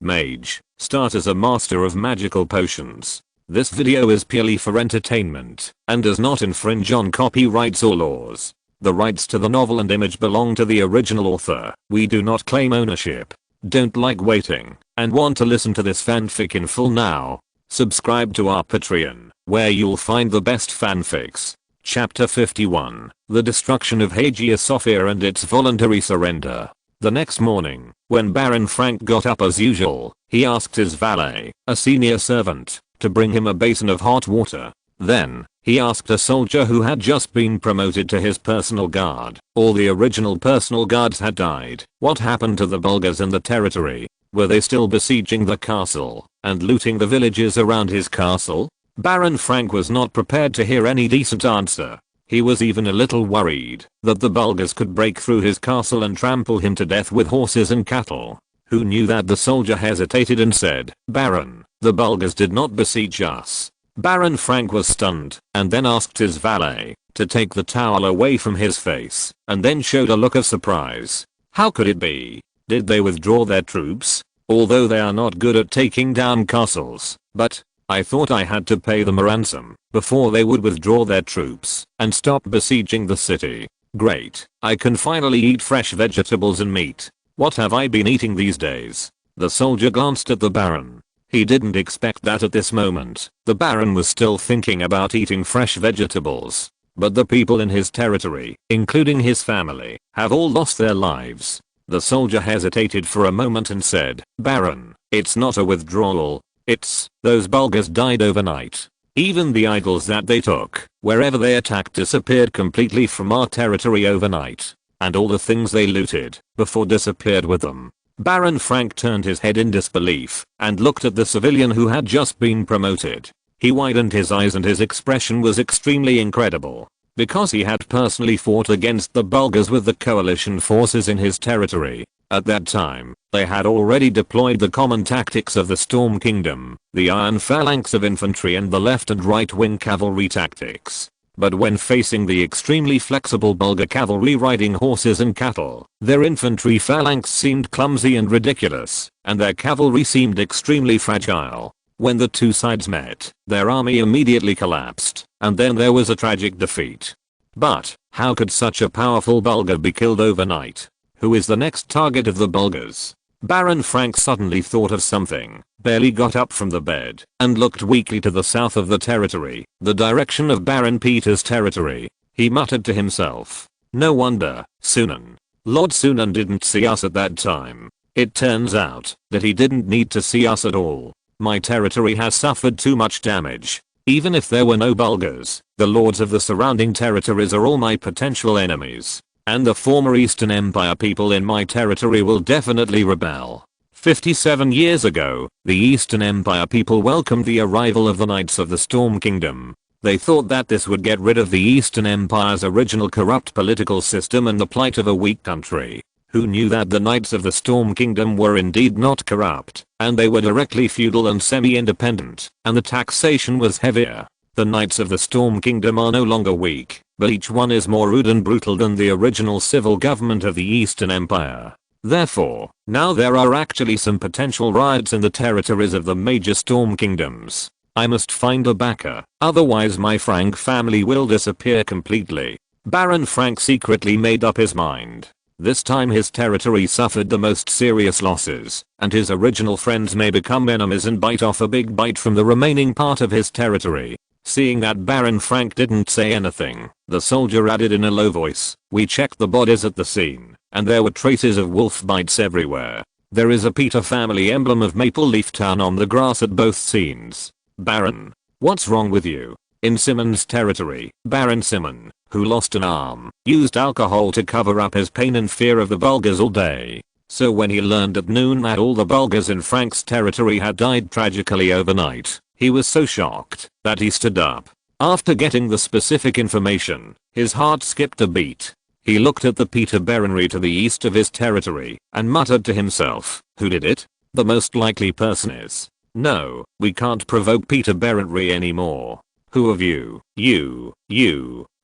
Mage, start as a master of magical potions. This video is purely for entertainment and does not infringe on copyrights or laws. The rights to the novel and image belong to the original author. We do not claim ownership. Don't like waiting and want to listen to this fanfic in full now? Subscribe to our Patreon, where you'll find the best fanfics. Chapter 51, The Destruction of Hagia Sophia and its Voluntary Surrender. The next morning, when Baron Frank got up as usual, he asked his valet, a senior servant, to bring him a basin of hot water. Then, he asked a soldier who had just been promoted to his personal guard. All the original personal guards had died. What happened to the Bulgars in the territory? Were they still besieging the castle and looting the villages around his castle? Baron Frank was not prepared to hear any decent answer. He was even a little worried that the Bulgars could break through his castle and trample him to death with horses and cattle. Who knew that? The soldier hesitated and said, "Baron, the Bulgars did not besiege us." Baron Frank was stunned and then asked his valet to take the towel away from his face and then showed a look of surprise. How could it be? Did they withdraw their troops? Although they are not good at taking down castles, but I thought I had to pay them a ransom before they would withdraw their troops and stop besieging the city. Great, I can finally eat fresh vegetables and meat. What have I been eating these days? The soldier glanced at the Baron. He didn't expect that at this moment. The Baron was still thinking about eating fresh vegetables. But the people in his territory, including his family, have all lost their lives. The soldier hesitated for a moment and said, "Baron, it's not a withdrawal. It's, those Bulgars died overnight. Even the idols that they took, wherever they attacked, disappeared completely from our territory overnight. And all the things they looted before disappeared with them." Baron Frank turned his head in disbelief and looked at the civilian who had just been promoted. He widened his eyes and his expression was extremely incredible. Because he had personally fought against the Bulgars with the coalition forces in his territory. At that time, they had already deployed the common tactics of the Storm Kingdom, the iron phalanx of infantry and the left and right wing cavalry tactics. But when facing the extremely flexible Bulgar cavalry riding horses and cattle, their infantry phalanx seemed clumsy and ridiculous, and their cavalry seemed extremely fragile. When the two sides met, their army immediately collapsed, and then there was a tragic defeat. But, how could such a powerful Bulgar be killed overnight? Who is the next target of the Bulgars? Baron Frank suddenly thought of something, barely got up from the bed, and looked weakly to the south of the territory, the direction of Baron Peter's territory. He muttered to himself, "No wonder, Sunan. Lord Sunan didn't see us at that time. It turns out that he didn't need to see us at all. My territory has suffered too much damage. Even if there were no Bulgars, the lords of the surrounding territories are all my potential enemies. And the former Eastern Empire people in my territory will definitely rebel." 57 years ago, the Eastern Empire people welcomed the arrival of the Knights of the Storm Kingdom. They thought that this would get rid of the Eastern Empire's original corrupt political system and the plight of a weak country. Who knew that the Knights of the Storm Kingdom were indeed not corrupt, and they were directly feudal and semi-independent, and the taxation was heavier. The Knights of the Storm Kingdom are no longer weak, but each one is more rude and brutal than the original civil government of the Eastern Empire. Therefore, now there are actually some potential riots in the territories of the major Storm Kingdoms. I must find a backer, otherwise my Frank family will disappear completely. Baron Frank secretly made up his mind. This time his territory suffered the most serious losses, and his original friends may become enemies and bite off a big bite from the remaining part of his territory. Seeing that Baron Frank didn't say anything, the soldier added in a low voice, "We checked the bodies at the scene, and there were traces of wolf bites everywhere. There is a Peter family emblem of Maple Leaf Town on the grass at both scenes." "Baron, what's wrong with you?" In Simon's territory, Baron Simon, who lost an arm, used alcohol to cover up his pain and fear of the Bulgars all day. So when he learned at noon that all the Bulgars in Frank's territory had died tragically overnight, he was so shocked that he stood up. After getting the specific information, his heart skipped a beat. He looked at the Peter baronry to the east of his territory and muttered to himself, "Who did it? The most likely person is. No, we can't provoke Peter baronry anymore. Who of you,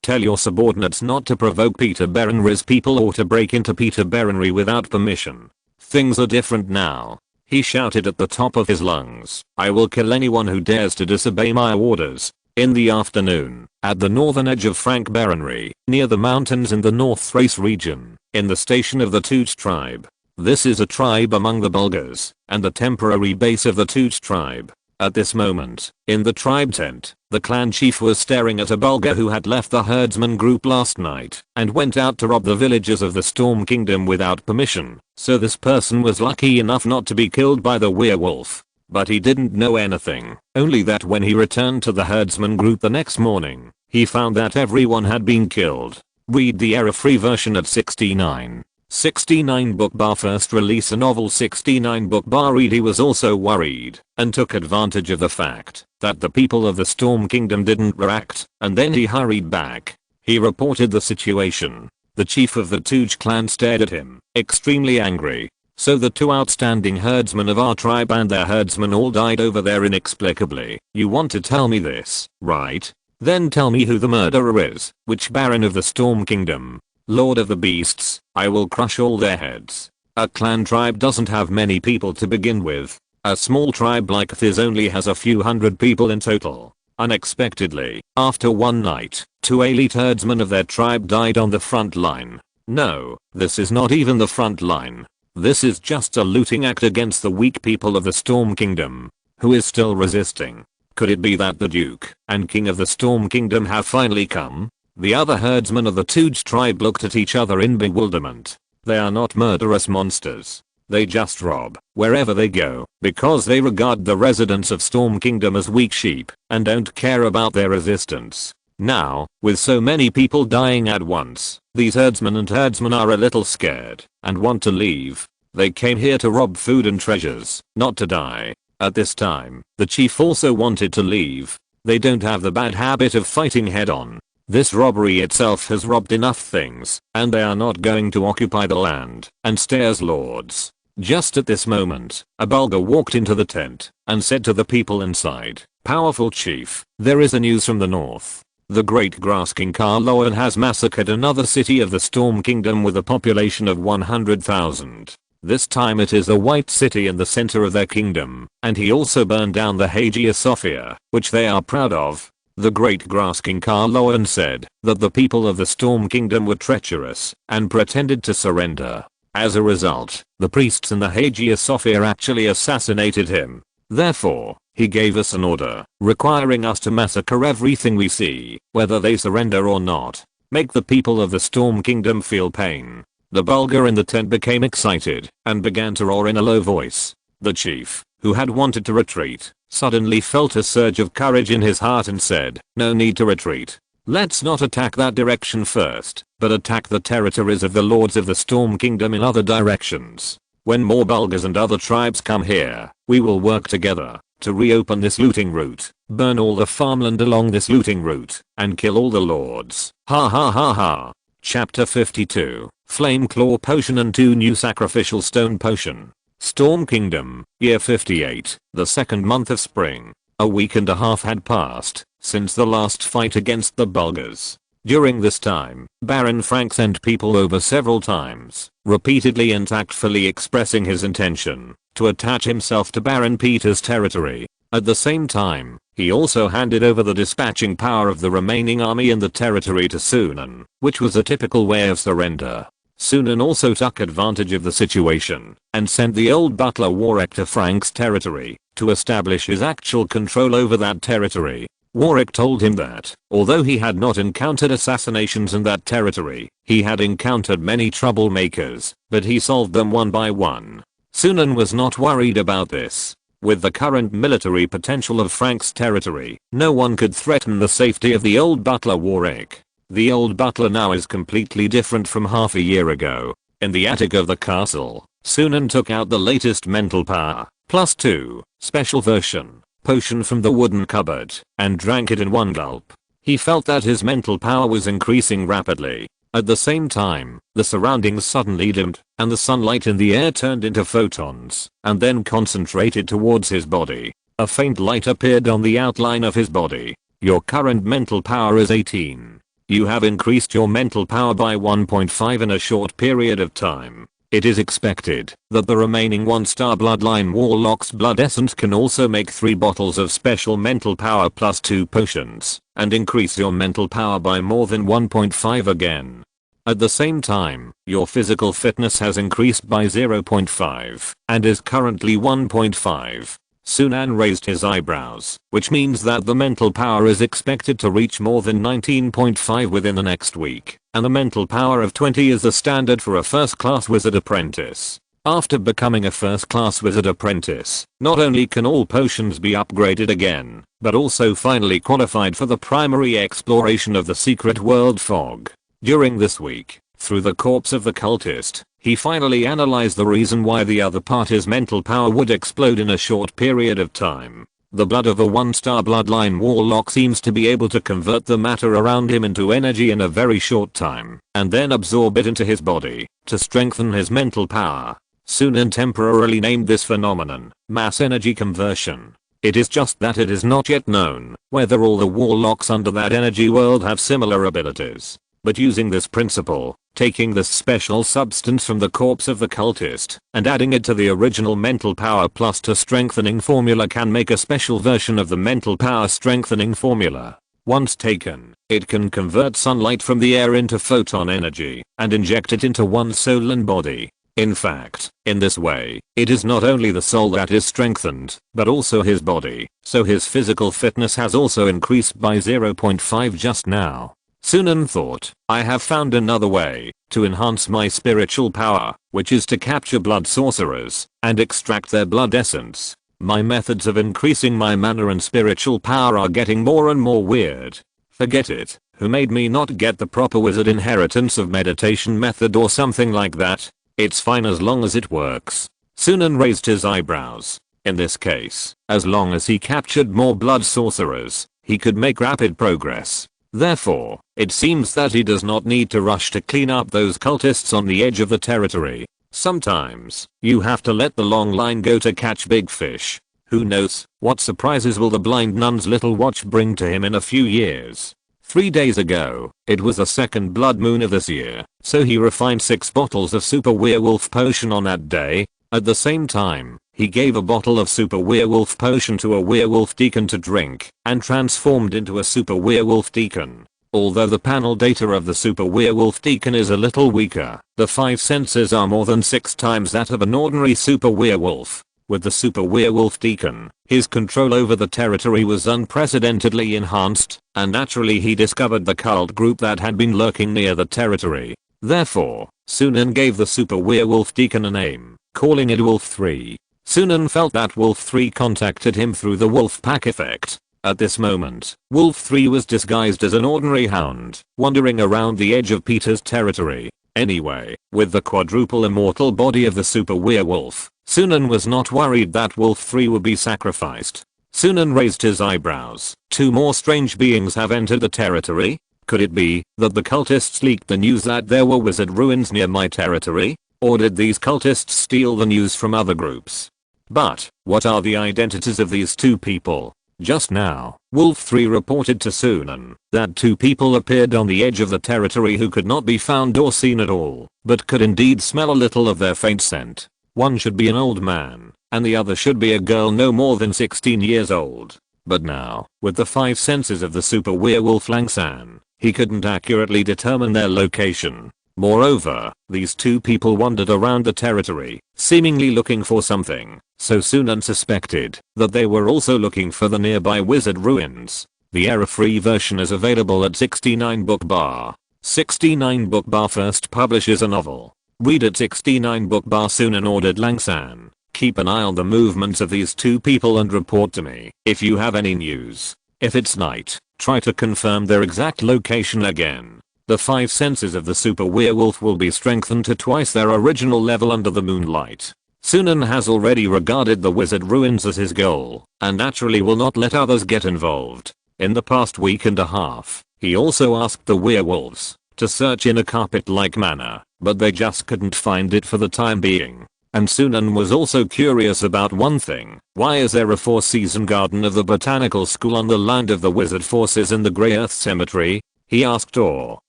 tell your subordinates not to provoke Peter baronry's people or to break into Peter baronry without permission. Things are different now." He shouted at the top of his lungs, "I will kill anyone who dares to disobey my orders." In the afternoon, at the northern edge of Frank Baronry, near the mountains in the North Thrace region, in the station of the Tooch tribe. This is a tribe among the Bulgars, and the temporary base of the Tooch tribe. At this moment, in the tribe tent, the clan chief was staring at a Bulgar who had left the herdsman group last night and went out to rob the villages of the Storm Kingdom without permission, so this person was lucky enough not to be killed by the werewolf. But he didn't know anything, only that when he returned to the herdsman group the next morning, he found that everyone had been killed. Read the error-free version at 69. 69 book bar first release a novel 69 book bar read. He was also worried and took advantage of the fact that the people of the Storm Kingdom didn't react, and then he hurried back. He reported the situation. The chief of the Tooch clan stared at him, extremely angry. "So the two outstanding herdsmen of our tribe and their herdsmen all died over there inexplicably. You want to tell me this, right? Then tell me who the murderer is. Which Baron of the Storm Kingdom? Lord of the Beasts, I will crush all their heads." A clan tribe doesn't have many people to begin with. A small tribe like this only has a few hundred people in total. Unexpectedly, after one night, two elite herdsmen of their tribe died on the front line. No, this is not even the front line. This is just a looting act against the weak people of the Storm Kingdom. Who is still resisting? Could it be that the Duke and King of the Storm Kingdom have finally come? The other herdsmen of the Tooch tribe looked at each other in bewilderment. They are not murderous monsters. They just rob wherever they go because they regard the residents of Storm Kingdom as weak sheep and don't care about their resistance. Now, with so many people dying at once, these herdsmen and herdsmen are a little scared and want to leave. They came here to rob food and treasures, not to die. At this time, the chief also wanted to leave. They don't have the bad habit of fighting head on. This robbery itself has robbed enough things, and they are not going to occupy the land and stay as lords. Just at this moment, a Bulgar walked into the tent and said to the people inside, "Powerful chief, there is a news from the north. The great grass king Karloan has massacred another city of the Storm Kingdom with a population of 100,000. This time it is a white city in the center of their kingdom, and he also burned down the Hagia Sophia, which they are proud of." The great grass king Karloan said that the people of the Storm Kingdom were treacherous and pretended to surrender. As a result, the priests in the Hagia Sophia actually assassinated him. Therefore, he gave us an order, requiring us to massacre everything we see, whether they surrender or not. Make the people of the Storm Kingdom feel pain. The Bulgar in the tent became excited and began to roar in a low voice. The chief, who had wanted to retreat, suddenly felt a surge of courage in his heart and said, "No need to retreat. Let's not attack that direction first, but attack the territories of the lords of the Storm Kingdom in other directions. When more Bulgars and other tribes come here, we will work together to reopen this looting route, burn all the farmland along this looting route, and kill all the lords." Ha ha ha ha. Chapter 52, Flame Claw Potion and 2 new Sacrificial Stone Potion. Storm Kingdom, Year 58, the second month of spring. A week and a half had passed since the last fight against the Bulgars. During this time, Baron Frank sent people over several times, repeatedly and tactfully expressing his intention to attach himself to Baron Peter's territory. At the same time, he also handed over the dispatching power of the remaining army in the territory to Sunan, which was a typical way of surrender. Sunan also took advantage of the situation and sent the old butler Warwick to Frank's territory to establish his actual control over that territory. Warwick told him that, although he had not encountered assassinations in that territory, he had encountered many troublemakers, but he solved them one by one. Sunan was not worried about this. With the current military potential of Frank's territory, no one could threaten the safety of the old butler Warwick. The old butler now is completely different from half a year ago. In the attic of the castle, Sunan took out the latest mental power, +2, special version, potion from the wooden cupboard, and drank it in one gulp. He felt that his mental power was increasing rapidly. At the same time, the surroundings suddenly dimmed, and the sunlight in the air turned into photons, and then concentrated towards his body. A faint light appeared on the outline of his body. Your current mental power is 18. You have increased your mental power by 1.5 in a short period of time. It is expected that the remaining 1-star bloodline warlock's blood essence can also make 3 bottles of special mental power plus 2 potions, and increase your mental power by more than 1.5 again. At the same time, your physical fitness has increased by 0.5 and is currently 1.5. Sunan raised his eyebrows, which means that the mental power is expected to reach more than 19.5 within the next week, and the mental power of 20 is the standard for a first-class wizard apprentice. After becoming a first-class wizard apprentice, not only can all potions be upgraded again, but also finally qualified for the primary exploration of the secret world fog. During this week, through the corpse of the cultist, he finally analyzed the reason why the other party's mental power would explode in a short period of time. The blood of a 1-star bloodline warlock seems to be able to convert the matter around him into energy in a very short time, and then absorb it into his body, to strengthen his mental power. Sunan temporarily named this phenomenon, mass energy conversion. It is just that it is not yet known whether all the warlocks under that energy world have similar abilities. But using this principle, taking this special substance from the corpse of the cultist and adding it to the original mental power plus 2 strengthening formula can make a special version of the mental power strengthening formula. Once taken, it can convert sunlight from the air into photon energy and inject it into one's soul and body. In fact, in this way, it is not only the soul that is strengthened, but also his body, so his physical fitness has also increased by 0.5 just now. Sunan thought, I have found another way to enhance my spiritual power, which is to capture blood sorcerers and extract their blood essence. My methods of increasing my mana and spiritual power are getting more and more weird. Forget it. Who made me not get the proper wizard inheritance of meditation method or something like that? It's fine as long as it works. Sunan raised his eyebrows. In this case, as long as he captured more blood sorcerers, he could make rapid progress. Therefore, it seems that he does not need to rush to clean up those cultists on the edge of the territory. Sometimes, you have to let the long line go to catch big fish. Who knows what surprises will the blind nun's little watch bring to him in a few years. 3 days ago, it was the second blood moon of this year, so he refined 6 bottles of super werewolf potion on that day. At the same time, he gave a bottle of super werewolf potion to a werewolf deacon to drink, and transformed into a super werewolf deacon. Although the panel data of the super werewolf deacon is a little weaker, the 5 senses are more than 6 times that of an ordinary super werewolf. With the super werewolf deacon, his control over the territory was unprecedentedly enhanced, and naturally he discovered the cult group that had been lurking near the territory. Therefore, Sunan gave the super werewolf deacon a name, calling it Wolf 3. Sunan felt that Wolf 3 contacted him through the wolf pack effect. At this moment, Wolf 3 was disguised as an ordinary hound, wandering around the edge of Peter's territory. Anyway, with the quadruple immortal body of the super werewolf, Sunan was not worried that Wolf 3 would be sacrificed. Sunan raised his eyebrows. 2 more strange beings have entered the territory? Could it be that the cultists leaked the news that there were wizard ruins near my territory? Or did these cultists steal the news from other groups? But, what are the identities of these 2 people? Just now, Wolf 3 reported to Sunan that 2 people appeared on the edge of the territory who could not be found or seen at all, but could indeed smell a little of their faint scent. One should be an old man, and the other should be a girl no more than 16 years old. But now, with the 5 senses of the super werewolf Langsan, he couldn't accurately determine their location. Moreover, these 2 people wandered around the territory, seemingly looking for something, so Sunan suspected that they were also looking for the nearby wizard ruins. The error-free version is available at 69 Book Bar. 69 Book Bar first publishes a novel. Read at 69 Book Bar. Sunan ordered Langsan, keep an eye on the movements of these 2 people and report to me if you have any news. If it's night, try to confirm their exact location again. The 5 senses of the super werewolf will be strengthened to twice their original level under the moonlight. Sunan has already regarded the wizard ruins as his goal, and naturally will not let others get involved. In the past week and a half, he also asked the werewolves to search in a carpet-like manner, but they just couldn't find it for the time being. And Sunan was also curious about one thing. Why is there a 4-season garden of the botanical school on the land of the wizard forces in the Grey Earth Cemetery? He asked Orr,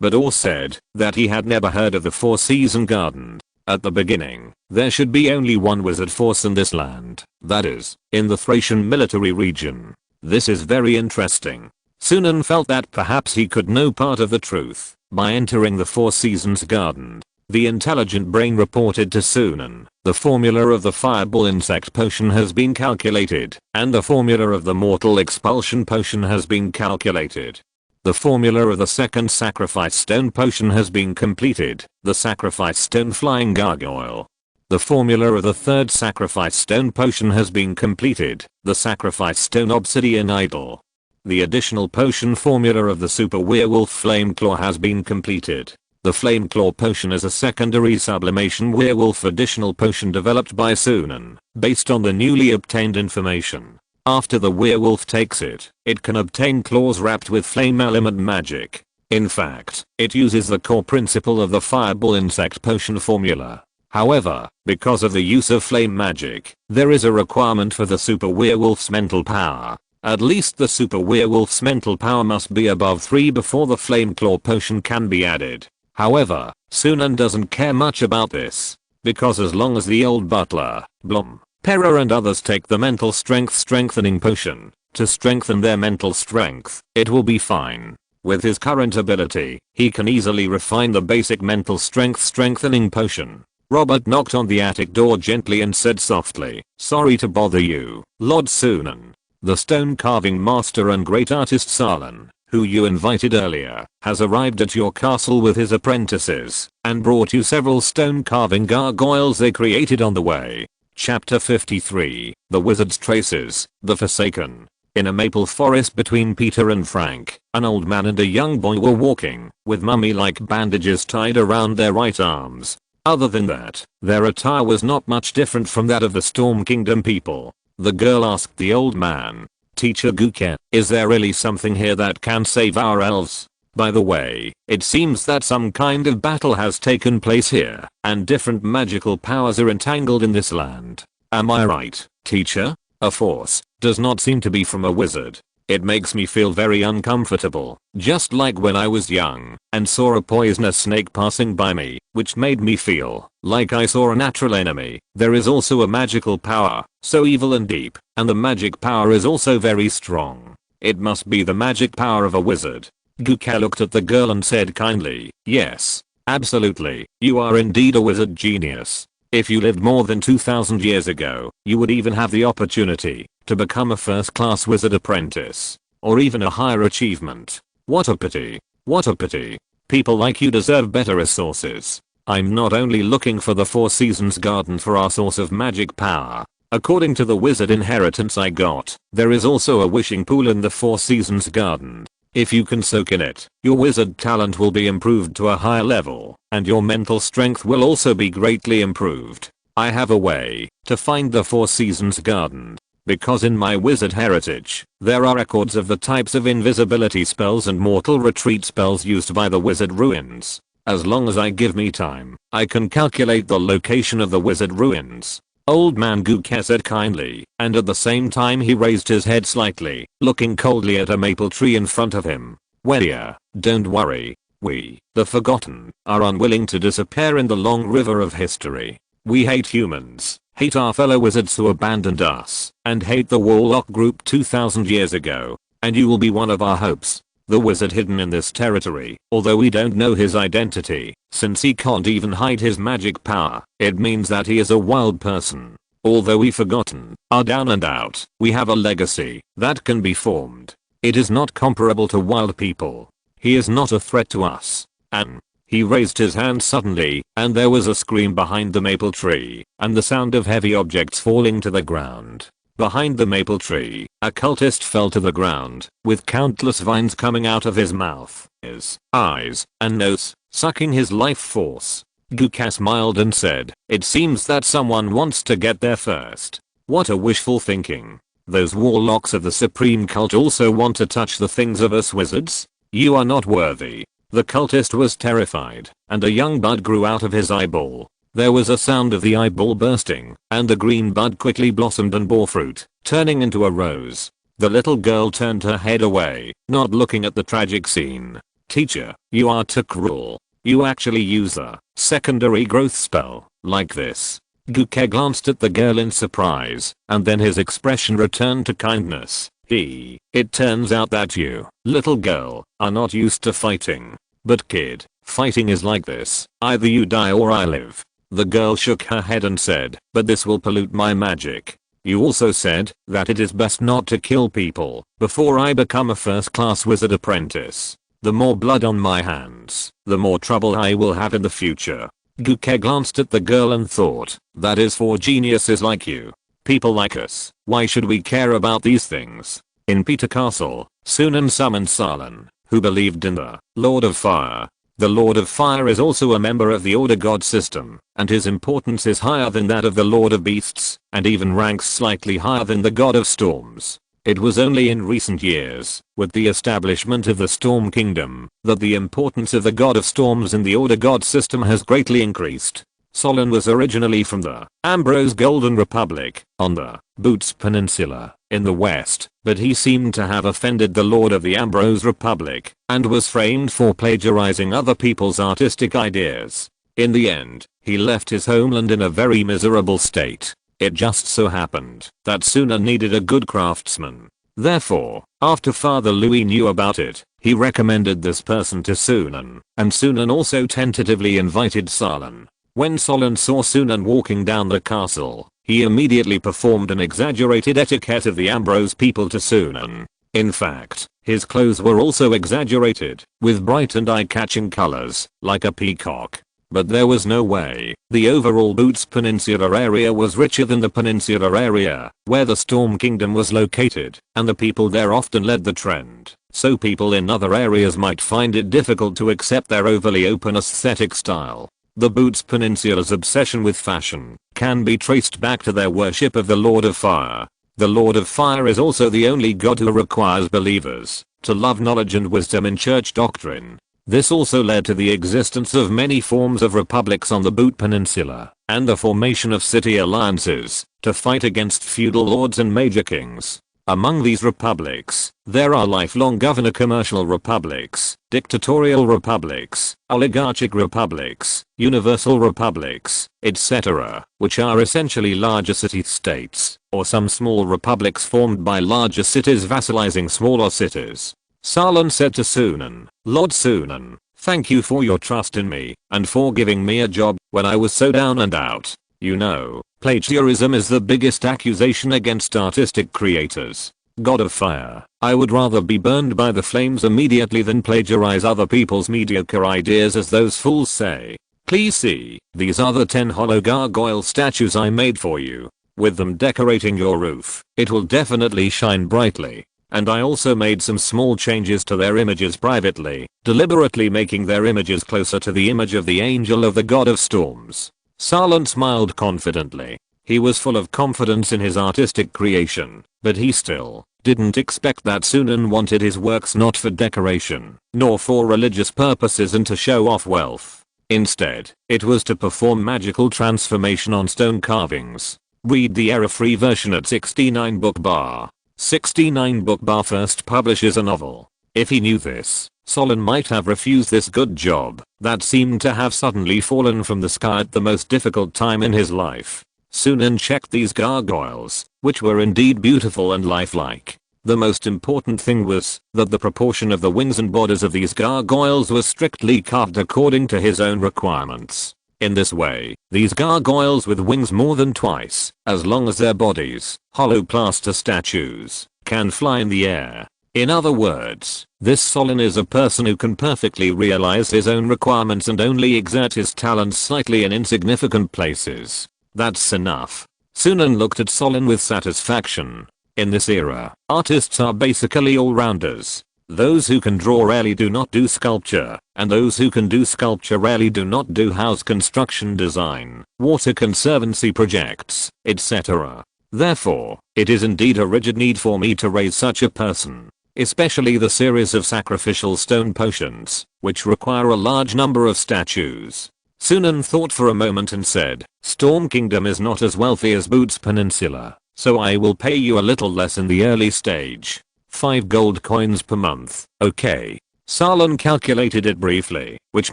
but Orr said that he had never heard of the 4-season garden. At the beginning, there should be only one wizard force in this land, that is, in the Thracian military region. This is very interesting. Sunan felt that perhaps he could know part of the truth by entering the Four Seasons Garden. The intelligent brain reported to Sunan, the formula of the fireball insect potion has been calculated, and the formula of the mortal expulsion potion has been calculated. The formula of the second sacrifice stone potion has been completed, the sacrifice stone flying gargoyle. The formula of the third sacrifice stone potion has been completed, the sacrifice stone obsidian idol. The additional potion formula of the super werewolf flame claw has been completed. The flame claw potion is a secondary sublimation werewolf additional potion developed by Sunan, based on the newly obtained information. After the werewolf takes it, it can obtain claws wrapped with flame element magic. In fact, it uses the core principle of the fireball insect potion formula. However, because of the use of flame magic, there is a requirement for the super werewolf's mental power. At least the super werewolf's mental power must be above 3 before the flame claw potion can be added. However, Sunan doesn't care much about this, because as long as the old butler, Blom, Pera and others take the mental strength strengthening potion to strengthen their mental strength, it will be fine. With his current ability, he can easily refine the basic mental strength strengthening potion. Robert knocked on the attic door gently and said softly, "Sorry to bother you, Lord Sunan. The stone carving master and great artist Salin, who you invited earlier, has arrived at your castle with his apprentices and brought you several stone carving gargoyles they created on the way." Chapter 53, The Wizard's Traces, The Forsaken. In a maple forest between Peter and Frank, an old man and a young boy were walking, with mummy-like bandages tied around their right arms. Other than that, their attire was not much different from that of the Storm Kingdom people. The girl asked the old man, "Teacher Guke, is there really something here that can save our elves? By the way, it seems that some kind of battle has taken place here, and different magical powers are entangled in this land. Am I right, teacher? A force does not seem to be from a wizard. It makes me feel very uncomfortable, just like when I was young and saw a poisonous snake passing by me, which made me feel like I saw a natural enemy. There is also a magical power, so evil and deep, and the magic power is also very strong. It must be the magic power of a wizard." Guke looked at the girl and said kindly, "Yes, absolutely, you are indeed a wizard genius. If you lived more than 2000 years ago, you would even have the opportunity to become a first-class wizard apprentice, or even a higher achievement. What a pity. What a pity. People like you deserve better resources. I'm not only looking for the Four Seasons Garden for our source of magic power. According to the wizard inheritance I got, there is also a wishing pool in the Four Seasons Garden. If you can soak in it, your wizard talent will be improved to a higher level, and your mental strength will also be greatly improved. I have a way to find the Four Seasons Garden, because in my wizard heritage, there are records of the types of invisibility spells and mortal retreat spells used by the wizard ruins. As long as I give me time, I can calculate the location of the wizard ruins." Old man Guke said kindly, and at the same time he raised his head slightly, looking coldly at a maple tree in front of him. "Well, yeah, don't worry. We, the Forgotten, are unwilling to disappear in the long river of history. We hate humans, hate our fellow wizards who abandoned us, and hate the Warlock group 2000 years ago. And you will be one of our hopes. The wizard hidden in this territory, although we don't know his identity, since he can't even hide his magic power, it means that he is a wild person. Although we Forgotten are down and out, we have a legacy that can be formed. It is not comparable to wild people. He is not a threat to us." And he raised his hand suddenly, and there was a scream behind the maple tree, and the sound of heavy objects falling to the ground. Behind the maple tree, a cultist fell to the ground, with countless vines coming out of his mouth, his eyes, and nose, sucking his life force. Guke smiled and said, "It seems that someone wants to get there first. What a wishful thinking. Those warlocks of the supreme cult also want to touch the things of us wizards? You are not worthy." The cultist was terrified, and a young bud grew out of his eyeball. There was a sound of the eyeball bursting, and the green bud quickly blossomed and bore fruit, turning into a rose. The little girl turned her head away, not looking at the tragic scene. "Teacher, you are too cruel. You actually use a secondary growth spell, like this. Guke glanced at the girl in surprise, and then his expression returned to kindness. It turns out that you, little girl, are not used to fighting. But kid, fighting is like this. Either you die or I live. The girl shook her head and said, but this will pollute my magic. You also said that it is best not to kill people before I become a first-class wizard apprentice. The more blood on my hands, the more trouble I will have in the future. Guke glanced at the girl and thought, that is for geniuses like you. People like us, why should we care about these things? In Peter Castle, Sunan summoned Salan, who believed in the Lord of Fire. The Lord of Fire is also a member of the Order God system, and his importance is higher than that of the Lord of Beasts, and even ranks slightly higher than the God of Storms. It was only in recent years, with the establishment of the Storm Kingdom, that the importance of the God of Storms in the Order God system has greatly increased. Solon was originally from the Ambrose Golden Republic, on the Boots Peninsula, in the west, but he seemed to have offended the Lord of the Ambrose Republic, and was framed for plagiarizing other people's artistic ideas. In the end, he left his homeland in a very miserable state. It just so happened that Sunan needed a good craftsman. Therefore, after Father Louis knew about it, he recommended this person to Sunan, and Sunan also tentatively invited Salan. When Solon saw Sunan walking down the castle, he immediately performed an exaggerated etiquette of the Ambrose people to Sunan. In fact, his clothes were also exaggerated, with bright and eye-catching colors, like a peacock. But there was no way. The overall Boots Peninsula area was richer than the Peninsula area, where the Storm Kingdom was located, and the people there often led the trend. So people in other areas might find it difficult to accept their overly open aesthetic style. The Boots Peninsula's obsession with fashion can be traced back to their worship of the Lord of Fire. The Lord of Fire is also the only god who requires believers to love knowledge and wisdom in church doctrine. This also led to the existence of many forms of republics on the Boot Peninsula, and the formation of city alliances to fight against feudal lords and major kings. Among these republics, there are lifelong governor commercial republics, dictatorial republics, oligarchic republics, universal republics, etc., which are essentially larger city-states, or some small republics formed by larger cities vassalizing smaller cities. Salan said to Sunan, Lord Sunan, thank you for your trust in me, and for giving me a job when I was so down and out. You know, plagiarism is the biggest accusation against artistic creators. God of Fire, I would rather be burned by the flames immediately than plagiarize other people's mediocre ideas as those fools say. Please see, these are the 10 hollow gargoyle statues I made for you. With them decorating your roof, it will definitely shine brightly. And I also made some small changes to their images privately, deliberately making their images closer to the image of the angel of the god of storms. Salan smiled confidently. He was full of confidence in his artistic creation, but he still didn't expect that Sunan wanted his works not for decoration, nor for religious purposes and to show off wealth. Instead, it was to perform magical transformation on stone carvings. Read the error-free version at 69 book bar. 69 book bar first publishes a novel. If he knew this, Solon might have refused this good job that seemed to have suddenly fallen from the sky at the most difficult time in his life. Sunan checked these gargoyles, which were indeed beautiful and lifelike. The most important thing was that the proportion of the wings and bodies of these gargoyles was strictly carved according to his own requirements. In this way, these gargoyles with wings more than twice as long as their bodies, hollow plaster statues, can fly in the air. In other words, this Solon is a person who can perfectly realize his own requirements and only exert his talents slightly in insignificant places. That's enough. Sunan looked at Solon with satisfaction. In this era, artists are basically all-rounders. Those who can draw rarely do not do sculpture, and those who can do sculpture rarely do not do house construction design, water conservancy projects, etc. Therefore, it is indeed a rigid need for me to raise such a person. Especially the series of sacrificial stone potions, which require a large number of statues. Sunan thought for a moment and said, Storm Kingdom is not as wealthy as Boots Peninsula, so I will pay you a little less in the early stage. 5 gold coins per month, okay. Salon calculated it briefly, which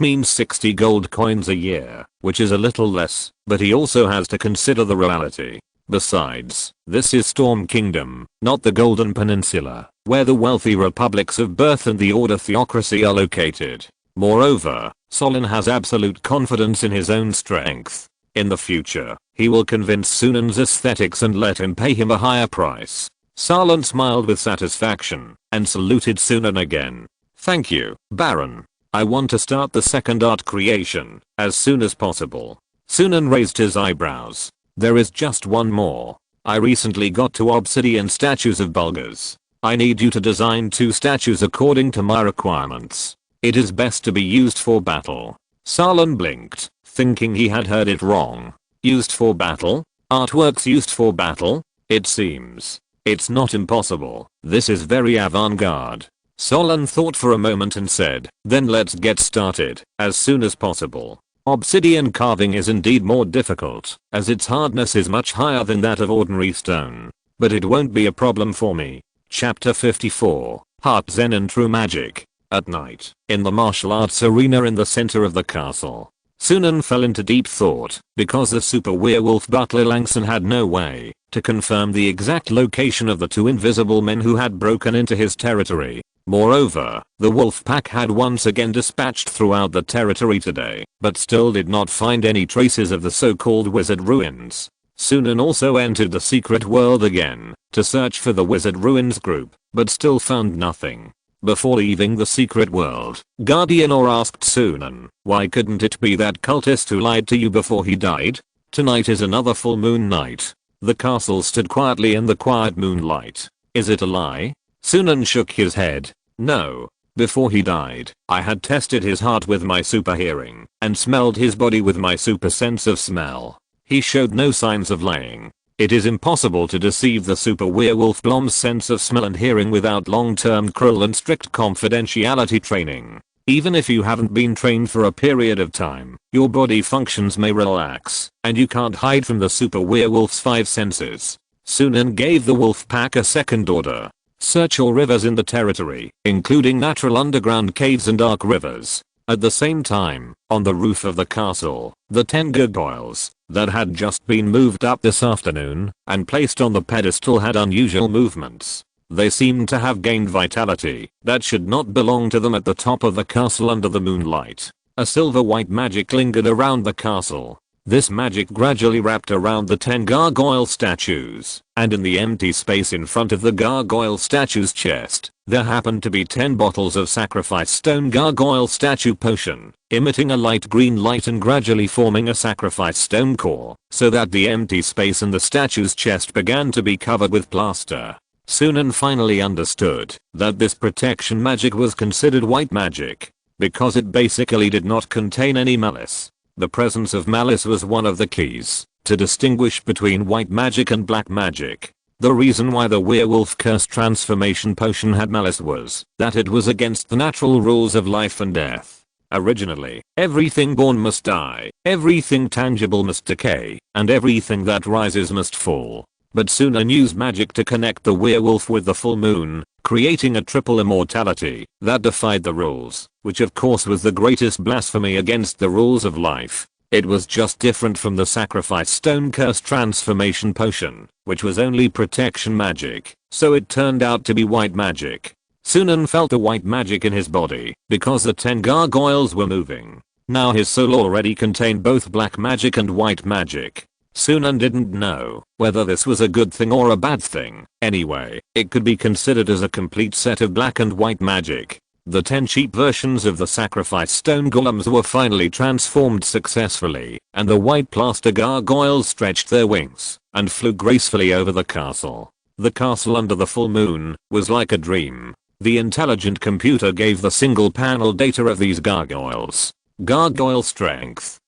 means 60 gold coins a year, which is a little less, but he also has to consider the reality. Besides, this is Storm Kingdom, not the Golden Peninsula, where the wealthy republics of Birth and the Order theocracy are located. Moreover, Solon has absolute confidence in his own strength. In the future, he will convince Sunan's aesthetics and let him pay him a higher price. Solon smiled with satisfaction and saluted Sunan again. Thank you, Baron. I want to start the second art creation as soon as possible. Sunan raised his eyebrows. There is just one more. I recently got 2 obsidian statues of Bulgars. I need you to design 2 statues according to my requirements. It is best to be used for battle. Solon blinked, thinking he had heard it wrong. Used for battle? Artworks used for battle? It seems. It's not impossible. This is very avant-garde. Solon thought for a moment and said, then let's get started, as soon as possible. Obsidian carving is indeed more difficult, as its hardness is much higher than that of ordinary stone. But it won't be a problem for me. Chapter 54, Heart Zen and True Magic. At night, in the martial arts arena in the center of the castle, Sunan fell into deep thought, because the super werewolf butler Langson had no way to confirm the exact location of the 2 invisible men who had broken into his territory. Moreover, the wolf pack had once again dispatched throughout the territory today, but still did not find any traces of the so-called wizard ruins. Sunan also entered the secret world again to search for the wizard ruins group, but still found nothing. Before leaving the secret world, Guardianor asked Sunan, why couldn't it be that cultist who lied to you before he died? Tonight is another full moon night. The castle stood quietly in the quiet moonlight. Is it a lie? Sunan shook his head. No. Before he died, I had tested his heart with my super hearing and smelled his body with my super sense of smell. He showed no signs of lying. It is impossible to deceive the super werewolf Blom's sense of smell and hearing without long-term cruel and strict confidentiality training. Even if you haven't been trained for a period of time, your body functions may relax, and you can't hide from the super werewolf's 5 senses. Sunan gave the wolf pack a second order. Search all rivers in the territory, including natural underground caves and dark rivers. At the same time, on the roof of the castle, the 10 gargoyles that had just been moved up this afternoon and placed on the pedestal had unusual movements. They seemed to have gained vitality that should not belong to them at the top of the castle under the moonlight. A silver-white magic lingered around the castle. This magic gradually wrapped around the 10 gargoyle statues, and in the empty space in front of the gargoyle statue's chest, there happened to be 10 bottles of sacrifice stone gargoyle statue potion, emitting a light green light and gradually forming a sacrifice stone core, so that the empty space in the statue's chest began to be covered with plaster. Sunan finally understood that this protection magic was considered white magic, because it basically did not contain any malice. The presence of malice was one of the keys to distinguish between white magic and black magic. The reason why the werewolf curse transformation potion had malice was that it was against the natural rules of life and death. Originally, everything born must die, everything tangible must decay, and everything that rises must fall. But Sunan used magic to connect the werewolf with the full moon, creating a triple immortality that defied the rules, which of course was the greatest blasphemy against the rules of life. It was just different from the sacrifice stone curse transformation potion, which was only protection magic, so it turned out to be white magic. Sunan felt the white magic in his body because the 10 gargoyles were moving. Now his soul already contained both black magic and white magic. Sunan didn't know whether this was a good thing or a bad thing. Anyway, it could be considered as a complete set of black and white magic. The 10 cheap versions of the sacrifice stone golems were finally transformed successfully, and the white plaster gargoyles stretched their wings and flew gracefully over the castle. The castle under the full moon was like a dream. The intelligent computer gave the single panel data of these gargoyles. Gargoyle strength.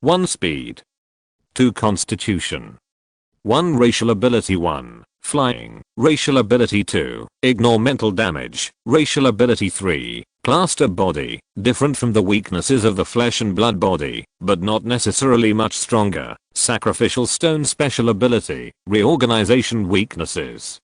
1 speed. 2 constitution. 1 racial ability. 1 flying. Racial ability 2 ignore mental damage. Racial ability 3 plaster body. Different from the weaknesses of the flesh and blood body, but not necessarily much stronger. Sacrificial stone special ability. Reorganization weaknesses.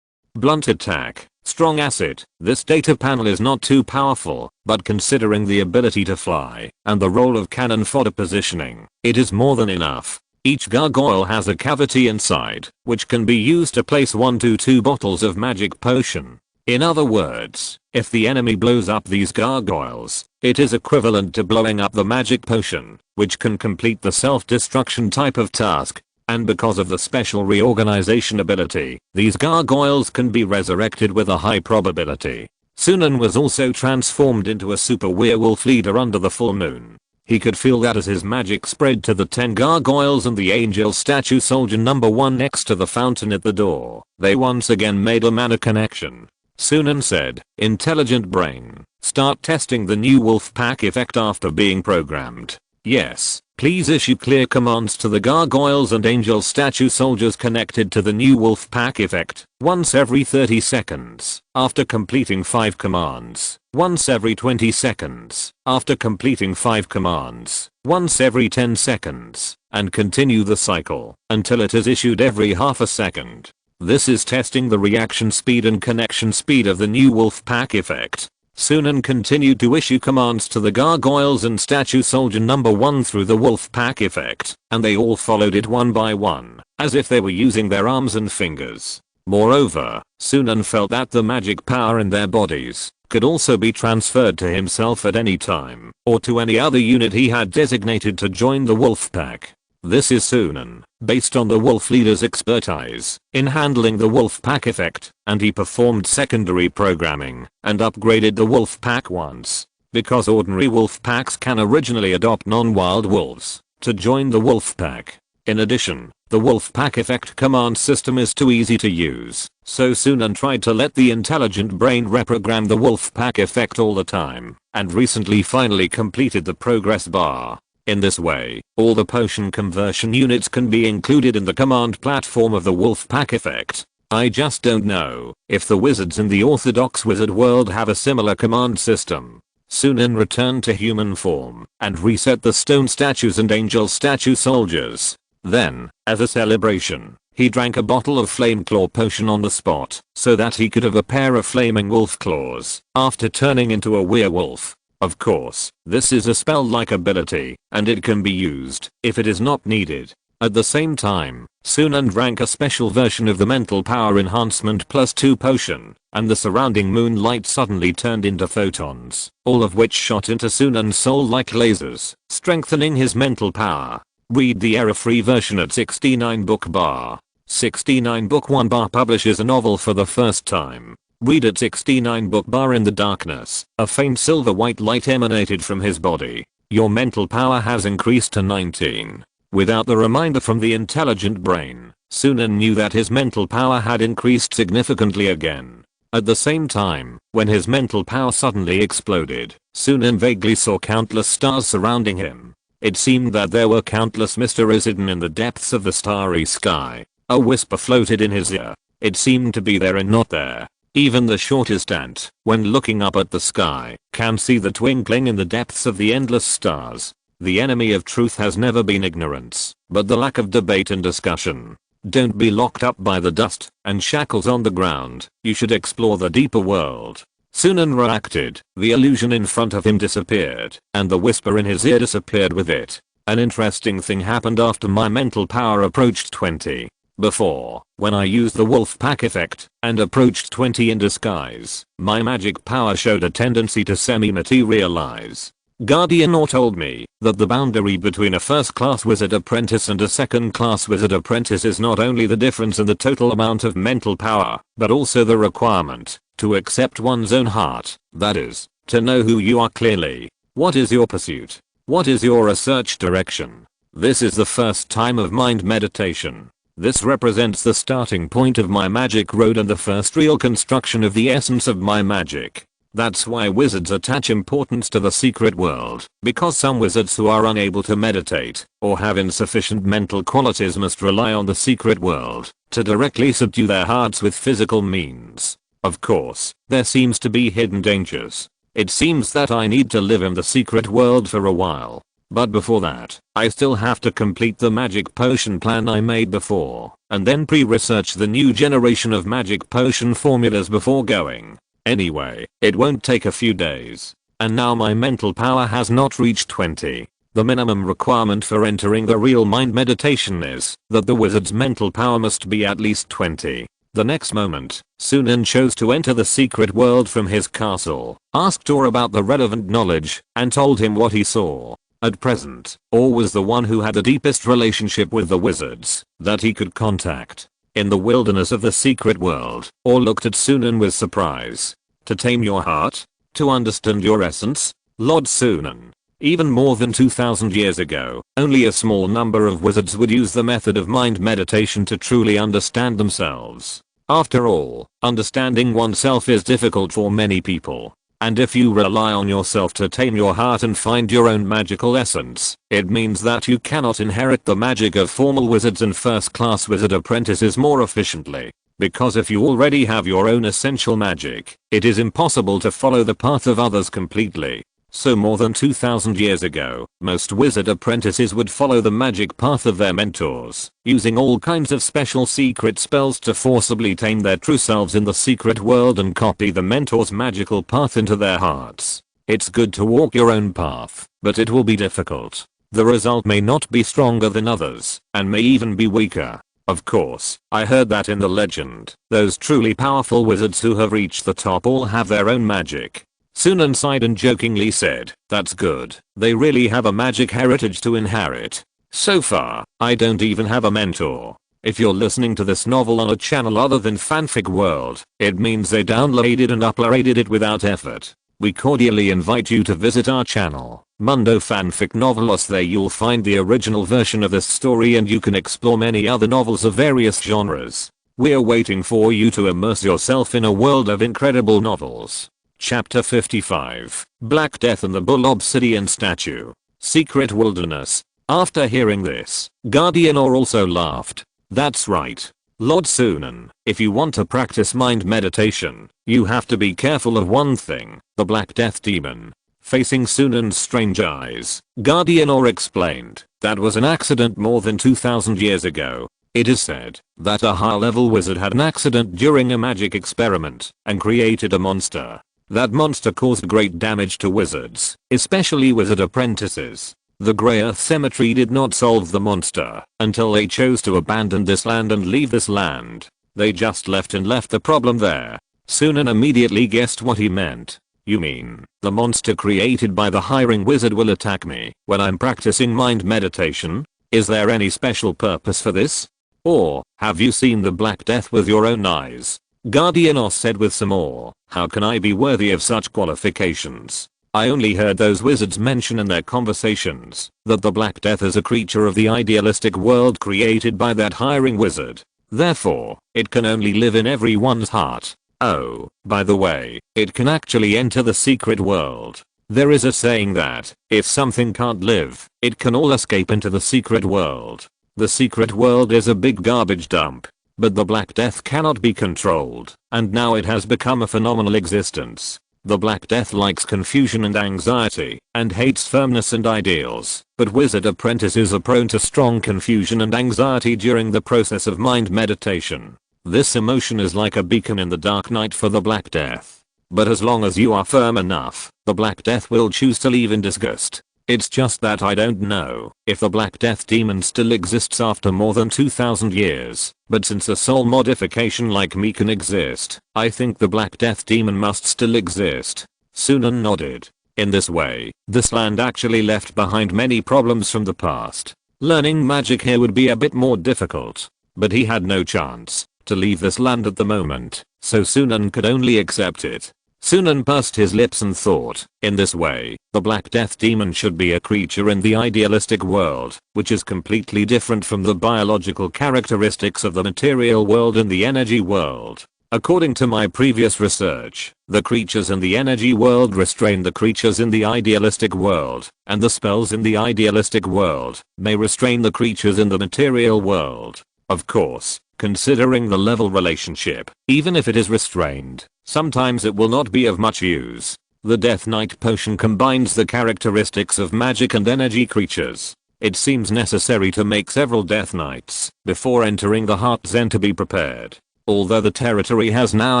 Blunt attack. Strong asset. This data panel is not too powerful, but considering the ability to fly and the role of cannon fodder positioning, it is more than enough. Each gargoyle has a cavity inside, which can be used to place 1 to 2 bottles of magic potion. In other words, if the enemy blows up these gargoyles, it is equivalent to blowing up the magic potion, which can complete the self-destruction type of task. And because of the special reorganization ability, these gargoyles can be resurrected with a high probability. Sunan was also transformed into a super werewolf leader under the full moon. He could feel that as his magic spread to the 10 gargoyles and the angel statue soldier number 1 next to the fountain at the door. They once again made a mana connection. Sunan said, "Intelligent brain, start testing the new wolf pack effect after being programmed. Yes, please issue clear commands to the gargoyles and angel statue soldiers connected to the new wolf pack effect once every 30 seconds after completing 5 commands, once every 20 seconds after completing 5 commands, once every 10 seconds, and continue the cycle until it is issued every half a second. This is testing the reaction speed and connection speed of the new wolf pack effect." Sunan continued to issue commands to the gargoyles and statue soldier number 1 through the wolf pack effect, and they all followed it one by one, as if they were using their arms and fingers. Moreover, Sunan felt that the magic power in their bodies could also be transferred to himself at any time, or to any other unit he had designated to join the wolf pack. This is Sunan, based on the wolf leader's expertise in handling the wolf pack effect, and he performed secondary programming and upgraded the wolf pack once, because ordinary wolf packs can originally adopt non-wild wolves to join the wolf pack. In addition, the wolf pack effect command system is too easy to use, so Sunan tried to let the intelligent brain reprogram the wolf pack effect all the time, and recently finally completed the progress bar. In this way, all the potion conversion units can be included in the command platform of the wolf pack effect. I just don't know if the wizards in the orthodox wizard world have a similar command system. Sunan returned to human form and reset the stone statues and angel statue soldiers. Then, as a celebration, he drank a bottle of flame claw potion on the spot so that he could have a pair of flaming wolf claws after turning into a werewolf. Of course, this is a spell-like ability, and it can be used if it is not needed. At the same time, Sunan drank a special version of the mental power enhancement +2 potion, and the surrounding moonlight suddenly turned into photons, all of which shot into Sunan's soul like lasers, strengthening his mental power. Read the error-free version at 69 book bar. 69 book 1 bar publishes a novel for the first time. Read at 69 book bar. In the darkness, a faint silver white light emanated from his body. Your mental power has increased to 19. Without the reminder from the intelligent brain, Sunan knew that his mental power had increased significantly again. At the same time, when his mental power suddenly exploded, Sunan vaguely saw countless stars surrounding him. It seemed that there were countless mysteries hidden in the depths of the starry sky. A whisper floated in his ear. It seemed to be there and not there. Even the shortest ant, when looking up at the sky, can see the twinkling in the depths of the endless stars. The enemy of truth has never been ignorance, but the lack of debate and discussion. Don't be locked up by the dust and shackles on the ground. You should explore the deeper world. Sunan reacted. The illusion in front of him disappeared, and the whisper in his ear disappeared with it. An interesting thing happened after my mental power approached 20. Before, when I used the wolf pack effect and approached 20 in disguise, my magic power showed a tendency to semi-materialize. Guardianor told me that the boundary between a first-class wizard apprentice and a second-class wizard apprentice is not only the difference in the total amount of mental power, but also the requirement to accept one's own heart, that is, to know who you are clearly. What is your pursuit? What is your research direction? This is the first time of mind meditation. This represents the starting point of my magic road and the first real construction of the essence of my magic. That's why wizards attach importance to the secret world, because some wizards who are unable to meditate or have insufficient mental qualities must rely on the secret world to directly subdue their hearts with physical means. Of course, there seems to be hidden dangers. It seems that I need to live in the secret world for a while. But before that, I still have to complete the magic potion plan I made before, and then pre-research the new generation of magic potion formulas before going. Anyway, it won't take a few days. And now my mental power has not reached 20. The minimum requirement for entering the real mind meditation is that the wizard's mental power must be at least 20. The next moment, Sunan chose to enter the secret world from his castle, asked Or about the relevant knowledge, and told him what he saw. At present, Or was the one who had the deepest relationship with the wizards that he could contact. In the wilderness of the secret world, Or looked at Sunan with surprise. To tame your heart? To understand your essence? Lord Sunan. Even more than 2000 years ago, only a small number of wizards would use the method of mind meditation to truly understand themselves. After all, understanding oneself is difficult for many people. And if you rely on yourself to tame your heart and find your own magical essence, it means that you cannot inherit the magic of formal wizards and first-class wizard apprentices more efficiently. Because if you already have your own essential magic, it is impossible to follow the path of others completely. So more than 2000 years ago, most wizard apprentices would follow the magic path of their mentors, using all kinds of special secret spells to forcibly tame their true selves in the secret world and copy the mentor's magical path into their hearts. It's good to walk your own path, but it will be difficult. The result may not be stronger than others, and may even be weaker. Of course, I heard that in the legend, those truly powerful wizards who have reached the top all have their own magic. Sunan sighed and jokingly said, "That's good, they really have a magic heritage to inherit. So far, I don't even have a mentor." If you're listening to this novel on a channel other than Fanfic World, it means they downloaded and uploaded it without effort. We cordially invite you to visit our channel, Mundo Fanfic Novelos. There you'll find the original version of this story and you can explore many other novels of various genres. We're waiting for you to immerse yourself in a world of incredible novels. Chapter 55, Black Death and the Bull Obsidian Statue. Secret Wilderness. After hearing this, Guardian Or also laughed. That's right, Lord Sunan, if you want to practice mind meditation, you have to be careful of one thing, the Black Death demon. Facing Sunan's strange eyes, Guardian Or explained, that was an accident more than 2000 years ago. It is said that a high-level wizard had an accident during a magic experiment and created a monster. That monster caused great damage to wizards, especially wizard apprentices. The Grey Earth Cemetery did not solve the monster until they chose to abandon this land and leave this land. They just left the problem there. Sunan immediately guessed what he meant. You mean, the monster created by the hiring wizard will attack me when I'm practicing mind meditation? Is there any special purpose for this? Or, have you seen the Black Death with your own eyes? Guardian Or said with some awe, how can I be worthy of such qualifications? I only heard those wizards mention in their conversations that the Black Death is a creature of the idealistic world created by that hiring wizard. Therefore, it can only live in everyone's heart. Oh, by the way, it can actually enter the secret world. There is a saying that, if something can't live, it can all escape into the secret world. The secret world is a big garbage dump. But the Black Death cannot be controlled, and now it has become a phenomenal existence. The Black Death likes confusion and anxiety, and hates firmness and ideals, but wizard apprentices are prone to strong confusion and anxiety during the process of mind meditation. This emotion is like a beacon in the dark night for the Black Death. But as long as you are firm enough, the Black Death will choose to leave in disgust. It's just that I don't know if the Black Death demon still exists after more than 2000 years, but since a soul modification like me can exist, I think the Black Death demon must still exist. Sunan nodded. In this way, this land actually left behind many problems from the past. Learning magic here would be a bit more difficult, but he had no chance to leave this land at the moment, so Sunan could only accept it. Sunan pursed his lips and thought, in this way, the Black Death demon should be a creature in the idealistic world, which is completely different from the biological characteristics of the material world and the energy world. According to my previous research, the creatures in the energy world restrain the creatures in the idealistic world, and the spells in the idealistic world may restrain the creatures in the material world. Of course, considering the level relationship, even if it is restrained, sometimes it will not be of much use. The Death Knight potion combines the characteristics of magic and energy creatures. It seems necessary to make several Death Knights before entering the Heart Zen to be prepared. Although the territory has now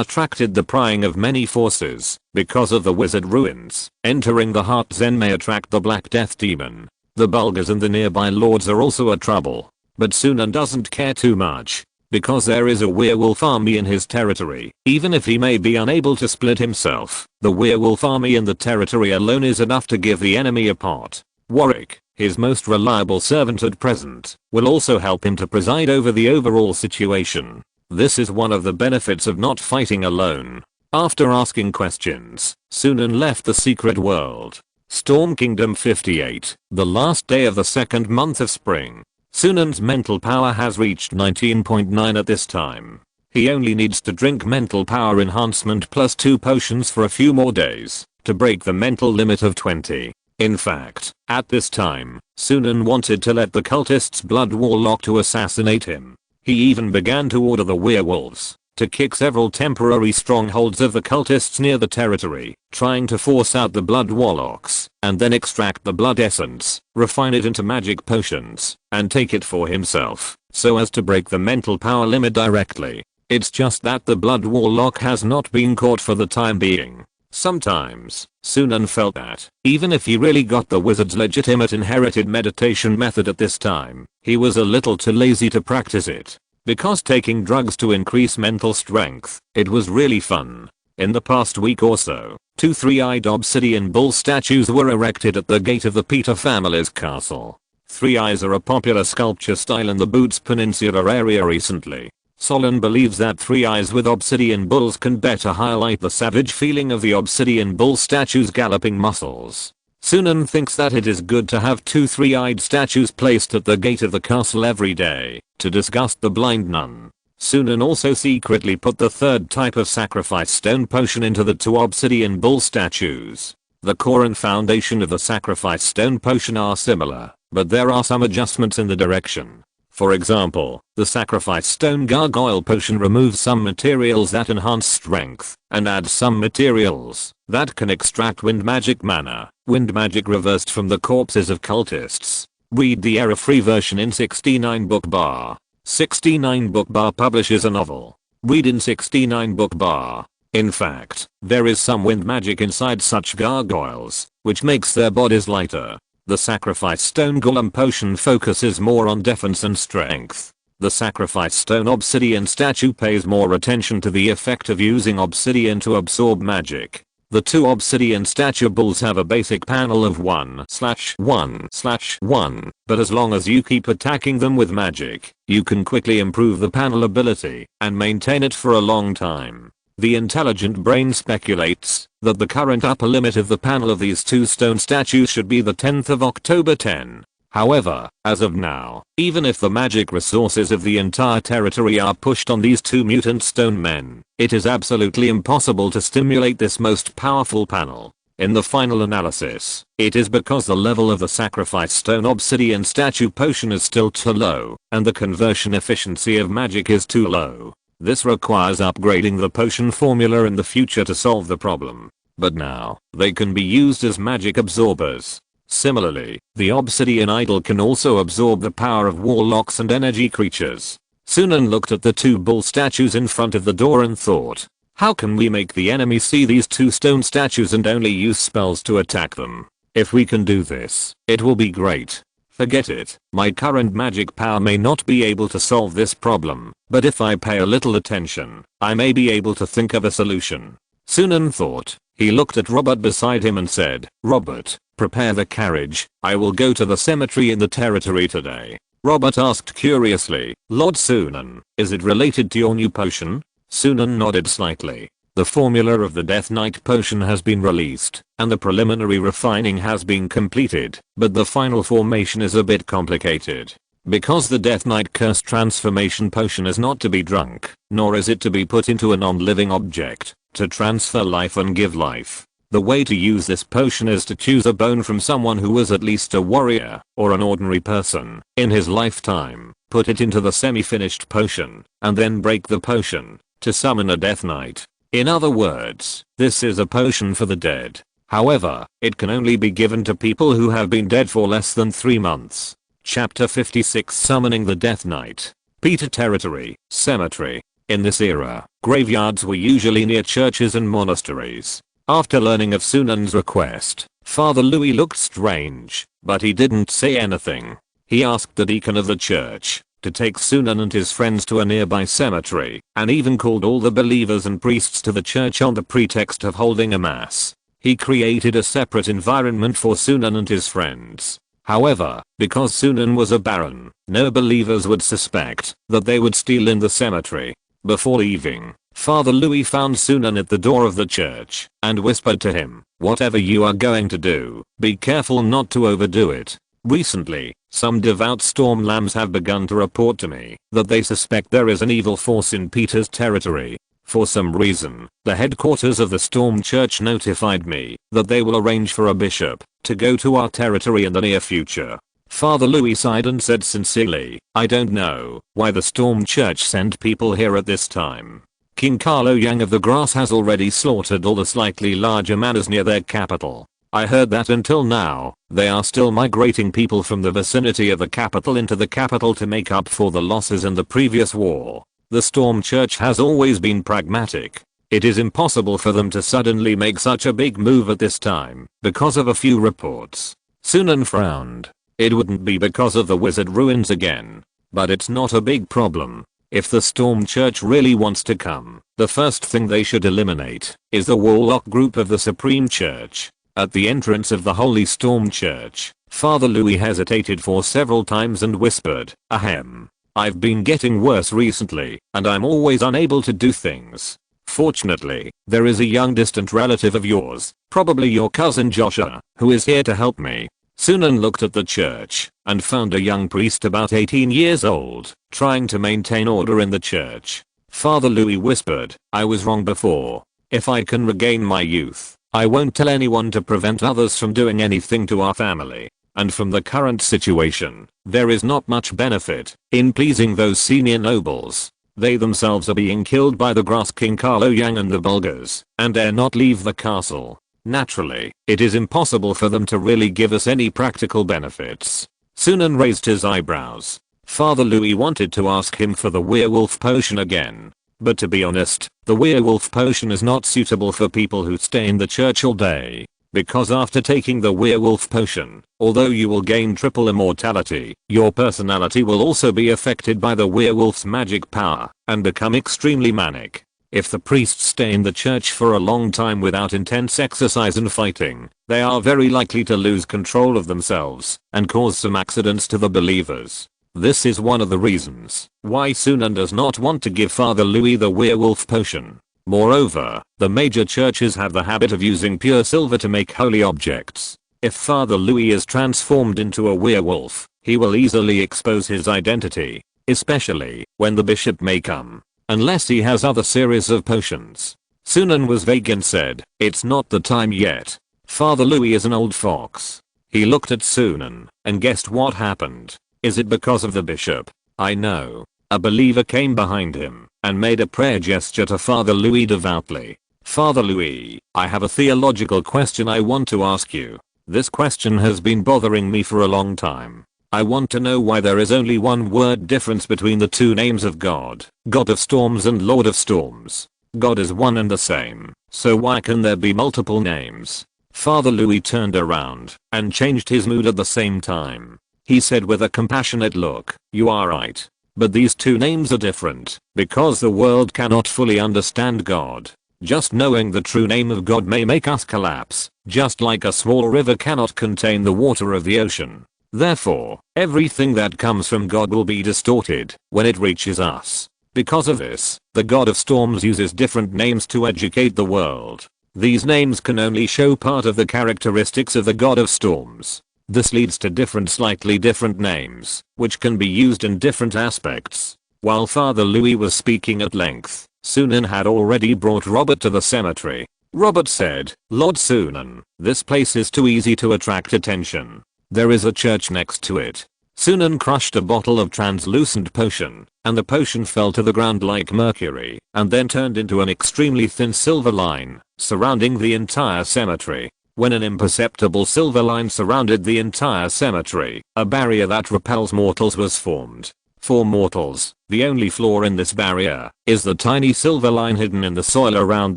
attracted the prying of many forces because of the wizard ruins, entering the Heart Zen may attract the Black Death Demon. The Bulgars and the nearby lords are also a trouble. But Sunan doesn't care too much, because there is a werewolf army in his territory. Even if he may be unable to split himself, the werewolf army in the territory alone is enough to give the enemy a pot. Warwick, his most reliable servant at present, will also help him to preside over the overall situation. This is one of the benefits of not fighting alone. After asking questions, Sunan left the secret world. Storm Kingdom 58, the last day of the second month of spring. Sunan's mental power has reached 19.9 at this time. He only needs to drink mental power enhancement plus 2 potions for a few more days to break the mental limit of 20. In fact, at this time, Sunan wanted to let the cultists blood warlock to assassinate him. He even began to order the werewolves to kick several temporary strongholds of the cultists near the territory, trying to force out the blood warlocks, and then extract the blood essence, refine it into magic potions, and take it for himself, so as to break the mental power limit directly. It's just that the blood warlock has not been caught for the time being. Sometimes, Sunan felt that, even if he really got the wizard's legitimate inherited meditation method at this time, he was a little too lazy to practice it. Because taking drugs to increase mental strength, it was really fun. In the past week or so, 2 three-eyed obsidian bull statues were erected at the gate of the Peter family's castle. Three eyes are a popular sculpture style in the Boots Peninsula area recently. Solon believes that 3 eyes with obsidian bulls can better highlight the savage feeling of the obsidian bull statue's galloping muscles. Sunan thinks that it is good to have 2 three-eyed statues placed at the gate of the castle every day to disgust the blind nun. Sunan also secretly put the 3rd type of sacrifice stone potion into the 2 obsidian bull statues. The core and foundation of the sacrifice stone potion are similar, but there are some adjustments in the direction. For example, the sacrifice stone gargoyle potion removes some materials that enhance strength and adds some materials that can extract wind magic mana. Wind magic reversed from the corpses of cultists. Read the error-free version in 69 book bar. 69 book bar publishes a novel. Read in 69 book bar. In fact, there is some wind magic inside such gargoyles, which makes their bodies lighter. The sacrifice stone golem potion focuses more on defense and strength. The sacrifice stone obsidian statue pays more attention to the effect of using obsidian to absorb magic. The 2 obsidian statue bulls have a basic panel of 1/1/1, but as long as you keep attacking them with magic, you can quickly improve the panel ability and maintain it for a long time. The intelligent brain speculates that the current upper limit of the panel of these 2 stone statues should be the 10th of October 10. However, as of now, even if the magic resources of the entire territory are pushed on these 2 mutant stone men, it is absolutely impossible to stimulate this most powerful panel. In the final analysis, it is because the level of the sacrifice stone obsidian statue potion is still too low, and the conversion efficiency of magic is too low. This requires upgrading the potion formula in the future to solve the problem. But now, they can be used as magic absorbers. Similarly, the obsidian idol can also absorb the power of warlocks and energy creatures. Sunan looked at the 2 bull statues in front of the door and thought, how can we make the enemy see these 2 stone statues and only use spells to attack them? If we can do this, it will be great. Forget it, my current magic power may not be able to solve this problem, but if I pay a little attention, I may be able to think of a solution. Sunan thought. He looked at Robert beside him and said, Robert, prepare the carriage, I will go to the cemetery in the territory today. Robert asked curiously, Lord Sunan, is it related to your new potion? Sunan nodded slightly. The formula of the Death Knight potion has been released, and the preliminary refining has been completed, but the final formation is a bit complicated. Because the Death Knight curse transformation potion is not to be drunk, nor is it to be put into a non-living object, to transfer life and give life. The way to use this potion is to choose a bone from someone who was at least a warrior, or an ordinary person, in his lifetime, put it into the semi-finished potion, and then break the potion, to summon a Death Knight. In other words, this is a potion for the dead. However, it can only be given to people who have been dead for less than 3 months. Chapter 56 Summoning the Death Knight. Peter Territory, Cemetery. In this era, graveyards were usually near churches and monasteries. After learning of Sunan's request, Father Louis looked strange, but he didn't say anything. He asked the deacon of the church to take Sunan and his friends to a nearby cemetery, and even called all the believers and priests to the church on the pretext of holding a mass. He created a separate environment for Sunan and his friends. However, because Sunan was a baron, no believers would suspect that they would steal in the cemetery. Before leaving, Father Louis found Sunan at the door of the church and whispered to him, "Whatever you are going to do, be careful not to overdo it." Recently, some devout storm lambs have begun to report to me that they suspect there is an evil force in Peter's territory. For some reason, the headquarters of the Storm Church notified me that they will arrange for a bishop to go to our territory in the near future. Father Louis sighed and said sincerely, "I don't know why the Storm Church sent people here at this time. King Carlo Yang of the Grass has already slaughtered all the slightly larger manors near their capital. I heard that until now, they are still migrating people from the vicinity of the capital into the capital to make up for the losses in the previous war. The Storm Church has always been pragmatic. It is impossible for them to suddenly make such a big move at this time because of a few reports." Sunan frowned. It wouldn't be because of the wizard ruins again. But it's not a big problem. If the Storm Church really wants to come, the first thing they should eliminate is the warlock group of the Supreme Church. At the entrance of the Holy Storm Church, Father Louis hesitated for several times and whispered, "Ahem. I've been getting worse recently, and I'm always unable to do things. Fortunately, there is a young distant relative of yours, probably your cousin Joshua, who is here to help me." Sunan looked at the church and found a young priest about 18 years old, trying to maintain order in the church. Father Louis whispered, "I was wrong before. If I can regain my youth, I won't tell anyone to prevent others from doing anything to our family. And from the current situation, there is not much benefit in pleasing those senior nobles. They themselves are being killed by the Grass King Carlo Yang and the Bulgars, and dare not leave the castle. Naturally, it is impossible for them to really give us any practical benefits." Sunan raised his eyebrows. Father Louis wanted to ask him for the werewolf potion again. But to be honest, the werewolf potion is not suitable for people who stay in the church all day. Because after taking the werewolf potion, although you will gain triple immortality, your personality will also be affected by the werewolf's magic power and become extremely manic. If the priests stay in the church for a long time without intense exercise and fighting, they are very likely to lose control of themselves and cause some accidents to the believers. This is one of the reasons why Sunan does not want to give Father Louis the werewolf potion. Moreover, the major churches have the habit of using pure silver to make holy objects. If Father Louis is transformed into a werewolf, he will easily expose his identity, especially when the bishop may come. Unless he has other series of potions. Sunan was vague and said, "It's not the time yet." Father Louis is an old fox. He looked at Sunan and guessed what happened. Is it because of the bishop? I know. A believer came behind him and made a prayer gesture to Father Louis devoutly. "Father Louis, I have a theological question I want to ask you. This question has been bothering me for a long time. I want to know why there is only one word difference between the two names of God, God of Storms and Lord of Storms. God is one and the same, so why can there be multiple names?" Father Louis turned around and changed his mood at the same time. He said with a compassionate look, "You are right. But these two names are different, because the world cannot fully understand God. Just knowing the true name of God may make us collapse, just like a small river cannot contain the water of the ocean. Therefore, everything that comes from God will be distorted when it reaches us. Because of this, the God of Storms uses different names to educate the world. These names can only show part of the characteristics of the God of Storms. This leads to slightly different names, which can be used in different aspects." While Father Louis was speaking at length, Sunan had already brought Robert to the cemetery. Robert said, "Lord Sunan, this place is too easy to attract attention. There is a church next to it." Sunan crushed a bottle of translucent potion, and the potion fell to the ground like mercury, and then turned into an extremely thin silver line, surrounding the entire cemetery. when an imperceptible silver line surrounded the entire cemetery. A barrier that repels mortals was formed. For mortals, the only flaw in this barrier is the tiny silver line hidden in the soil around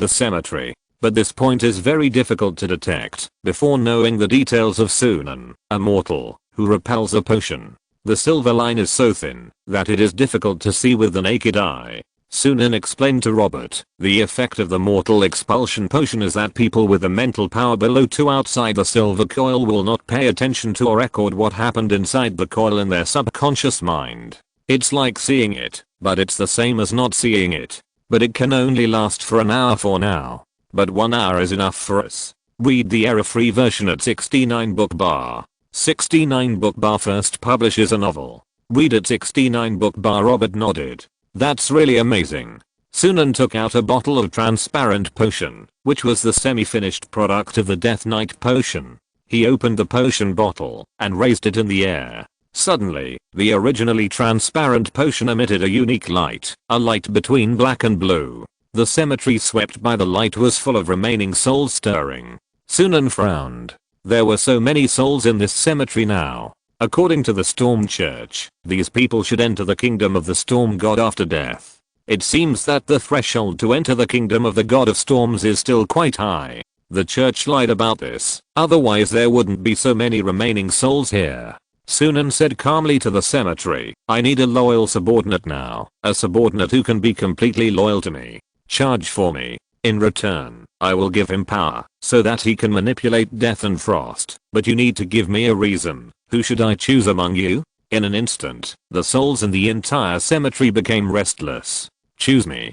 the cemetery. But this point is very difficult to detect before knowing the details of Sunan, a mortal who repels a potion. The silver line is so thin that it is difficult to see with the naked eye. Sunan explained to Robert, the effect of the mortal expulsion potion is that people with a mental power below 2 outside the silver coil will not pay attention to or record what happened inside the coil in their subconscious mind. It's like seeing it, but it's the same as not seeing it. But it can only last for an hour for now. But 1 hour is enough for us. Read the error-free version at 69 book bar. 69 book bar first publishes a novel. Read at 69 book bar. Robert nodded. That's really amazing. Sunan took out a bottle of transparent potion, which was the semi-finished product of the Death Knight potion. He opened the potion bottle and raised it in the air. Suddenly, the originally transparent potion emitted a unique light, a light between black and blue. The cemetery swept by the light was full of remaining souls stirring. Sunan frowned. There were so many souls in this cemetery now. According to the Storm Church, these people should enter the kingdom of the Storm God after death. It seems that the threshold to enter the kingdom of the God of Storms is still quite high. The church lied about this, otherwise there wouldn't be so many remaining souls here. Sunan said calmly to the cemetery, I need a loyal subordinate now, a subordinate who can be completely loyal to me. Charge for me. In return, I will give him power, so that he can manipulate death and frost, but you need to give me a reason. Who should I choose among you? In an instant, the souls in the entire cemetery became restless. Choose me,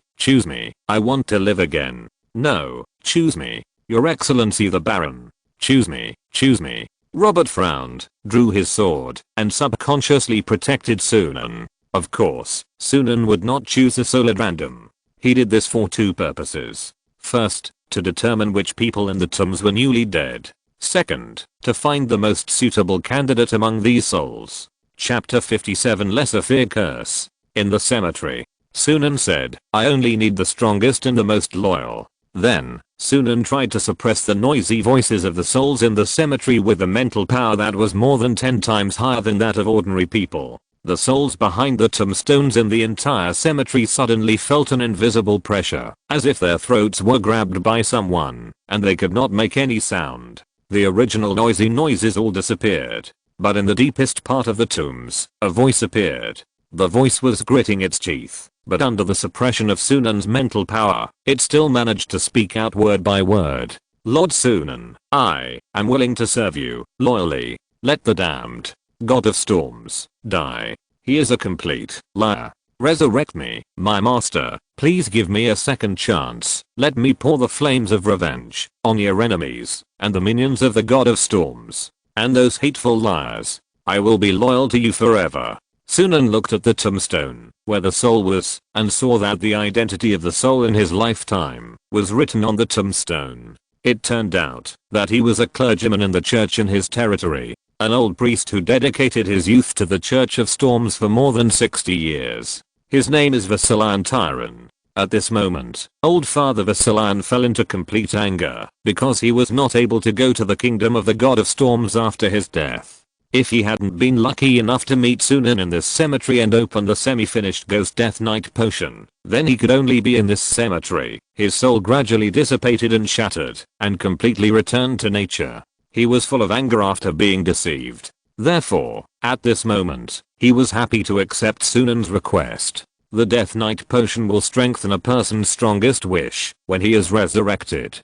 I want to live again. No, choose me. Your Excellency the Baron. Choose me. Robert frowned, drew his sword, and subconsciously protected Sunan. Of course, Sunan would not choose a soul at random. He did this for 2 purposes. First, to determine which people in the tombs were newly dead. Second, to find the most suitable candidate among these souls. Chapter 57 Lesser Fear Curse. In the cemetery, Sunan said, I only need the strongest and the most loyal. Then, Sunan tried to suppress the noisy voices of the souls in the cemetery with a mental power that was more than 10 times higher than that of ordinary people. The souls behind the tombstones in the entire cemetery suddenly felt an invisible pressure, as if their throats were grabbed by someone, and they could not make any sound. The original noisy noises all disappeared. But in the deepest part of the tombs, a voice appeared. The voice was gritting its teeth, but under the suppression of Sunan's mental power, it still managed to speak out word by word. Lord Sunan, I am willing to serve you, loyally. Let the damned God of Storms die. He is a complete liar. Resurrect me, my master. Please give me a second chance. Let me pour the flames of revenge on your enemies and the minions of the God of Storms. And those hateful liars. I will be loyal to you forever. Sunan looked at the tombstone, where the soul was, and saw that the identity of the soul in his lifetime was written on the tombstone. It turned out that he was a clergyman in the church in his territory. An old priest who dedicated his youth to the Church of Storms for more than 60 years. His name is Vasilan Tyran. At this moment, old Father Vasilan fell into complete anger because he was not able to go to the kingdom of the God of Storms after his death. If he hadn't been lucky enough to meet Sunan in this cemetery and open the semi-finished Ghost Death Knight potion, then he could only be in this cemetery. His soul gradually dissipated and shattered, and completely returned to nature. He was full of anger after being deceived. Therefore, at this moment, he was happy to accept Sunan's request. The Death Knight potion will strengthen a person's strongest wish when he is resurrected.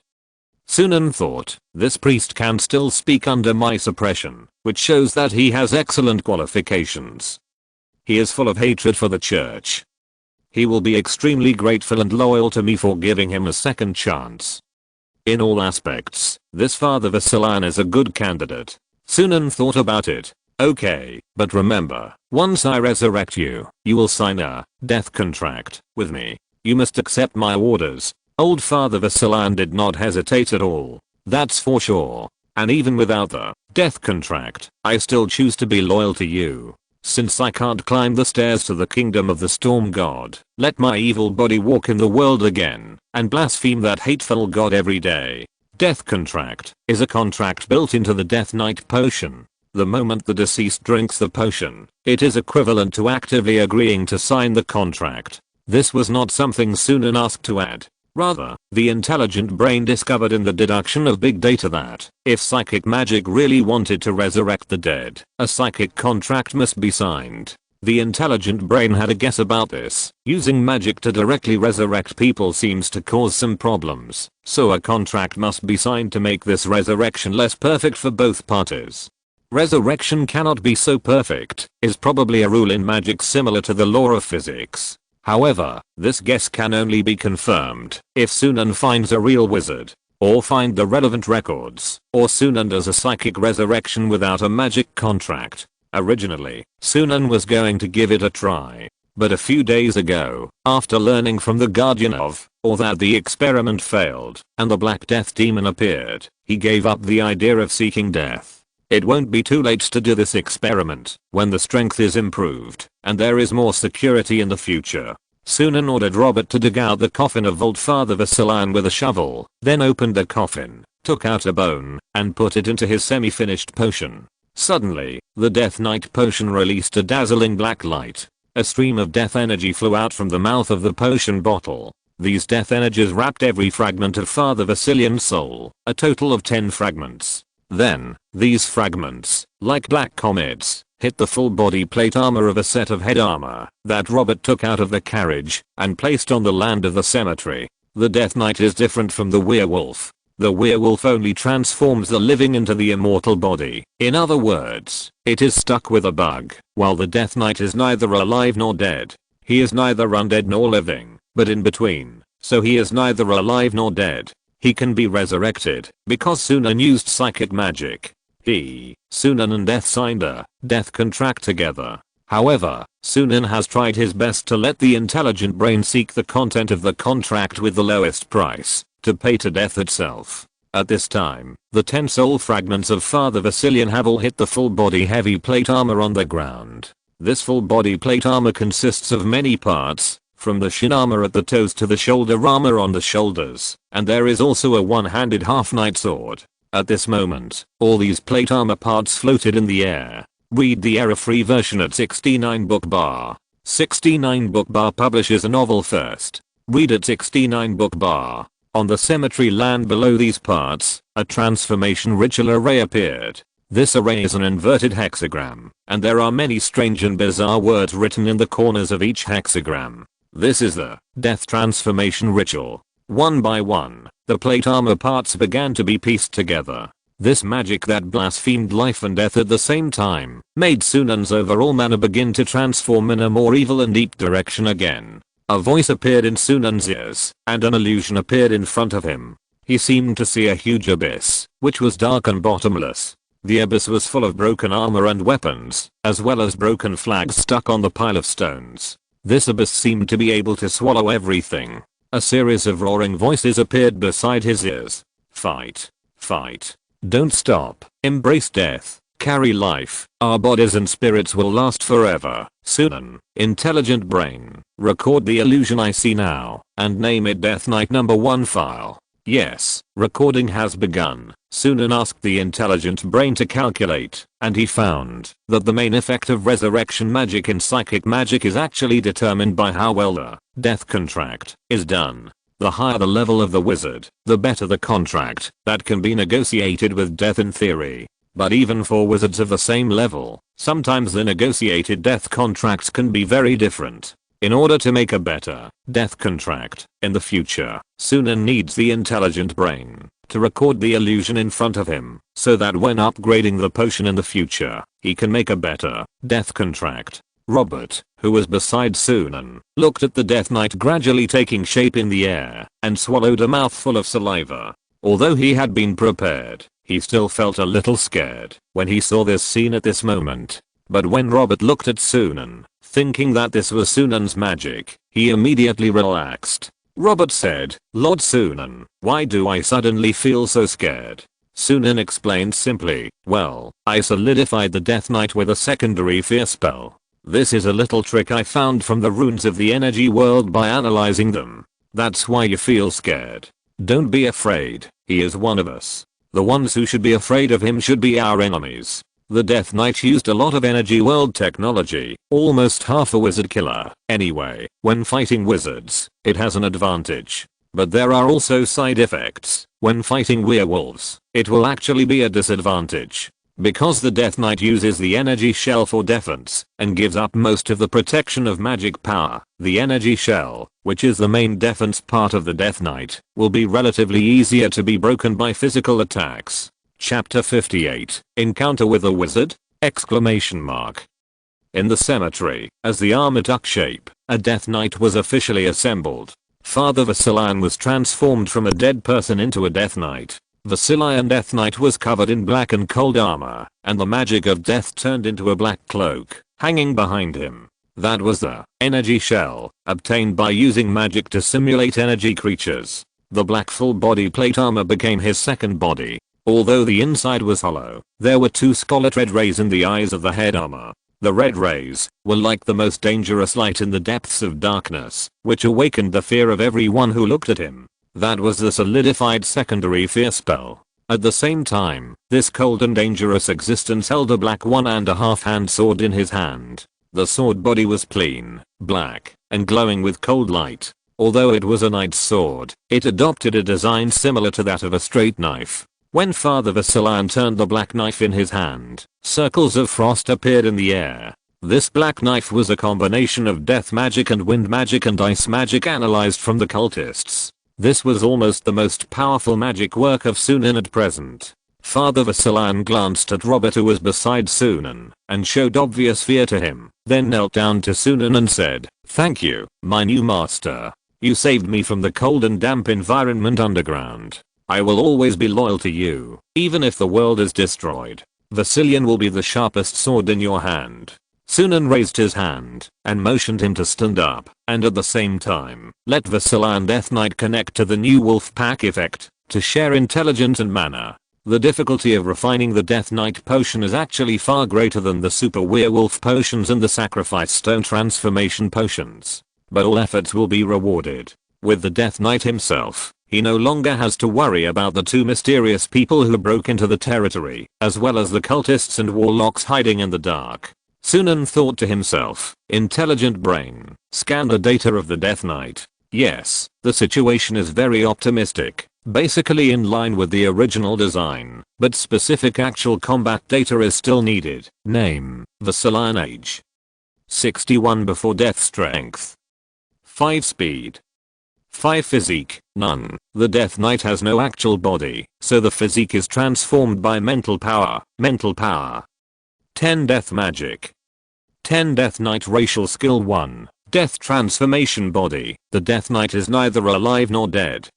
Sunan thought, this priest can still speak under my suppression, which shows that he has excellent qualifications. He is full of hatred for the church. He will be extremely grateful and loyal to me for giving him a second chance. In all aspects, this Father Vasilan is a good candidate. Sunan thought about it. Okay, but remember, once I resurrect you, you will sign a death contract with me. You must accept my orders. Old Father Vasilan did not hesitate at all. That's for sure. And even without the death contract, I still choose to be loyal to you. Since I can't climb the stairs to the kingdom of the storm god, let my evil body walk in the world again, and blaspheme that hateful god every day. Death contract is a contract built into the Death Knight potion. The moment the deceased drinks the potion, it is equivalent to actively agreeing to sign the contract. This was not something Sunan asked to add. Rather, the intelligent brain discovered in the deduction of big data that, if psychic magic really wanted to resurrect the dead, a psychic contract must be signed. The intelligent brain had a guess about this. Using magic to directly resurrect people seems to cause some problems, so a contract must be signed to make this resurrection less perfect for both parties. Resurrection cannot be so perfect is probably a rule in magic similar to the law of physics. However, this guess can only be confirmed if Sunan finds a real wizard, or find the relevant records, or Sunan does a psychic resurrection without a magic contract. Originally, Sunan was going to give it a try, but a few days ago, after learning from the Guardian of, or that the experiment failed, and the Black Death demon appeared, he gave up the idea of seeking death. It won't be too late to do this experiment, when the strength is improved, and there is more security in the future. Sunan ordered Robert to dig out the coffin of Old Father Vasilian with a shovel, then opened the coffin, took out a bone, and put it into his semi-finished potion. Suddenly, the Death Knight potion released a dazzling black light. A stream of death energy flew out from the mouth of the potion bottle. These death energies wrapped every fragment of Father Vasilian's soul, a total of 10 fragments. Then, these fragments, like black comets, hit the full body plate armor of a set of head armor that Robert took out of the carriage and placed on the land of the cemetery. The Death Knight is different from the werewolf. The werewolf only transforms the living into the immortal body. In other words, it is stuck with a bug, while the Death Knight is neither alive nor dead. He is neither undead nor living, but in between, so he is neither alive nor dead. He can be resurrected, because Sunan used psychic magic. Sunan and Death signed a death contract together. However, Sunan has tried his best to let the intelligent brain seek the content of the contract with the lowest price, to pay to death itself. At this time, the 10 soul fragments of Father Vasilian have all hit the full body heavy plate armor on the ground. This full body plate armor consists of many parts, from the shin armor at the toes to the shoulder armor on the shoulders, and there is also a one-handed half-knight sword. At this moment, all these plate armor parts floated in the air. Read the error-free version at 69 book bar. 69 book bar publishes a novel first. Read at 69 book bar. On the cemetery land below these parts, a transformation ritual array appeared. This array is an inverted hexagram, and there are many strange and bizarre words written in the corners of each hexagram. This is the death transformation ritual. One by one, the plate armor parts began to be pieced together. This magic that blasphemed life and death at the same time made Sunan's overall manner begin to transform in a more evil and deep direction again. A voice appeared in Sunan's ears, and an illusion appeared in front of him. He seemed to see a huge abyss, which was dark and bottomless. The abyss was full of broken armor and weapons, as well as broken flags stuck on the pile of stones. This abyss seemed to be able to swallow everything. A series of roaring voices appeared beside his ears. Fight. Fight. Don't stop. Embrace death. Carry life. Our bodies and spirits will last forever. Sunan, intelligent brain, record the illusion I see now, and name it Death Knight number 1 file. Yes, recording has begun. Sunan asked the intelligent brain to calculate, and he found that the main effect of resurrection magic in psychic magic is actually determined by how well the death contract is done. The higher the level of the wizard, the better the contract that can be negotiated with death in theory. But even for wizards of the same level, sometimes the negotiated death contracts can be very different. In order to make a better death contract in the future, Sunan needs the intelligent brain to record the illusion in front of him, so that when upgrading the potion in the future, he can make a better death contract. Robert, who was beside Sunan, looked at the Death Knight gradually taking shape in the air, and swallowed a mouthful of saliva. Although he had been prepared, he still felt a little scared when he saw this scene at this moment. But when Robert looked at Sunan, thinking that this was Sunan's magic, he immediately relaxed. Robert said, "Lord Sunan, why do I suddenly feel so scared?" Sunan explained simply, "Well, I solidified the Death Knight with a secondary fear spell. This is a little trick I found from the runes of the energy world by analyzing them. That's why you feel scared." Don't be afraid, he is one of us. The ones who should be afraid of him should be our enemies. The Death Knight used a lot of energy world technology, almost half a wizard killer. Anyway, when fighting wizards, it has an advantage. But there are also side effects. When fighting werewolves, it will actually be a disadvantage. Because the Death Knight uses the energy shell for defense, and gives up most of the protection of magic power, the energy shell, which is the main defense part of the Death Knight, will be relatively easier to be broken by physical attacks. Chapter 58, Encounter with a Wizard? Exclamation mark. In the cemetery, as the armor took shape, a Death Knight was officially assembled. Father Vasilian was transformed from a dead person into a Death Knight. Vasilian Death Knight was covered in black and cold armor, and the magic of death turned into a black cloak, hanging behind him. That was the energy shell, obtained by using magic to simulate energy creatures. The black full body plate armor became his second body. Although the inside was hollow, there were 2 scarlet red rays in the eyes of the head armor. The red rays were like the most dangerous light in the depths of darkness, which awakened the fear of everyone who looked at him. That was the solidified secondary fear spell. At the same time, this cold and dangerous existence held a black 1.5 hand sword in his hand. The sword body was clean, black, and glowing with cold light. Although it was a knight's sword, it adopted a design similar to that of a straight knife. When Father Vasilian turned the black knife in his hand, circles of frost appeared in the air. This black knife was a combination of death magic and wind magic and ice magic analyzed from the cultists. This was almost the most powerful magic work of Sunan at present. Father Vasilian glanced at Robert, who was beside Sunan, and showed obvious fear to him, then knelt down to Sunan and said, "Thank you, my new master. You saved me from the cold and damp environment underground. I will always be loyal to you, even if the world is destroyed. Vasilian will be the sharpest sword in your hand." Sunan raised his hand and motioned him to stand up, and at the same time, let Vasilian Death Knight connect to the new wolf pack effect to share intelligence and mana. The difficulty of refining the Death Knight potion is actually far greater than the super werewolf potions and the sacrifice stone transformation potions. But all efforts will be rewarded. With the Death Knight himself, he no longer has to worry about the 2 mysterious people who broke into the territory, as well as the cultists and warlocks hiding in the dark. Sunan thought to himself, intelligent brain, scan the data of the Death Knight. Yes, the situation is very optimistic, basically in line with the original design, but specific actual combat data is still needed. Name, Vasilian. Age, 61. Before death. Strength, 5. Speed, 5. Physique, none. The Death Knight has no actual body, so the physique is transformed by mental power. 10. Death Magic, 10. Death Knight Racial Skill 1, Death Transformation Body. The Death Knight is neither alive nor dead.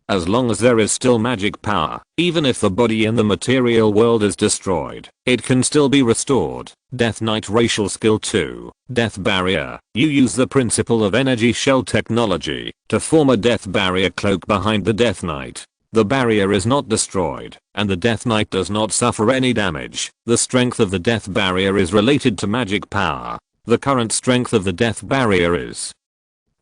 As long as there is still magic power, even if the body in the material world is destroyed, it can still be restored. Death Knight Racial Skill 2, Death Barrier. You use the principle of energy shell technology to form a death barrier cloak behind the Death Knight. The barrier is not destroyed, and the Death Knight does not suffer any damage. The strength of the death barrier is related to magic power. The current strength of the death barrier is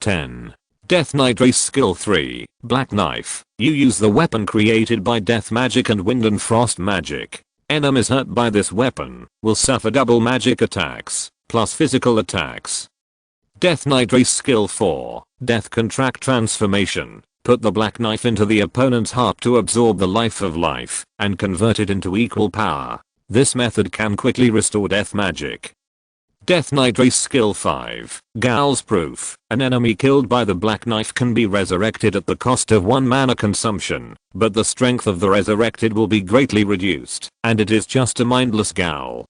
10. Death Knight Race Skill 3, Black Knife. You use the weapon created by death magic and wind and frost magic. Enemies hurt by this weapon will suffer double magic attacks, plus physical attacks. Death Knight Race Skill 4, Death Contract Transformation. Put the black knife into the opponent's heart to absorb the life of life and convert it into equal power. This method can quickly restore death magic. Death Knight Race Skill 5, Gowl's Proof. An enemy killed by the black knife can be resurrected at the cost of 1 mana consumption, but the strength of the resurrected will be greatly reduced, and it is just a mindless Gowl.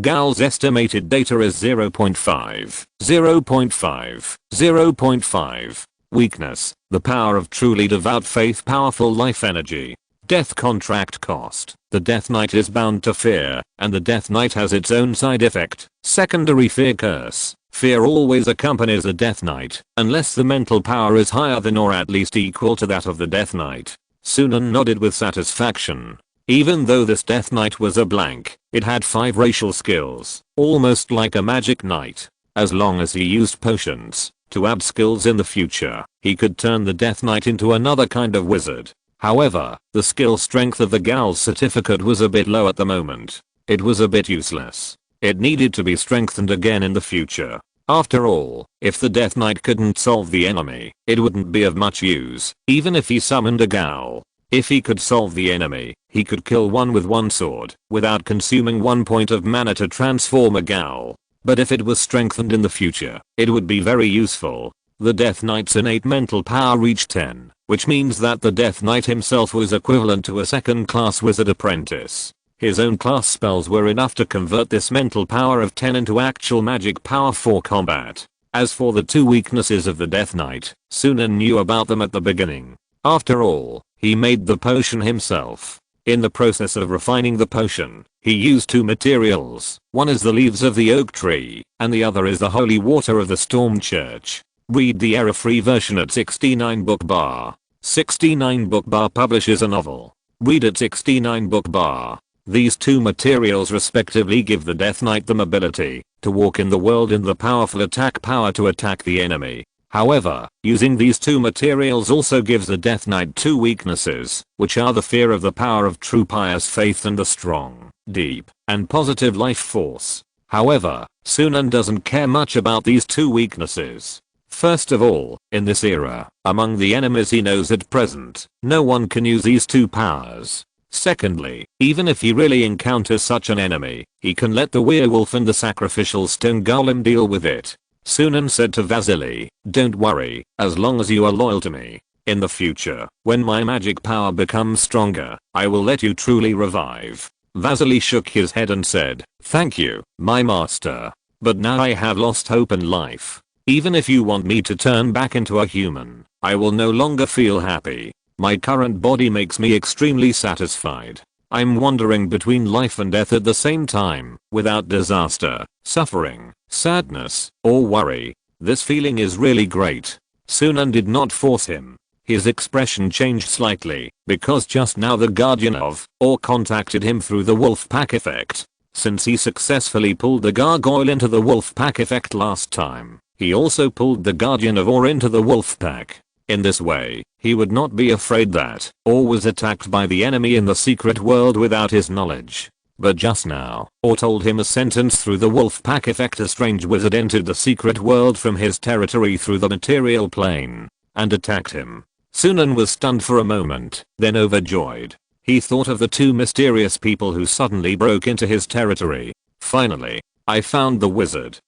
Gowl's estimated data is 0.5, 0.5, 0.5. Weakness, the power of truly devout faith, powerful life energy. Death Contract Cost. The Death Knight is bound to fear, and the Death Knight has its own side effect, secondary fear curse. Fear always accompanies a Death Knight, unless the mental power is higher than or at least equal to that of the Death Knight. Sunan nodded with satisfaction. Even though this Death Knight was a blank, it had 5 racial skills, almost like a magic knight. As long as he used potions, To add skills in the future, he could turn the Death Knight into another kind of wizard. However, the skill strength of the gal's certificate was a bit low at the moment. It was a bit useless. It needed to be strengthened again in the future. After all, if the Death Knight couldn't solve the enemy, it wouldn't be of much use, even if he summoned a gal. If he could solve the enemy, he could kill one with one sword, without consuming 1 point of mana to transform a gal. But if it was strengthened in the future, it would be very useful. The Death Knight's innate mental power reached 10, which means that the Death Knight himself was equivalent to a second-class wizard apprentice. His own class spells were enough to convert this mental power of 10 into actual magic power for combat. As for the 2 weaknesses of the Death Knight, Sunan knew about them at the beginning. After all, he made the potion himself. In the process of refining the potion, he used 2 materials. One is the leaves of the oak tree, and the other is the holy water of the storm church. Read the error-free version at 69 book bar. 69 book bar publishes a novel. Read at 69 book bar. These 2 materials respectively give the Death Knight the ability to walk in the world in the powerful attack power to attack the enemy. However, using these 2 materials also gives the Death Knight 2 weaknesses, which are the fear of the power of true pious faith and the strong, deep, and positive life force. However, Sunan doesn't care much about these 2 weaknesses. First of all, in this era, among the enemies he knows at present, no one can use these 2 powers. Secondly, even if he really encounters such an enemy, he can let the werewolf and the sacrificial stone golem deal with it. Sunan said to Vasily, "Don't worry, as long as you are loyal to me. In the future, when my magic power becomes stronger, I will let you truly revive." Vasily shook his head and said, "Thank you, my master. But now I have lost hope in life. Even if you want me to turn back into a human, I will no longer feel happy. My current body makes me extremely satisfied. I'm wandering between life and death at the same time, without disaster, suffering, sadness, or worry. This feeling is really great." Sunan did not force him. His expression changed slightly, because just now the guardian of, or contacted him through the wolf pack effect. Since he successfully pulled the gargoyle into the wolf pack effect last time, he also pulled the guardian of or into the wolf pack. In this way, he would not be afraid that Or was attacked by the enemy in the secret world without his knowledge. But just now, Or told him a sentence through the wolf pack effect. A strange wizard entered the secret world from his territory through the material plane and attacked him. Sunan was stunned for a moment, then overjoyed. He thought of the 2 mysterious people who suddenly broke into his territory. Finally, I found the wizard.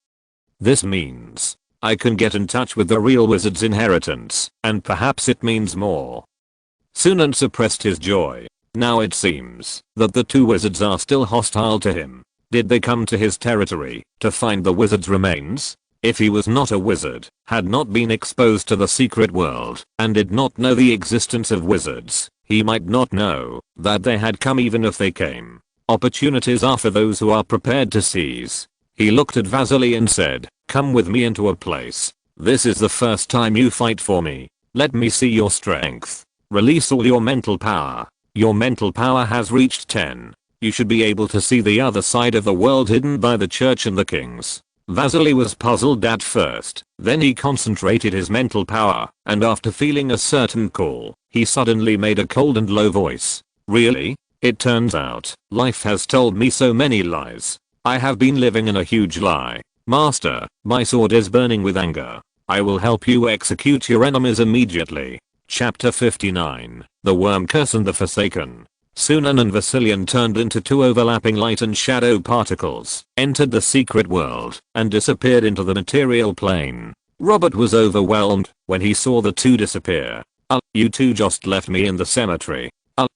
This means I can get in touch with the real wizard's inheritance, and perhaps it means more. Sunan suppressed his joy. Now it seems that the 2 wizards are still hostile to him. Did they come to his territory to find the wizard's remains? If he was not a wizard, had not been exposed to the secret world, and did not know the existence of wizards, he might not know that they had come even if they came. Opportunities are for those who are prepared to seize. He looked at Vasily and said, "Come with me into a place. This is the first time you fight for me. Let me see your strength. Release all your mental power. Your mental power has reached 10. You should be able to see the other side of the world hidden by the church and the kings." Vasily was puzzled at first, then he concentrated his mental power, and after feeling a certain call, he suddenly made a cold and low voice. "Really? It turns out, life has told me so many lies. I have been living in a huge lie. Master, my sword is burning with anger. I will help you execute your enemies immediately." Chapter 59, The Worm Curse and the Forsaken. Sunan and Vasilian turned into 2 overlapping light and shadow particles, entered the secret world, and disappeared into the material plane. Robert was overwhelmed when he saw the 2 disappear. You 2 just left me in the cemetery.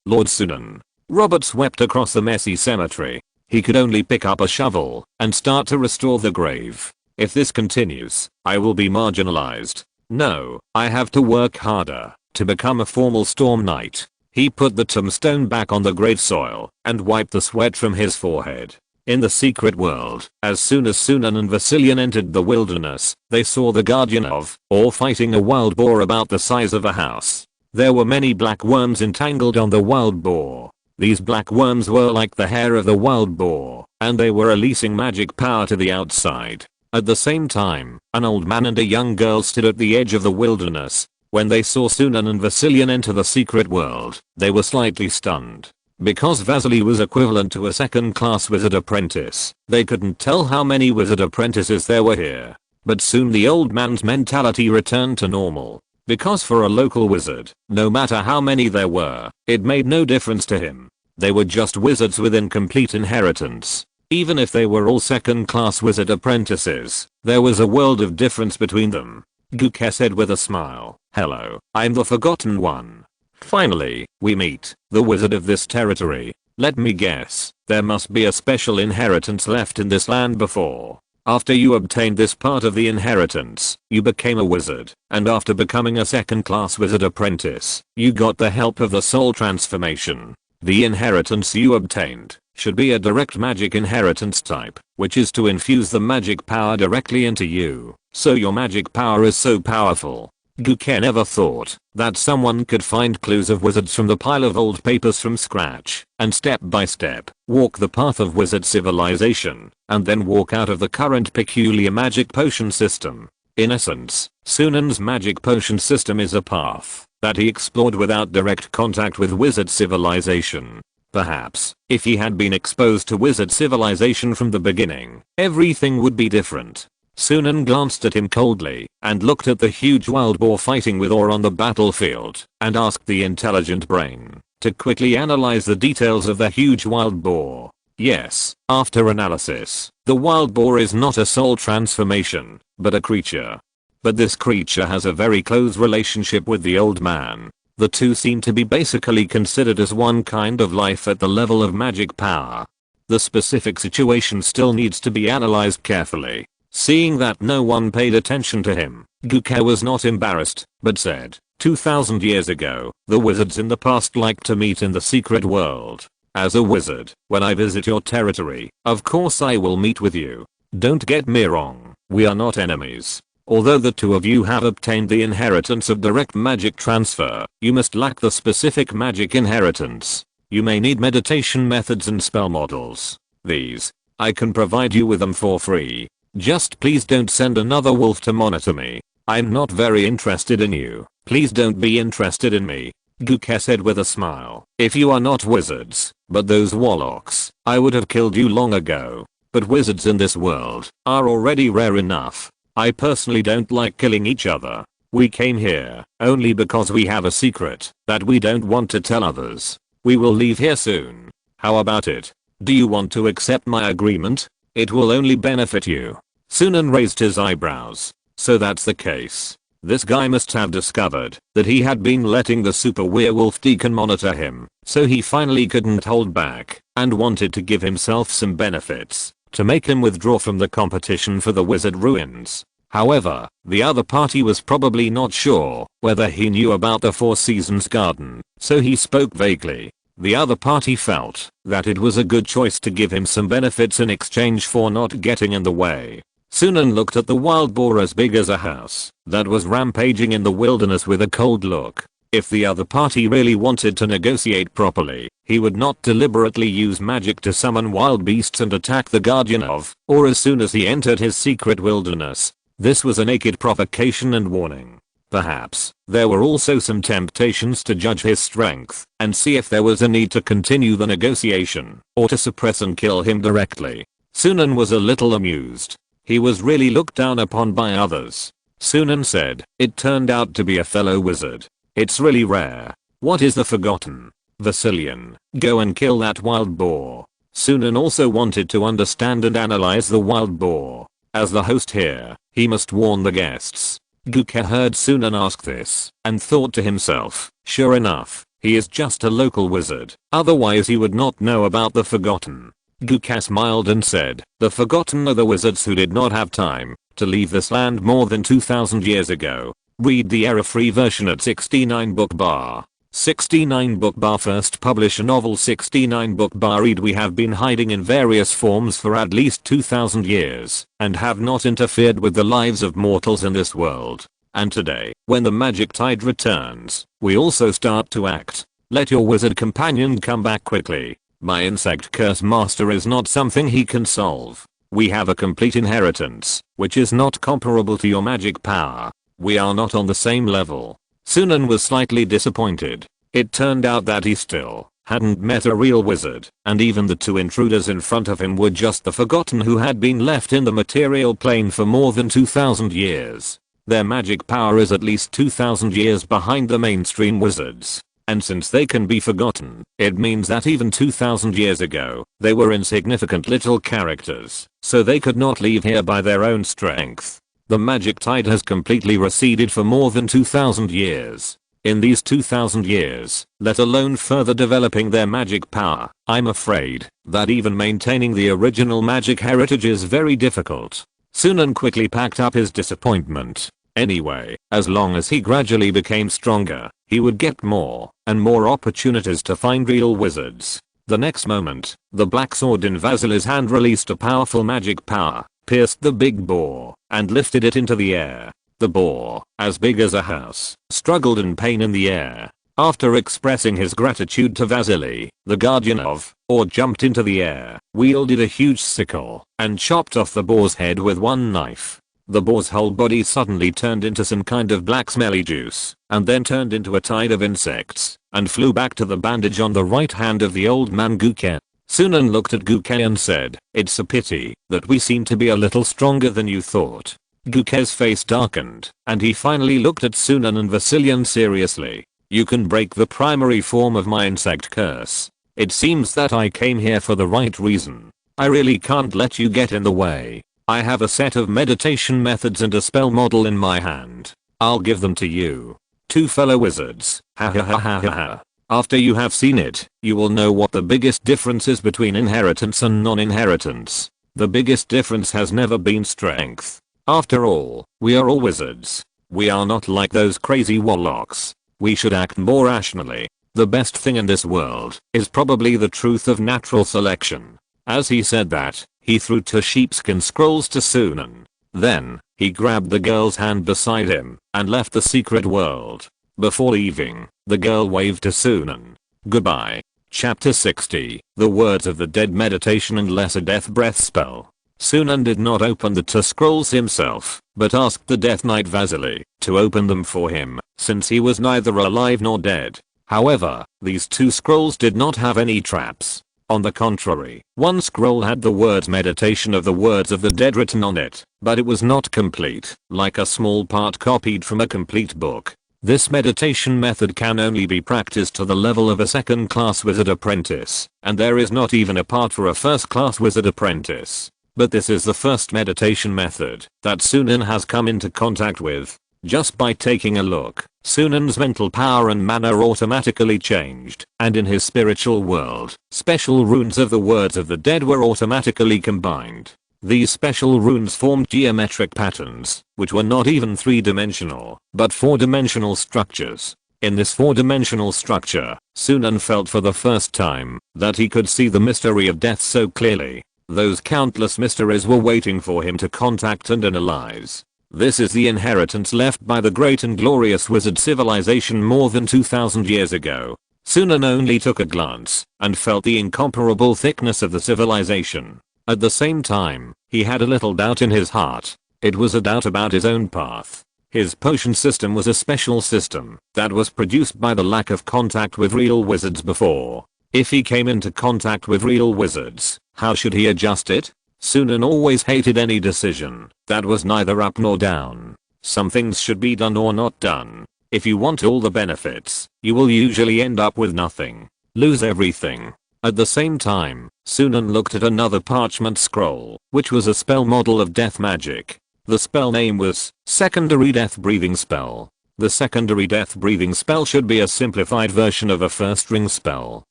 Lord Sunan." Robert swept across the messy cemetery. He could only pick up a shovel and start to restore the grave. "If this continues, I will be marginalized. No, I have to work harder to become a formal storm knight." He put the tombstone back on the grave soil and wiped the sweat from his forehead. In the secret world, as soon as Sunan and Vasilian entered the wilderness, they saw the guardian of, or fighting a wild boar about the size of a house. There were many black worms entangled on the wild boar. These black worms were like the hair of the wild boar, and they were releasing magic power to the outside. At the same time, an old man and a young girl stood at the edge of the wilderness. When they saw Sunan and Vasilian enter the secret world, they were slightly stunned. Because Vasily was equivalent to a second-class wizard apprentice, they couldn't tell how many wizard apprentices there were here. But soon the old man's mentality returned to normal. Because for a local wizard, no matter how many there were, it made no difference to him. They were just wizards with incomplete inheritance. Even if they were all second-class wizard apprentices, there was a world of difference between them. Guke said with a smile, "Hello, I'm the Forgotten One. Finally, we meet, the wizard of this territory. Let me guess, there must be a special inheritance left in this land before. After you obtained this part of the inheritance, you became a wizard, and after becoming a second-class wizard apprentice, you got the help of the soul transformation. The inheritance you obtained should be a direct magic inheritance type, which is to infuse the magic power directly into you, so your magic power is so powerful." Guke never thought that someone could find clues of wizards from the pile of old papers from scratch, and step by step, walk the path of wizard civilization, and then walk out of the current peculiar magic potion system. In essence, Sunan's magic potion system is a path that he explored without direct contact with wizard civilization. Perhaps, if he had been exposed to wizard civilization from the beginning, everything would be different. Sunan glanced at him coldly and looked at the huge wild boar fighting with ore on the battlefield and asked the intelligent brain to quickly analyze the details of the huge wild boar. Yes, after analysis, the wild boar is not a soul transformation, but a creature. But this creature has a very close relationship with the old man. The two seem to be basically considered as one kind of life at the level of magic power. The specific situation still needs to be analyzed carefully. Seeing that no one paid attention to him, Guke was not embarrassed, but said, 2,000 years ago, the wizards in the past liked to meet in the secret world. As a wizard, when I visit your territory, of course I will meet with you. Don't get me wrong, we are not enemies. Although the two of you have obtained the inheritance of direct magic transfer, you must lack the specific magic inheritance. You may need meditation methods and spell models. These, I can provide you with them for free. Just please don't send another wolf to monitor me. I'm not very interested in you. Please don't be interested in me. Guke said with a smile. If you are not wizards, but those warlocks, I would have killed you long ago. But wizards in this world are already rare enough. I personally don't like killing each other. We came here only because we have a secret that we don't want to tell others. We will leave here soon. How about it? Do you want to accept my agreement? It will only benefit you. Sunan raised his eyebrows. So that's the case. This guy must have discovered that he had been letting the super werewolf deacon monitor him, so he finally couldn't hold back and wanted to give himself some benefits to make him withdraw from the competition for the wizard ruins. However, the other party was probably not sure whether he knew about the Four Seasons garden, so he spoke vaguely. The other party felt that it was a good choice to give him some benefits in exchange for not getting in the way. Sunan looked at the wild boar as big as a house that was rampaging in the wilderness with a cold look. If the other party really wanted to negotiate properly, he would not deliberately use magic to summon wild beasts and attack the guardian of, or as soon as he entered his secret wilderness. This was a naked provocation and warning. Perhaps there were also some temptations to judge his strength and see if there was a need to continue the negotiation or to suppress and kill him directly. Sunan was a little amused. He was really looked down upon by others. Sunan said, "It turned out to be a fellow wizard. It's really rare. What is the Forgotten? Vasilian, go and kill that wild boar." Sunan also wanted to understand and analyze the wild boar. As the host here, he must warn the guests. Guke heard Sunan ask this and thought to himself, sure enough, he is just a local wizard, otherwise he would not know about the Forgotten. Guke smiled and said, "The Forgotten are the wizards who did not have time to leave this land more than 2,000 years ago. Read the error-free version at 69 book bar. 69 book bar first publish a novel. 69 book bar read we have been hiding in various forms for at least 2,000 years and have not interfered with the lives of mortals in this world. And today, when the magic tide returns, we also start to act. Let your wizard companion come back quickly. My insect curse master is not something he can solve. We have a complete inheritance, which is not comparable to your magic power. We are not on the same level. Sunan was slightly disappointed. It turned out that he still hadn't met a real wizard, and even the two intruders in front of him were just the forgotten who had been left in the material plane for more than 2000 years. Their magic power is at least 2000 years behind the mainstream wizards. And since they can be forgotten, it means that even 2000 years ago, they were insignificant little characters, so they could not leave here by their own strength. The magic tide has completely receded for more than 2000 years. In these 2000 years, let alone further developing their magic power, I'm afraid that even maintaining the original magic heritage is very difficult. Sunan quickly packed up his disappointment. Anyway, as long as he gradually became stronger, he would get more and more opportunities to find real wizards. The next moment, the black sword in Vasily's hand released a powerful magic power, pierced the big boar, and lifted it into the air. The boar, as big as a house, struggled in pain in the air. After expressing his gratitude to Vasily, the guardian of, or jumped into the air, wielded a huge sickle, and chopped off the boar's head with one knife. The boar's whole body suddenly turned into some kind of black smelly juice, and then turned into a tide of insects, and flew back to the bandage on the right hand of the old man Guke. Sunan looked at Guke and said, "It's a pity that we seem to be a little stronger than you thought." Guke's face darkened, and he finally looked at Sunan and Vasilian seriously. "You can break the primary form of my insect curse. It seems that I came here for the right reason. I really can't let you get in the way. I have a set of meditation methods and a spell model in my hand. I'll give them to you. Two fellow wizards. Ha ha ha ha ha ha. After you have seen it, you will know what the biggest difference is between inheritance and non-inheritance. The biggest difference has never been strength. After all, we are all wizards. We are not like those crazy warlocks. We should act more rationally. The best thing in this world is probably the truth of natural selection." As he said that, he threw two sheepskin scrolls to Sunan. Then, he grabbed the girl's hand beside him and left the secret world. Before leaving, the girl waved to Sunan. Goodbye. Chapter 60, The Words of the Dead Meditation and Lesser Death Breath Spell. Sunan did not open the two scrolls himself, but asked the Death Knight Vasily to open them for him, since he was neither alive nor dead. However, these two scrolls did not have any traps. On the contrary, one scroll had the words meditation of the words of the dead written on it, but it was not complete, like a small part copied from a complete book. This meditation method can only be practiced to the level of a second-class wizard apprentice, and there is not even a part for a first-class wizard apprentice. But this is the first meditation method that Sunan has come into contact with. Just by taking a look, Sunan's mental power and manner automatically changed, and in his spiritual world, special runes of the words of the dead were automatically combined. These special runes formed geometric patterns, which were not even three-dimensional, but four-dimensional structures. In this four-dimensional structure, Sunan felt for the first time that he could see the mystery of death so clearly. Those countless mysteries were waiting for him to contact and analyze. This is the inheritance left by the great and glorious wizard civilization more than 2000 years ago. Sunan only took a glance and felt the incomparable thickness of the civilization. At the same time, he had a little doubt in his heart. It was a doubt about his own path. His potion system was a special system that was produced by the lack of contact with real wizards before. If he came into contact with real wizards, how should he adjust it? Sunan always hated any decision that was neither up nor down. Some things should be done or not done. If you want all the benefits, you will usually end up with nothing. Lose everything. At the same time, Sunan looked at another parchment scroll, which was a spell model of death magic. The spell name was Secondary Death Breathing Spell. The Secondary Death Breathing Spell should be a simplified version of a first ring spell.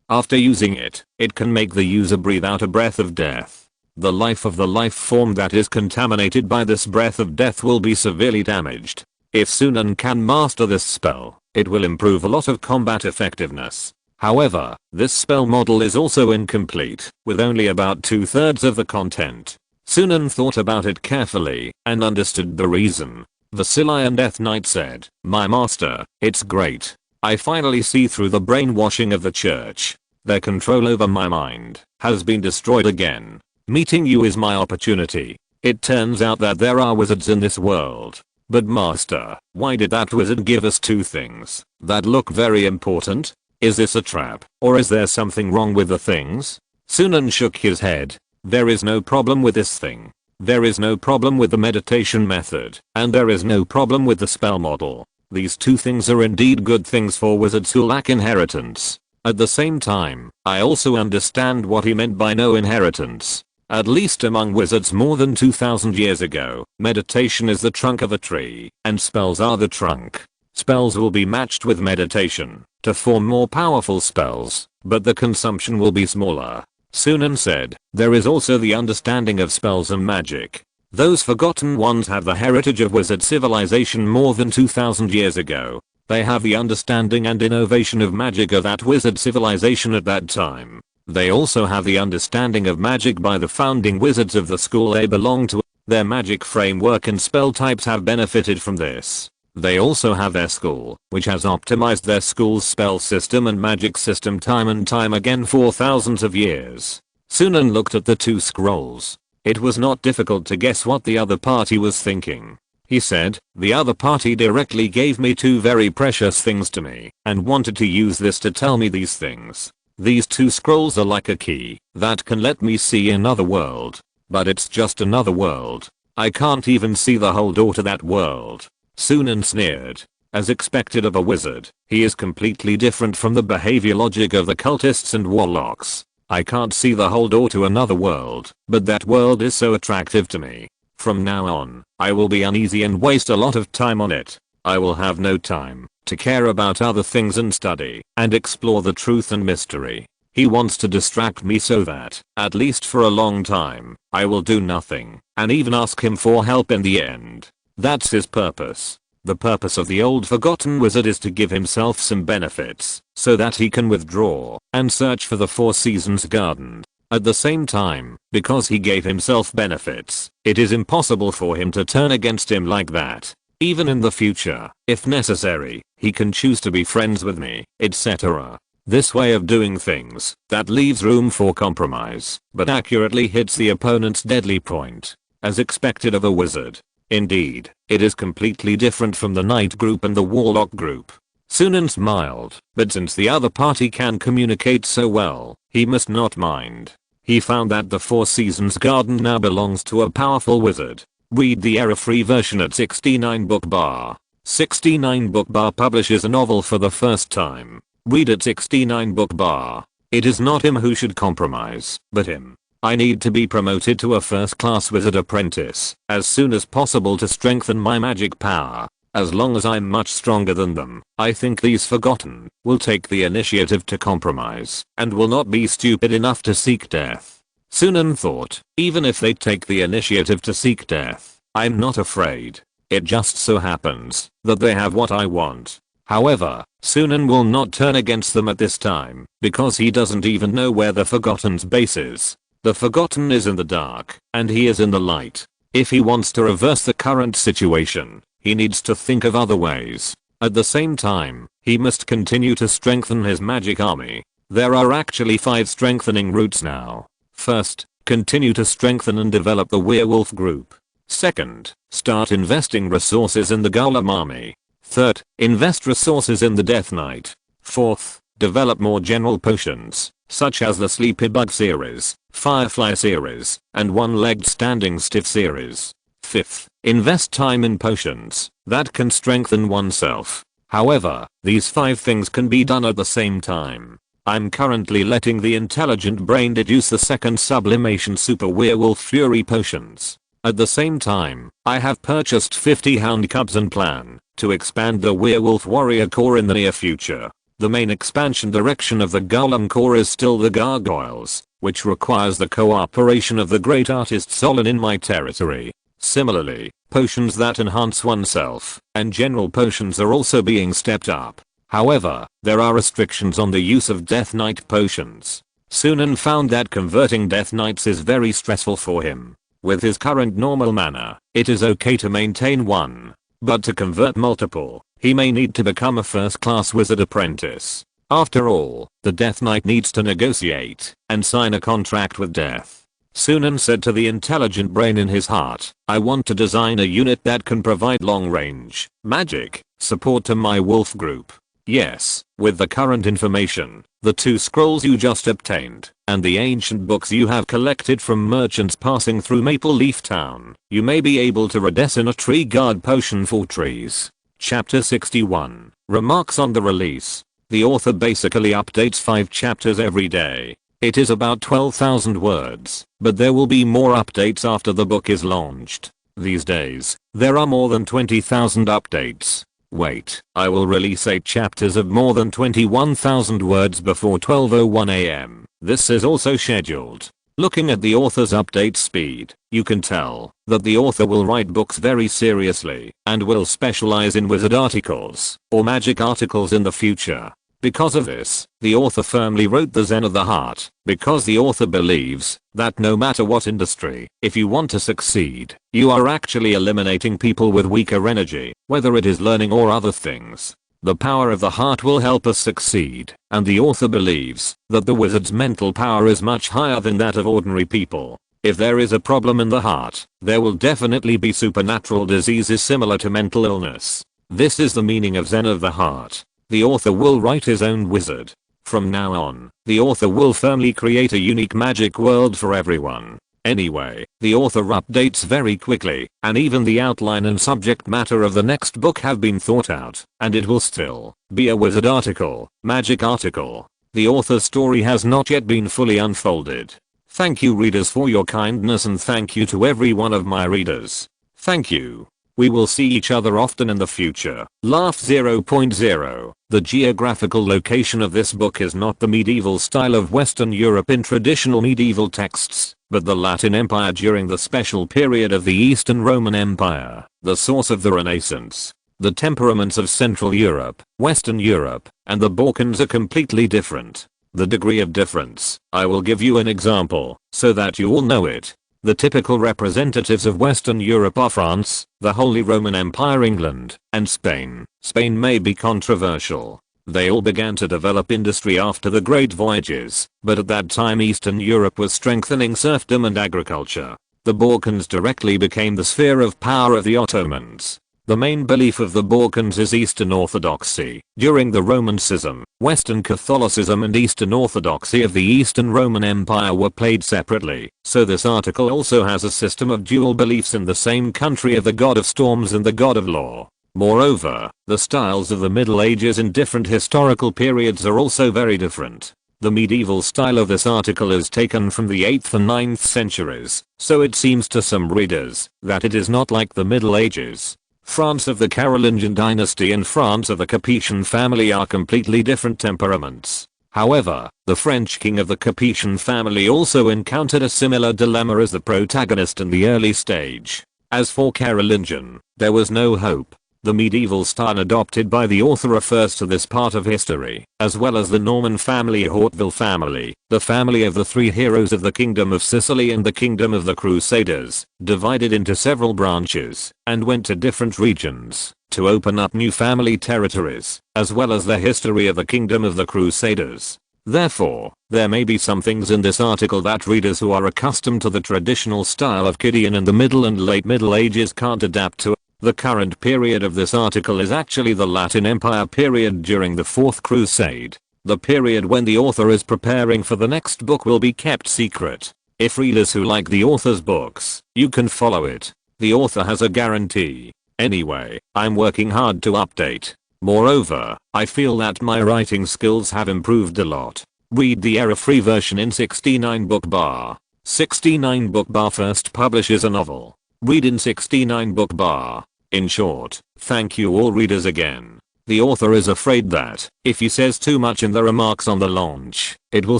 After using it, it can make the user breathe out a breath of death. The life of the life form that is contaminated by this breath of death will be severely damaged. If Sunan can master this spell, it will improve a lot of combat effectiveness. However, this spell model is also incomplete, with only about 2/3 of the content. Sunan thought about it carefully, and understood the reason. Vasilian Death Knight said, "My master, it's great. I finally see through the brainwashing of the church. Their control over my mind has been destroyed again. Meeting you is my opportunity. It turns out that there are wizards in this world. But master, why did that wizard give us two things that look very important? Is this a trap, or is there something wrong with the things? Sunan shook his head. There is no problem with this thing. There is no problem with the meditation method, and there is no problem with the spell model. These two things are indeed good things for wizards who lack inheritance. At the same time, I also understand what he meant by no inheritance. At least among wizards more than 2000 years ago, meditation is the trunk of a tree, and spells are the trunk. Spells will be matched with meditation to form more powerful spells, but the consumption will be smaller. Sunan said, there is also the understanding of spells and magic. Those forgotten ones have the heritage of wizard civilization more than 2000 years ago. They have the understanding and innovation of magic of that wizard civilization at that time. They also have the understanding of magic by the founding wizards of the school they belong to. Their magic framework and spell types have benefited from this. They also have their school, which has optimized their school's spell system and magic system time and time again for thousands of years. Sunan looked at the two scrolls. It was not difficult to guess what the other party was thinking. He said, the other party directly gave me two very precious things to me, and wanted to use this to tell me these things. These two scrolls are like a key that can let me see another world. But it's just another world. I can't even see the whole door to that world. Sunan sneered. As expected of a wizard, he is completely different from the behavior logic of the cultists and warlocks. I can't see the whole door to another world, but that world is so attractive to me. From now on, I will be uneasy and waste a lot of time on it. I will have no time to care about other things and study and explore the truth and mystery. He wants to distract me so that, at least for a long time, I will do nothing and even ask him for help in the end. That's his purpose. The purpose of the old forgotten wizard is to give himself some benefits so that he can withdraw and search for the Four Seasons garden. At the same time, because he gave himself benefits, it is impossible for him to turn against him like that. Even in the future, if necessary, he can choose to be friends with me, etc. This way of doing things, that leaves room for compromise, but accurately hits the opponent's deadly point. As expected of a wizard. Indeed, it is completely different from the knight group and the warlock group. Sunan smiled, but since the other party can communicate so well, he must not mind. He found that the Four Seasons garden now belongs to a powerful wizard. Read the error-free version at 69 book bar. 69 book bar publishes a novel for the first time. Read at 69 book bar. It is not him who should compromise, but him. I need to be promoted to a first-class wizard apprentice as soon as possible to strengthen my magic power. As long as I'm much stronger than them, I think these forgotten will take the initiative to compromise and will not be stupid enough to seek death. Sunan thought, even if they take the initiative to seek death, I'm not afraid. It just so happens that they have what I want. However, Sunan will not turn against them at this time because he doesn't even know where the Forgotten's base is. The Forgotten is in the dark and he is in the light. If he wants to reverse the current situation, he needs to think of other ways. At the same time, he must continue to strengthen his magic army. There are actually 5 strengthening routes now. First, continue to strengthen and develop the werewolf group. Second, start investing resources in the golem army. Third, invest resources in the death knight. Fourth, develop more general potions, such as the sleepy bug series, firefly series, and one-legged standing stiff series. Fifth, invest time in potions that can strengthen oneself. However, these 5 things can be done at the same time. I'm currently letting the intelligent brain deduce the second sublimation super werewolf fury potions. At the same time, I have purchased 50 hound cubs and plan to expand the werewolf warrior core in the near future. The main expansion direction of the golem core is still the gargoyles, which requires the cooperation of the great artist Solon in my territory. Similarly, potions that enhance oneself and general potions are also being stepped up. However, there are restrictions on the use of Death Knight potions. Sunan found that converting Death Knights is very stressful for him. With his current normal mana, it is okay to maintain one. But to convert multiple, he may need to become a first-class wizard apprentice. After all, the Death Knight needs to negotiate and sign a contract with death. Sunan said to the intelligent brain in his heart, I want to design a unit that can provide long-range magic support to my wolf group. Yes, with the current information, the 2 scrolls you just obtained, and the ancient books you have collected from merchants passing through Maple Leaf Town, you may be able to redesign a tree guard potion for trees. Chapter 61. Remarks on the release. The author basically updates 5 chapters every day. It is about 12,000 words, but there will be more updates after the book is launched. These days, there are more than 20,000 updates. Wait, I will release 8 chapters of more than 21,000 words before 12:01 am. This is also scheduled. Looking at the author's update speed, you can tell that the author will write books very seriously and will specialize in wizard articles or magic articles in the future. Because of this, the author firmly wrote the Zen of the Heart, because the author believes that no matter what industry, if you want to succeed, you are actually eliminating people with weaker energy, whether it is learning or other things. The power of the heart will help us succeed, and the author believes that the wizard's mental power is much higher than that of ordinary people. If there is a problem in the heart, there will definitely be supernatural diseases similar to mental illness. This is the meaning of Zen of the Heart. The author will write his own wizard. From now on, the author will firmly create a unique magic world for everyone. Anyway, the author updates very quickly, and even the outline and subject matter of the next book have been thought out, and it will still be a wizard article, magic article. The author's story has not yet been fully unfolded. Thank you readers for your kindness, and thank you to every one of my readers. Thank you. We will see each other often in the future. Laugh 0.0. The geographical location of this book is not the medieval style of Western Europe in traditional medieval texts, but the Latin Empire during the special period of the Eastern Roman Empire, the source of the Renaissance. The temperaments of Central Europe, Western Europe, and the Balkans are completely different. The degree of difference, I will give you an example, so that you all know it. The typical representatives of Western Europe are France, the Holy Roman Empire, England, and Spain. Spain may be controversial. They all began to develop industry after the Great Voyages, but at that time Eastern Europe was strengthening serfdom and agriculture. The Balkans directly became the sphere of power of the Ottomans. The main belief of the Balkans is Eastern Orthodoxy. During the Roman Schism, Western Catholicism and Eastern Orthodoxy of the Eastern Roman Empire were played separately, so this article also has a system of dual beliefs in the same country of the god of storms and the god of law. Moreover, the styles of the Middle Ages in different historical periods are also very different. The medieval style of this article is taken from the 8th and 9th centuries, so it seems to some readers that it is not like the Middle Ages. France of the Carolingian dynasty and France of the Capetian family are completely different temperaments. However, the French king of the Capetian family also encountered a similar dilemma as the protagonist in the early stage. As for Carolingian, there was no hope. The medieval style adopted by the author refers to this part of history, as well as the Norman family, Hauteville family, the family of the 3 heroes of the Kingdom of Sicily and the Kingdom of the Crusaders, divided into several branches, and went to different regions, to open up new family territories, as well as the history of the Kingdom of the Crusaders. Therefore, there may be some things in this article that readers who are accustomed to the traditional style of Gideon in the Middle and Late Middle Ages can't adapt to. The current period of this article is actually the Latin Empire period during the Fourth Crusade. The period when the author is preparing for the next book will be kept secret. If readers who like the author's books, you can follow it. The author has a guarantee. Anyway, I'm working hard to update. Moreover, I feel that my writing skills have improved a lot. Read the error-free version in 69 book bar. 69 book bar first publishes a novel. Read in 69 book bar. In short, thank you all readers again. The author is afraid that, if he says too much in the remarks on the launch, it will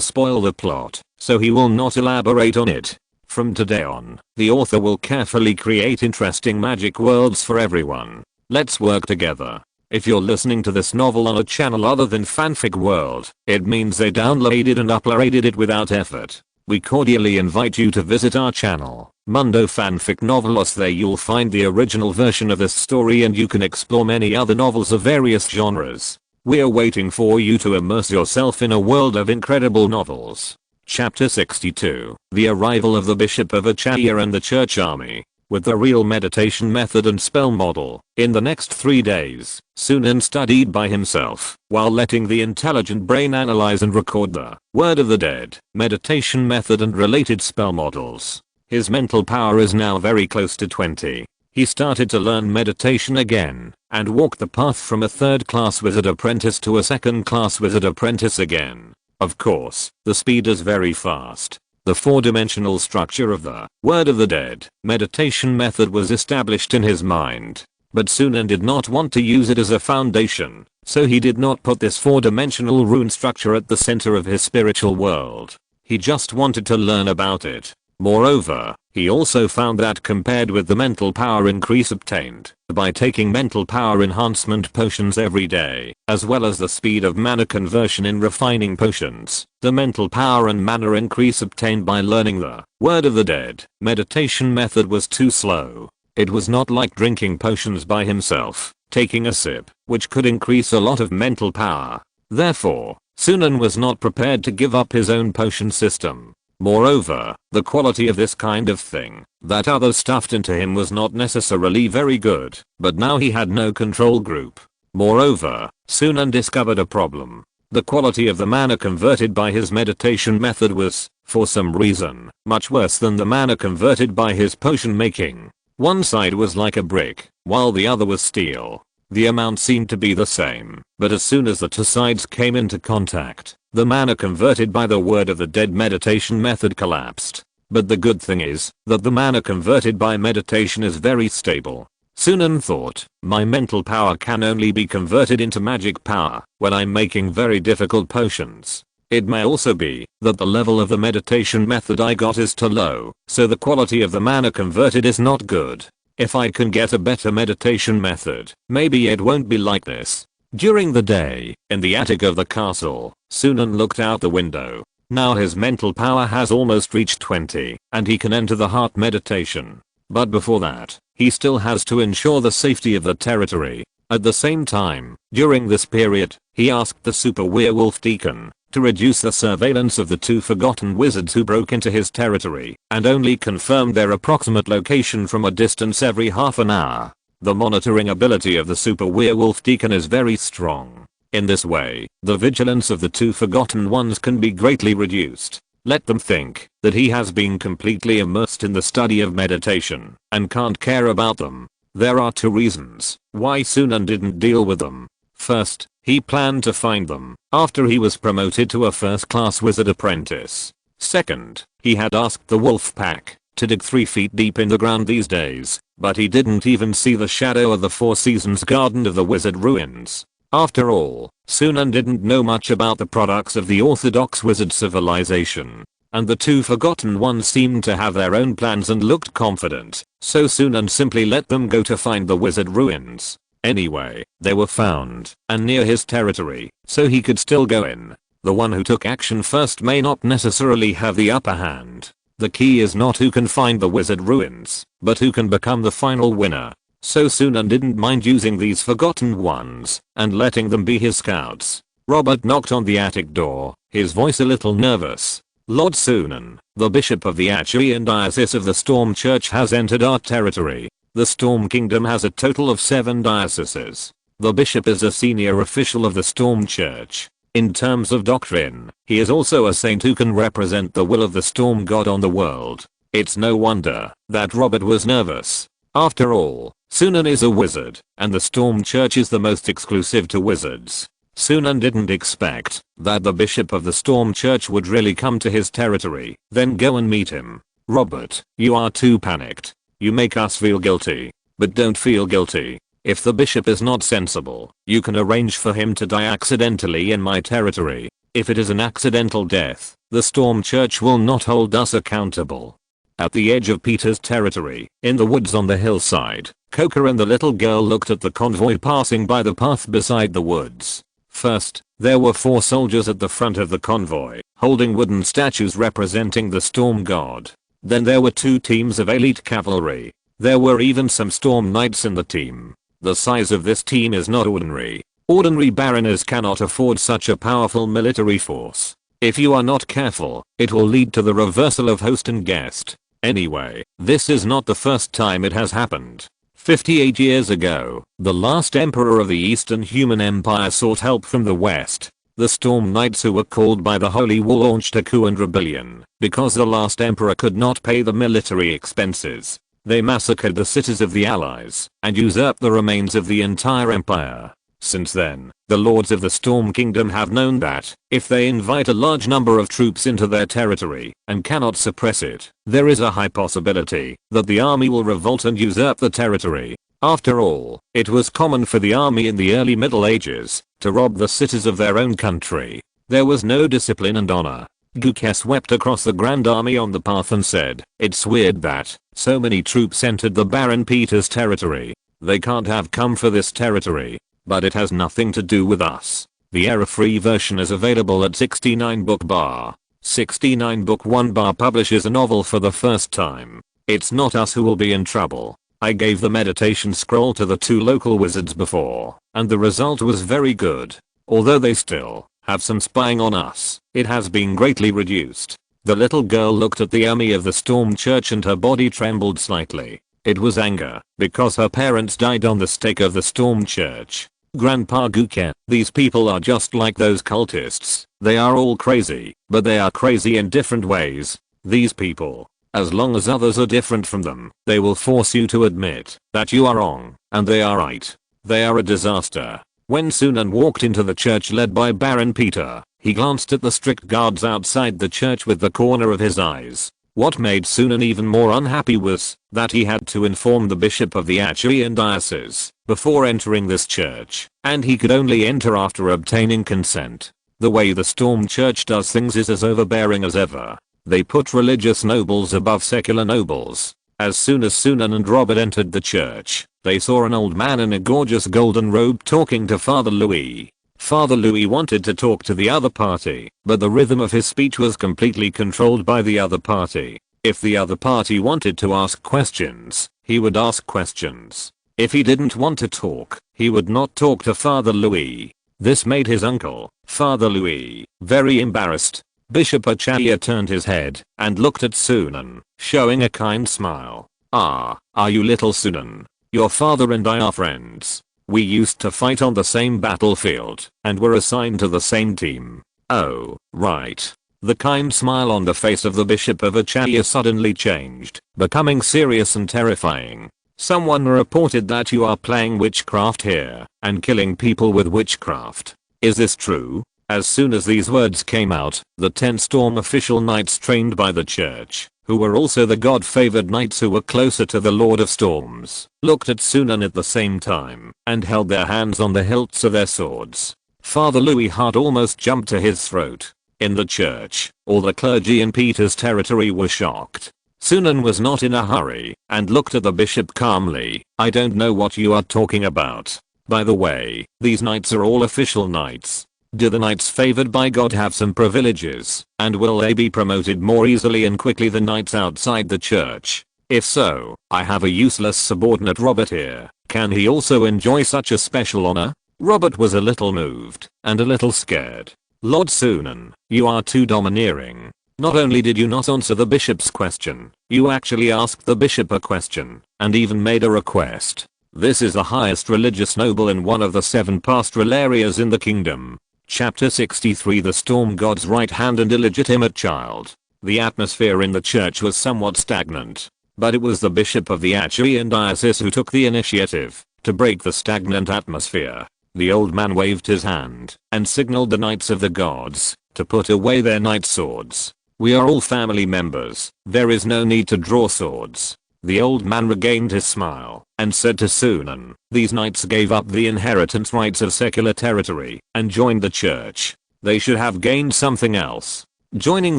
spoil the plot, so he will not elaborate on it. From today on, the author will carefully create interesting magic worlds for everyone. Let's work together. If you're listening to this novel on a channel other than Fanfic World, it means they downloaded and uploaded it without effort. We cordially invite you to visit our channel, Mundo Fanfic Novelos. There you'll find the original version of this story and you can explore many other novels of various genres. We're waiting for you to immerse yourself in a world of incredible novels. Chapter 62. The arrival of the Bishop of Achaya and the church army. With the real meditation method and spell model, in the next 3 days, Sunan studied by himself, while letting the intelligent brain analyze and record the word of the dead, meditation method and related spell models. His mental power is now very close to 20. He started to learn meditation again, and walk the path from a 3rd class wizard apprentice to a 2nd class wizard apprentice again. Of course, the speed is very fast. The 4-dimensional structure of the word of the dead meditation method was established in his mind. But Sunan did not want to use it as a foundation, so he did not put this 4-dimensional rune structure at the center of his spiritual world. He just wanted to learn about it. Moreover, he also found that compared with the mental power increase obtained by taking mental power enhancement potions every day, as well as the speed of mana conversion in refining potions, the mental power and mana increase obtained by learning the word of the dead meditation method was too slow. It was not like drinking potions by himself, taking a sip, which could increase a lot of mental power. Therefore, Sunan was not prepared to give up his own potion system. Moreover, the quality of this kind of thing that others stuffed into him was not necessarily very good, but now he had no control group. Moreover, Sunan discovered a problem. The quality of the mana converted by his meditation method was, for some reason, much worse than the mana converted by his potion making. One side was like a brick, while the other was steel. The amount seemed to be the same, but as soon as the two sides came into contact, the mana converted by the word of the dead meditation method collapsed. But the good thing is that the mana converted by meditation is very stable. Sunan thought, my mental power can only be converted into magic power when I'm making very difficult potions. It may also be that the level of the meditation method I got is too low, so the quality of the mana converted is not good. If I can get a better meditation method, maybe it won't be like this. During the day, in the attic of the castle, Sunan looked out the window. Now his mental power has almost reached 20, and he can enter the heart meditation. But before that, he still has to ensure the safety of the territory. At the same time, during this period, he asked the super werewolf deacon to reduce the surveillance of the 2 forgotten wizards who broke into his territory, and only confirmed their approximate location from a distance every half an hour. The monitoring ability of the super werewolf deacon is very strong. In this way, the vigilance of the 2 forgotten ones can be greatly reduced. Let them think that he has been completely immersed in the study of meditation and can't care about them. There are 2 reasons why Sunan didn't deal with them. First, he planned to find them after he was promoted to a 1st class wizard apprentice. Second, he had asked the wolf pack to dig 3 feet deep in the ground these days, but he didn't even see the shadow of the 4 Seasons garden of the wizard ruins. After all, Sunan didn't know much about the products of the orthodox wizard civilization, and the 2 forgotten ones seemed to have their own plans and looked confident, so Sunan simply let them go to find the wizard ruins. Anyway, they were found, and near his territory, so he could still go in. The one who took action first may not necessarily have the upper hand. The key is not who can find the wizard ruins, but who can become the final winner. So Sunan didn't mind using these forgotten ones, and letting them be his scouts. Robert knocked on the attic door, his voice a little nervous. Lord Sunan, the Bishop of the Achaean Diocese of the Storm Church has entered our territory. The Storm Kingdom has a total of 7 dioceses. The bishop is a senior official of the Storm Church. In terms of doctrine, he is also a saint who can represent the will of the Storm God on the world. It's no wonder that Robert was nervous. After all, Sunan is a wizard, and the Storm Church is the most exclusive to wizards. Sunan didn't expect that the bishop of the Storm Church would really come to his territory, then go and meet him. Robert, you are too panicked. You make us feel guilty. But don't feel guilty. If the bishop is not sensible, you can arrange for him to die accidentally in my territory. If it is an accidental death, the Storm Church will not hold us accountable. At the edge of Peter's territory, in the woods on the hillside, Coca and the little girl looked at the convoy passing by the path beside the woods. First, there were 4 soldiers at the front of the convoy, holding wooden statues representing the storm god. Then there were 2 teams of elite cavalry. There were even some storm knights in the team. The size of this team is not ordinary. Ordinary baroners cannot afford such a powerful military force. If you are not careful, it will lead to the reversal of host and guest. Anyway, this is not the first time it has happened. 58 years ago, the last emperor of the Eastern Human Empire sought help from the West. The Storm Knights, who were called by the Holy War, launched a coup and rebellion because the last emperor could not pay the military expenses. They massacred the cities of the Allies and usurped the remains of the entire empire. Since then, the lords of the Storm Kingdom have known that if they invite a large number of troops into their territory and cannot suppress it, there is a high possibility that the army will revolt and usurp the territory. After all, it was common for the army in the early Middle Ages to rob the cities of their own country. There was no discipline and honor. Guke swept across the Grand Army on the path and said, "It's weird that so many troops entered the Baron Peter's territory. They can't have come for this territory. But it has nothing to do with us." The error-free version is available at 69 Book Bar. 69 Book 1 Bar publishes a novel for the first time. It's not us who will be in trouble. I gave the meditation scroll to the 2 local wizards before, and the result was very good. Although they still have some spying on us, it has been greatly reduced. The little girl looked at the army of the Storm Church and her body trembled slightly. It was anger, because her parents died on the stake of the Storm Church. Grandpa Guke, these people are just like those cultists. They are all crazy, but they are crazy in different ways. These people, as long as others are different from them, they will force you to admit that you are wrong, and they are right. They are a disaster. When Sunan walked into the church led by Baron Peter, he glanced at the strict guards outside the church with the corner of his eyes. What made Sunan even more unhappy was that he had to inform the bishop of the Achaean diocese before entering this church, and he could only enter after obtaining consent. The way the Storm Church does things is as overbearing as ever. They put religious nobles above secular nobles. As soon as Sunan and Robert entered the church, they saw an old man in a gorgeous golden robe talking to Father Louis. Father Louis wanted to talk to the other party, but the rhythm of his speech was completely controlled by the other party. If the other party wanted to ask questions, he would ask questions. If he didn't want to talk, he would not talk to Father Louis. This made his uncle, Father Louis, very embarrassed. Bishop Achaya turned his head and looked at Sunan, showing a kind smile. "Ah, are you little Sunan? Your father and I are friends. We used to fight on the same battlefield and were assigned to the same team." "Oh, right." The kind smile on the face of the Bishop of Achaya suddenly changed, becoming serious and terrifying. "Someone reported that you are playing witchcraft here and killing people with witchcraft. Is this true?" As soon as these words came out, the 10 Storm official knights trained by the church, who were also the god-favored knights who were closer to the Lord of Storms, looked at Sunan at the same time and held their hands on the hilts of their swords. Father Louis' heart almost jumped to his throat. In the church, all the clergy in Peter's territory were shocked. Sunan was not in a hurry and looked at the bishop calmly. "I don't know what you are talking about. By the way, these knights are all official knights. Do the knights favored by God have some privileges, and will they be promoted more easily and quickly than knights outside the church? If so, I have a useless subordinate Robert here. Can he also enjoy such a special honor?" Robert was a little moved and a little scared. "Lord Sunan, you are too domineering. Not only did you not answer the bishop's question, you actually asked the bishop a question and even made a request. This is the highest religious noble in one of the 7 pastoral areas in the kingdom." Chapter 63 The Storm God's Right Hand and Illegitimate Child. The atmosphere in the church was somewhat stagnant, but it was the bishop of the Achaean diocese who took the initiative to break the stagnant atmosphere. The old man waved his hand and signaled the knights of the gods to put away their knight swords. "We are all family members. There is no need to draw swords." The old man regained his smile and said to Sunan, "These knights gave up the inheritance rights of secular territory and joined the church. They should have gained something else. Joining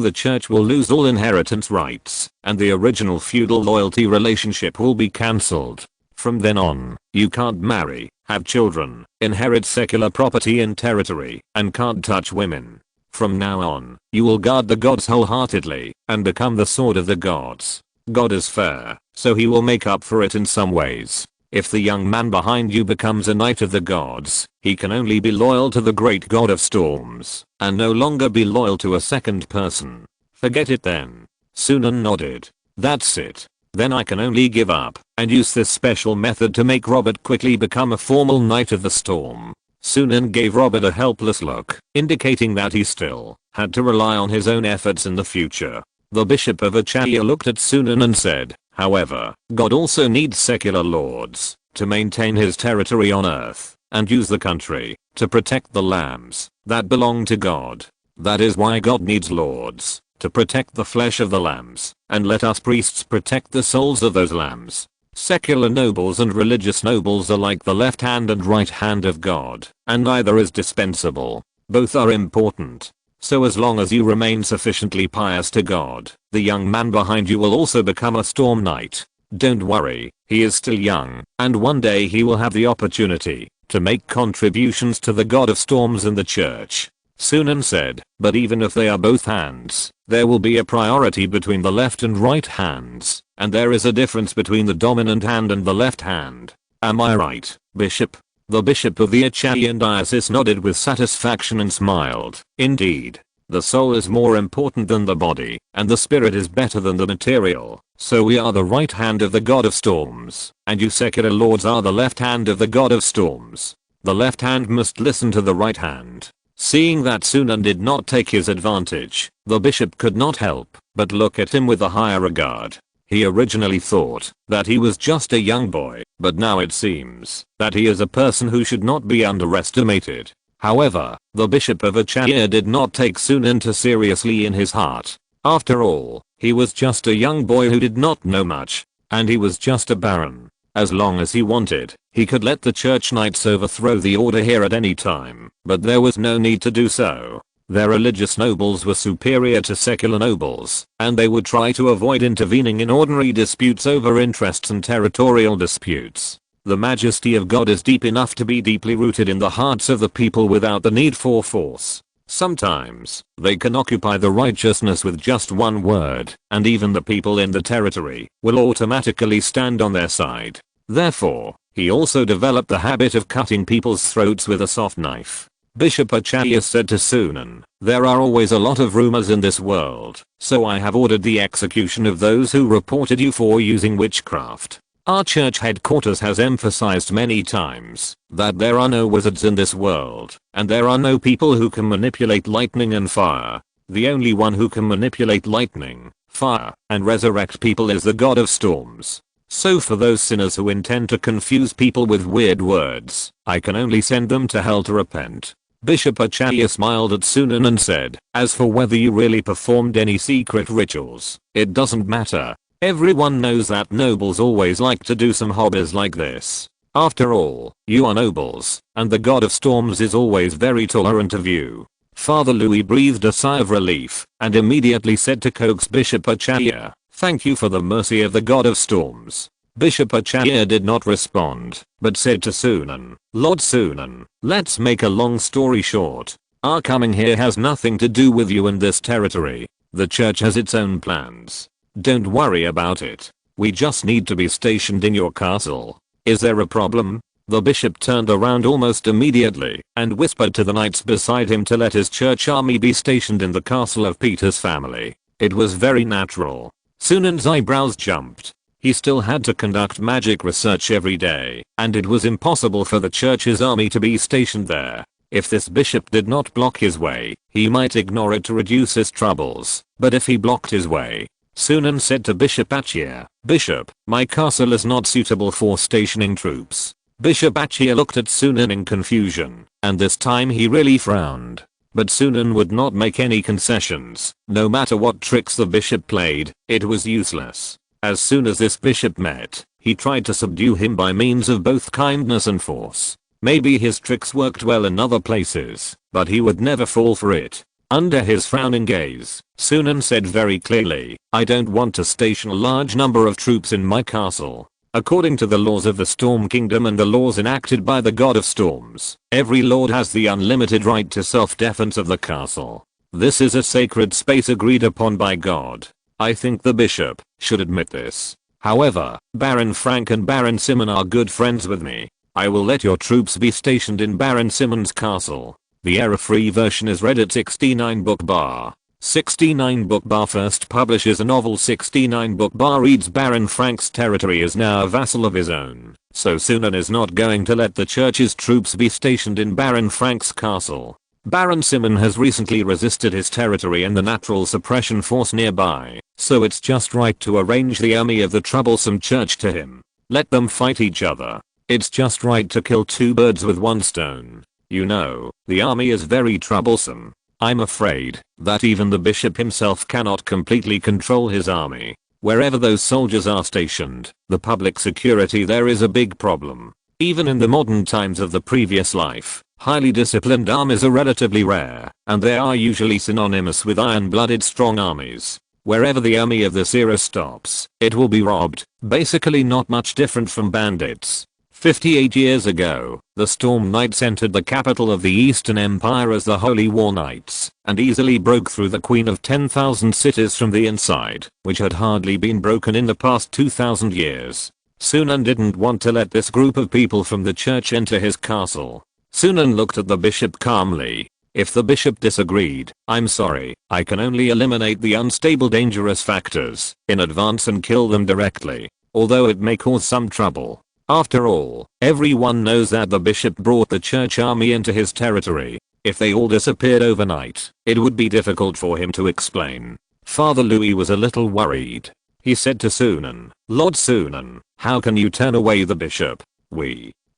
the church will lose all inheritance rights, and the original feudal loyalty relationship will be cancelled. From then on, you can't marry, have children, inherit secular property and territory, and can't touch women. From now on, you will guard the gods wholeheartedly and become the sword of the gods. God is fair, so he will make up for it in some ways. If the young man behind you becomes a knight of the gods, he can only be loyal to the great god of storms, and no longer be loyal to a second person. Forget it then. Sunan nodded. That's it. Then I can only give up, and use this special method to make Robert quickly become a formal knight of the storm. Sunan gave Robert a helpless look, indicating that he still had to rely on his own efforts in the future. The Bishop of Achaya looked at Sunan and said, however, God also needs secular lords to maintain his territory on earth and use the country to protect the lambs that belong to God. That is why God needs lords to protect the flesh of the lambs, and let us priests protect the souls of those lambs. Secular nobles and religious nobles are like the left hand and right hand of God, and neither is dispensable. Both are important. So as long as you remain sufficiently pious to God, the young man behind you will also become a storm knight. Don't worry, he is still young, and one day he will have the opportunity to make contributions to the god of storms in the church. Sunan said, but even if they are both hands, there will be a priority between the left and right hands, and there is a difference between the dominant hand and the left hand. Am I right, Bishop? The Bishop of the Achayan diocese nodded with satisfaction and smiled. Indeed. The soul is more important than the body, and the spirit is better than the material, so we are the right hand of the god of storms, and you secular lords are the left hand of the god of storms. The left hand must listen to the right hand. Seeing that Sunan did not take his advantage, the bishop could not help but look at him with a higher regard. He originally thought that he was just a young boy, but now it seems that he is a person who should not be underestimated. However, the Bishop of Achaya did not take Sunan too seriously in his heart. After all, he was just a young boy who did not know much, and he was just a baron. As long as he wanted, he could let the church knights overthrow the order here at any time, but there was no need to do so. Their religious nobles were superior to secular nobles, and they would try to avoid intervening in ordinary disputes over interests and territorial disputes. The majesty of God is deep enough to be deeply rooted in the hearts of the people without the need for force. Sometimes, they can occupy the righteousness with just one word, and even the people in the territory will automatically stand on their side. Therefore, he also developed the habit of cutting people's throats with a soft knife. Bishop Achaya said to Sunan, there are always a lot of rumors in this world, so I have ordered the execution of those who reported you for using witchcraft. Our church headquarters has emphasized many times that there are no wizards in this world, and there are no people who can manipulate lightning and fire. The only one who can manipulate lightning, fire, and resurrect people is the god of storms. So for those sinners who intend to confuse people with weird words, I can only send them to hell to repent. Bishop Achaya smiled at Sunan and said, as for whether you really performed any secret rituals, it doesn't matter. Everyone knows that nobles always like to do some hobbies like this. After all, you are nobles, and the god of storms is always very tolerant of you. Father Louis breathed a sigh of relief, and immediately said to coax Bishop Achaya, thank you for the mercy of the god of storms. Bishop Achaya did not respond, but said to Sunan, Lord Sunan, let's make a long story short. Our coming here has nothing to do with you and this territory. The church has its own plans. Don't worry about it. We just need to be stationed in your castle. Is there a problem? The bishop turned around almost immediately and whispered to the knights beside him to let his church army be stationed in the castle of Peter's family. It was very natural. Sunan's eyebrows jumped. He still had to conduct magic research every day, and it was impossible for the church's army to be stationed there. If this bishop did not block his way, he might ignore it to reduce his troubles, but if he blocked his way, Sunan said to Bishop Achaya, Bishop, my castle is not suitable for stationing troops. Bishop Achaya looked at Sunan in confusion, and this time he really frowned. But Sunan would not make any concessions. No matter what tricks the bishop played, it was useless. As soon as this bishop met, he tried to subdue him by means of both kindness and force. Maybe his tricks worked well in other places, but he would never fall for it. Under his frowning gaze, Sunan said very clearly, I don't want to station a large number of troops in my castle. According to the laws of the Storm Kingdom and the laws enacted by the God of Storms, every lord has the unlimited right to self-defense of the castle. This is a sacred space agreed upon by God. I think the bishop should admit this. However, Baron Frank and Baron Simon are good friends with me. I will let your troops be stationed in Baron Simon's castle. The error-free version is read at 69 book bar. 69 book bar first publishes a novel. 69 book bar reads Baron Frank's territory is now a vassal of his own, so Sunan is not going to let the church's troops be stationed in Baron Frank's castle. Baron Simon has recently resisted his territory and the natural suppression force nearby, so it's just right to arrange the army of the troublesome church to him. Let them fight each other. It's just right to kill two birds with one stone. You know, the army is very troublesome. I'm afraid that even the bishop himself cannot completely control his army. Wherever those soldiers are stationed, the public security there is a big problem. Even in the modern times of the previous life, highly disciplined armies are relatively rare, and they are usually synonymous with iron-blooded strong armies. Wherever the army of this era stops, it will be robbed, basically not much different from bandits. 58 years ago, the Storm Knights entered the capital of the Eastern Empire as the Holy War Knights, and easily broke through the Queen of 10,000 cities from the inside, which had hardly been broken in the past 2,000 years. Sunan didn't want to let this group of people from the church enter his castle. Sunan looked at the bishop calmly. If the bishop disagreed, I'm sorry, I can only eliminate the unstable dangerous factors in advance and kill them directly, although it may cause some trouble. After all, everyone knows that the bishop brought the church army into his territory. If they all disappeared overnight, it would be difficult for him to explain. Father Louis was a little worried. He said to Sunan, Lord Sunan, how can you turn away the bishop?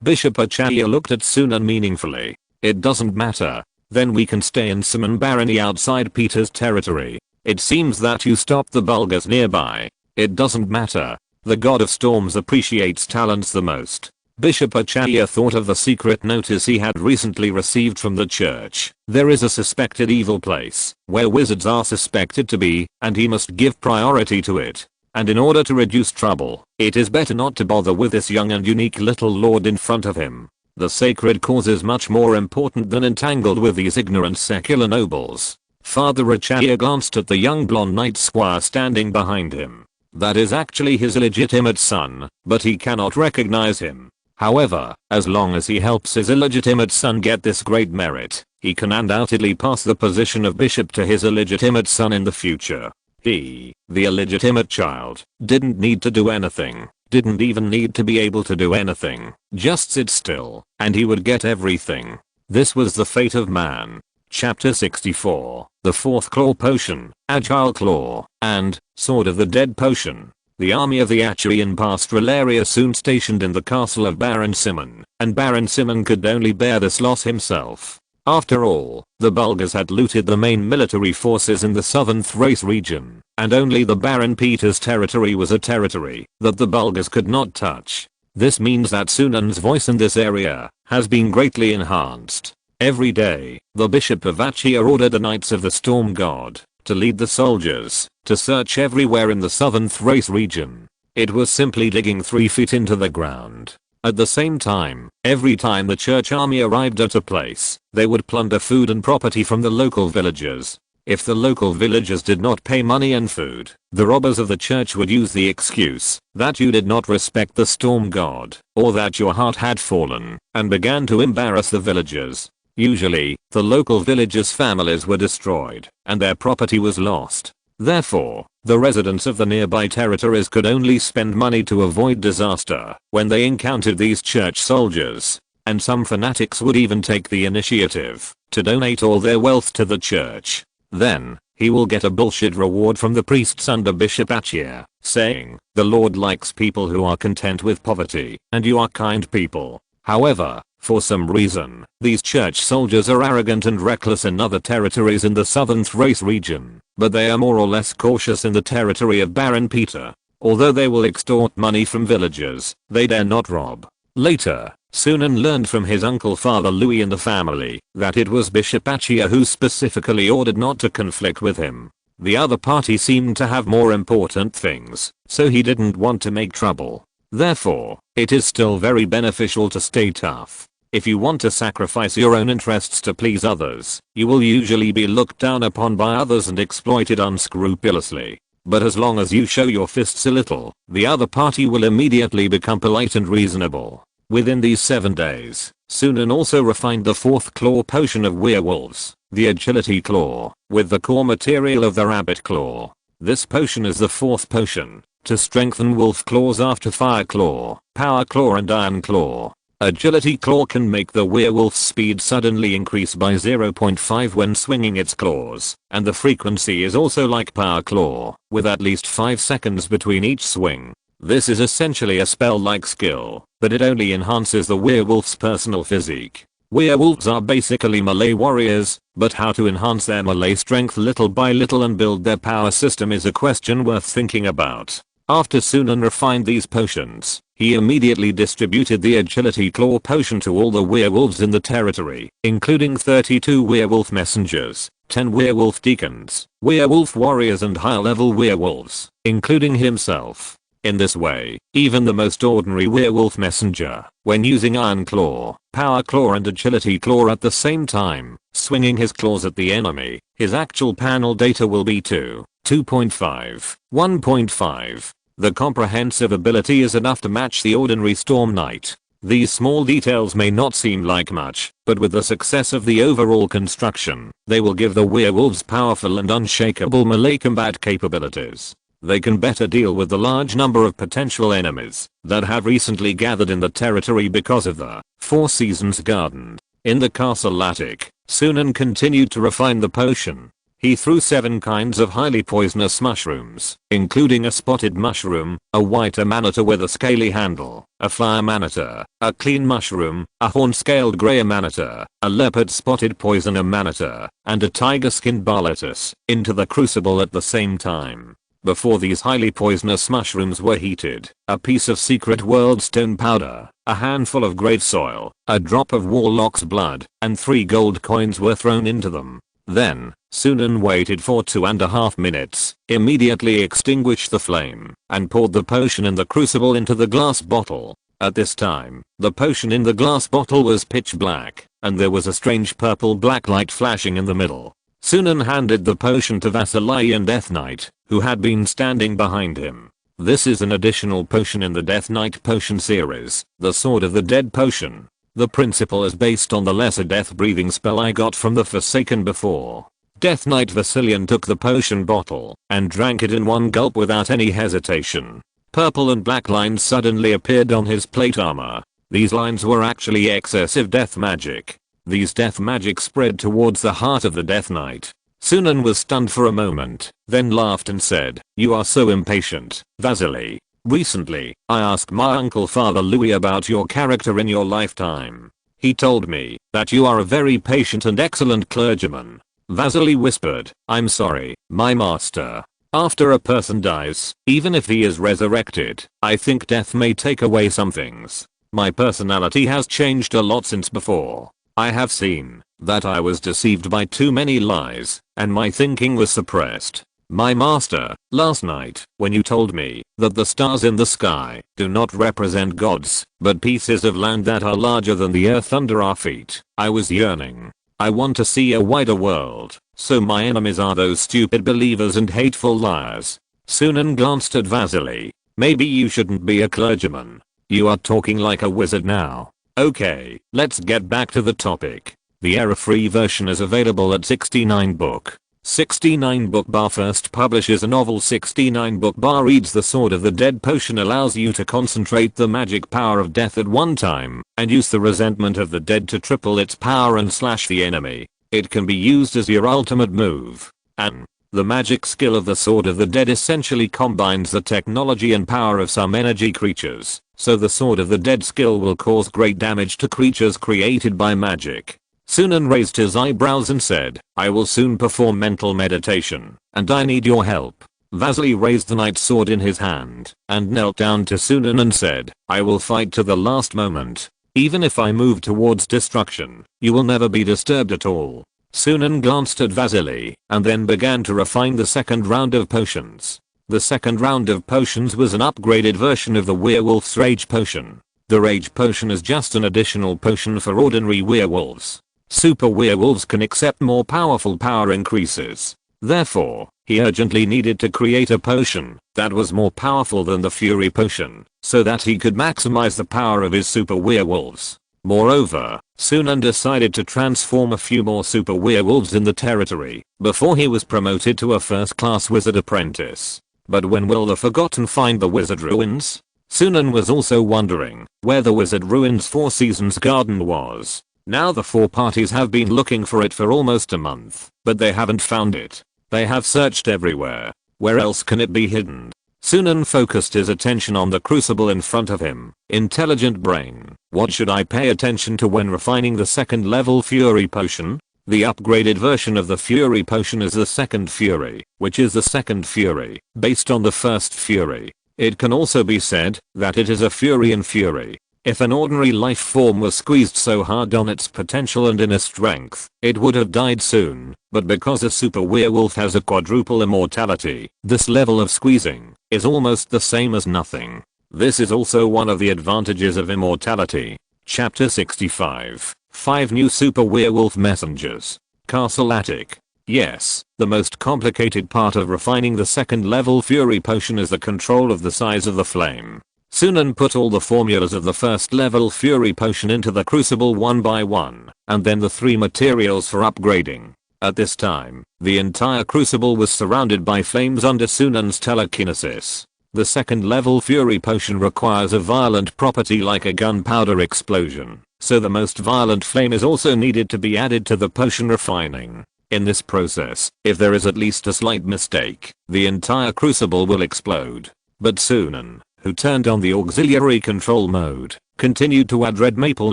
Bishop Achaya looked at Sunan meaningfully. It doesn't matter. Then we can stay in Simon Barony outside Peter's territory. It seems that you stopped the Bulgars nearby. It doesn't matter. The god of storms appreciates talents the most. Bishop Achaya thought of the secret notice he had recently received from the church. There is a suspected evil place, where wizards are suspected to be, and he must give priority to it. And in order to reduce trouble, it is better not to bother with this young and unique little lord in front of him. The sacred cause is much more important than entangled with these ignorant secular nobles. Father Achaya glanced at the young blonde knight squire standing behind him. That is actually his illegitimate son, but he cannot recognize him. However, as long as he helps his illegitimate son get this great merit, he can undoubtedly pass the position of bishop to his illegitimate son in the future. He, the illegitimate child, didn't need to do anything, didn't even need to be able to do anything, just sit still, and he would get everything. This was the fate of man. Chapter 64, the fourth claw potion, agile claw, and sword of the dead potion. The army of the Acharian Pastralaria soon stationed in the castle of Baron Simon, and Baron Simon could only bear this loss himself. After all, the Bulgars had looted the main military forces in the southern Thrace region, and only the Baron Peter's territory was a territory that the Bulgars could not touch. This means that Sunan's voice in this area has been greatly enhanced. Every day, the Bishop of Achia ordered the Knights of the Storm God to lead the soldiers to search everywhere in the southern Thrace region. It was simply digging 3 feet into the ground. At the same time, every time the church army arrived at a place, they would plunder food and property from the local villagers. If the local villagers did not pay money and food, the robbers of the church would use the excuse that you did not respect the storm god, or that your heart had fallen, and began to embarrass the villagers. Usually, the local villagers' families were destroyed, and their property was lost. Therefore, the residents of the nearby territories could only spend money to avoid disaster when they encountered these church soldiers. And some fanatics would even take the initiative to donate all their wealth to the church. Then, he will get a bullshit reward from the priests under Bishop Achia, saying, "The Lord likes people who are content with poverty, and you are kind people." However, for some reason, these church soldiers are arrogant and reckless in other territories in the southern Thrace region, but they are more or less cautious in the territory of Baron Peter. Although they will extort money from villagers, they dare not rob. Later, Sunan learned from his uncle Father Louis and the family that it was Bishop Achia who specifically ordered not to conflict with him. The other party seemed to have more important things, so he didn't want to make trouble. Therefore, it is still very beneficial to stay tough. If you want to sacrifice your own interests to please others, you will usually be looked down upon by others and exploited unscrupulously. but as long as you show your fists a little, the other party will immediately become polite and reasonable. Within these 7 days, Sunan also refined the 4th claw potion of werewolves, the agility claw, with the core material of the rabbit claw. This potion is the 4th potion, to strengthen wolf claws after fire claw, power claw and iron claw. Agility claw can make the werewolf's speed suddenly increase by 0.5 when swinging its claws, and the frequency is also like power claw, with at least 5 seconds between each swing. This is essentially a spell-like skill, but it only enhances the werewolf's personal physique. Werewolves are basically melee warriors, but how to enhance their melee strength little by little and build their power system is a question worth thinking about. After Sunan refined these potions, he immediately distributed the agility claw potion to all the werewolves in the territory, including 32 werewolf messengers, 10 werewolf deacons, werewolf warriors and higher-level werewolves, including himself. In this way, even the most ordinary werewolf messenger, when using iron claw, power claw and agility claw at the same time, swinging his claws at the enemy, his actual panel data will be 2, 2.5, 1.5. The comprehensive ability is enough to match the ordinary Storm Knight. These small details may not seem like much, but with the success of the overall construction, they will give the werewolves powerful and unshakable melee combat capabilities. They can better deal with the large number of potential enemies that have recently gathered in the territory because of the Four Seasons Garden. In the castle attic, Sunan continued to refine the potion. He threw 7 kinds of highly poisonous mushrooms, including a spotted mushroom, a white amanita with a scaly handle, a fire amanita, a clean mushroom, a horn-scaled grey amanita, a leopard-spotted poison amanita, and a tiger-skinned barletus, into the crucible at the same time. Before these highly poisonous mushrooms were heated, a piece of secret world stone powder, a handful of great soil, a drop of warlock's blood, and 3 gold coins were thrown into them. Then, Sunan waited for 2.5 minutes, immediately extinguished the flame, and poured the potion in the crucible into the glass bottle. At this time, the potion in the glass bottle was pitch black, and there was a strange purple-black light flashing in the middle. Sunan handed the potion to Vasily and Death Knight, who had been standing behind him. This is an additional potion in the Death Knight potion series, the Sword of the Dead potion. The principle is based on the lesser death breathing spell I got from the Forsaken before. Death Knight Vasilian took the potion bottle and drank it in one gulp without any hesitation. Purple and black lines suddenly appeared on his plate armor. These lines were actually excessive death magic. These death magic spread towards the heart of the Death Knight. Sunan was stunned for a moment, then laughed and said, "You are so impatient, Vasily. Recently, I asked my uncle Father Louis about your character in your lifetime. He told me that you are a very patient and excellent clergyman." Vasily whispered, "I'm sorry, my master. After a person dies, even if he is resurrected, I think death may take away some things. My personality has changed a lot since before. I have seen that I was deceived by too many lies, and my thinking was suppressed. My master, last night, when you told me that the stars in the sky do not represent gods, but pieces of land that are larger than the earth under our feet, I was yearning. I want to see a wider world, so my enemies are those stupid believers and hateful liars." Sunan glanced at Vasily. "Maybe you shouldn't be a clergyman. You are talking like a wizard now. Okay, let's get back to the topic. The error-free version is available at 69 book. 69 book bar first publishes a novel. 69 book bar reads The Sword of the Dead potion allows you to concentrate the magic power of death at one time and use the resentment of the dead to triple its power and slash the enemy. It can be used as your ultimate move. And the magic skill of the Sword of the Dead essentially combines the technology and power of some energy creatures, so the Sword of the Dead skill will cause great damage to creatures created by magic." Sunan raised his eyebrows and said, "I will soon perform mental meditation, and I need your help." Vasily raised the knight's sword in his hand and knelt down to Sunan and said, "I will fight to the last moment. Even if I move towards destruction, you will never be disturbed at all." Sunan glanced at Vasily and then began to refine the second round of potions. The second round of potions was an upgraded version of the werewolf's rage potion. The rage potion is just an additional potion for ordinary werewolves. Super werewolves can accept more powerful power increases. Therefore, He urgently needed to create a potion that was more powerful than the Fury Potion, so that he could maximize the power of his super werewolves. Moreover, Sunan decided to transform a few more super werewolves in the territory before he was promoted to a first-class wizard apprentice. But when will the Forgotten find the wizard ruins? Sunan was also wondering where the wizard ruins Four Seasons garden was. Now the four parties have been looking for it for almost a month, but they haven't found it. They have searched everywhere. Where else can it be hidden? Sunan focused his attention on the crucible in front of him. Intelligent brain. What should I pay attention to when refining the second level Fury Potion? The upgraded version of the Fury Potion is the second Fury, which is the second Fury, based on the first Fury. It can also be said that it is a Fury in Fury. If an ordinary life form was squeezed so hard on its potential and inner strength, it would have died soon, but because a super werewolf has a quadruple immortality, this level of squeezing is almost the same as nothing. This is also one of the advantages of immortality. Chapter 65. 5 new super werewolf messengers. Castle Attic. Yes, the most complicated part of refining the second level Fury Potion is the control of the size of the flame. Sunan put all the formulas of the first level Fury Potion into the crucible one by one, and then the 3 materials for upgrading. At this time, the entire crucible was surrounded by flames under Sunan's telekinesis. The second level Fury Potion requires a violent property like a gunpowder explosion, so the most violent flame is also needed to be added to the potion refining. In this process, if there is at least a slight mistake, the entire crucible will explode. But Sunan, who turned on the auxiliary control mode, continued to add red maple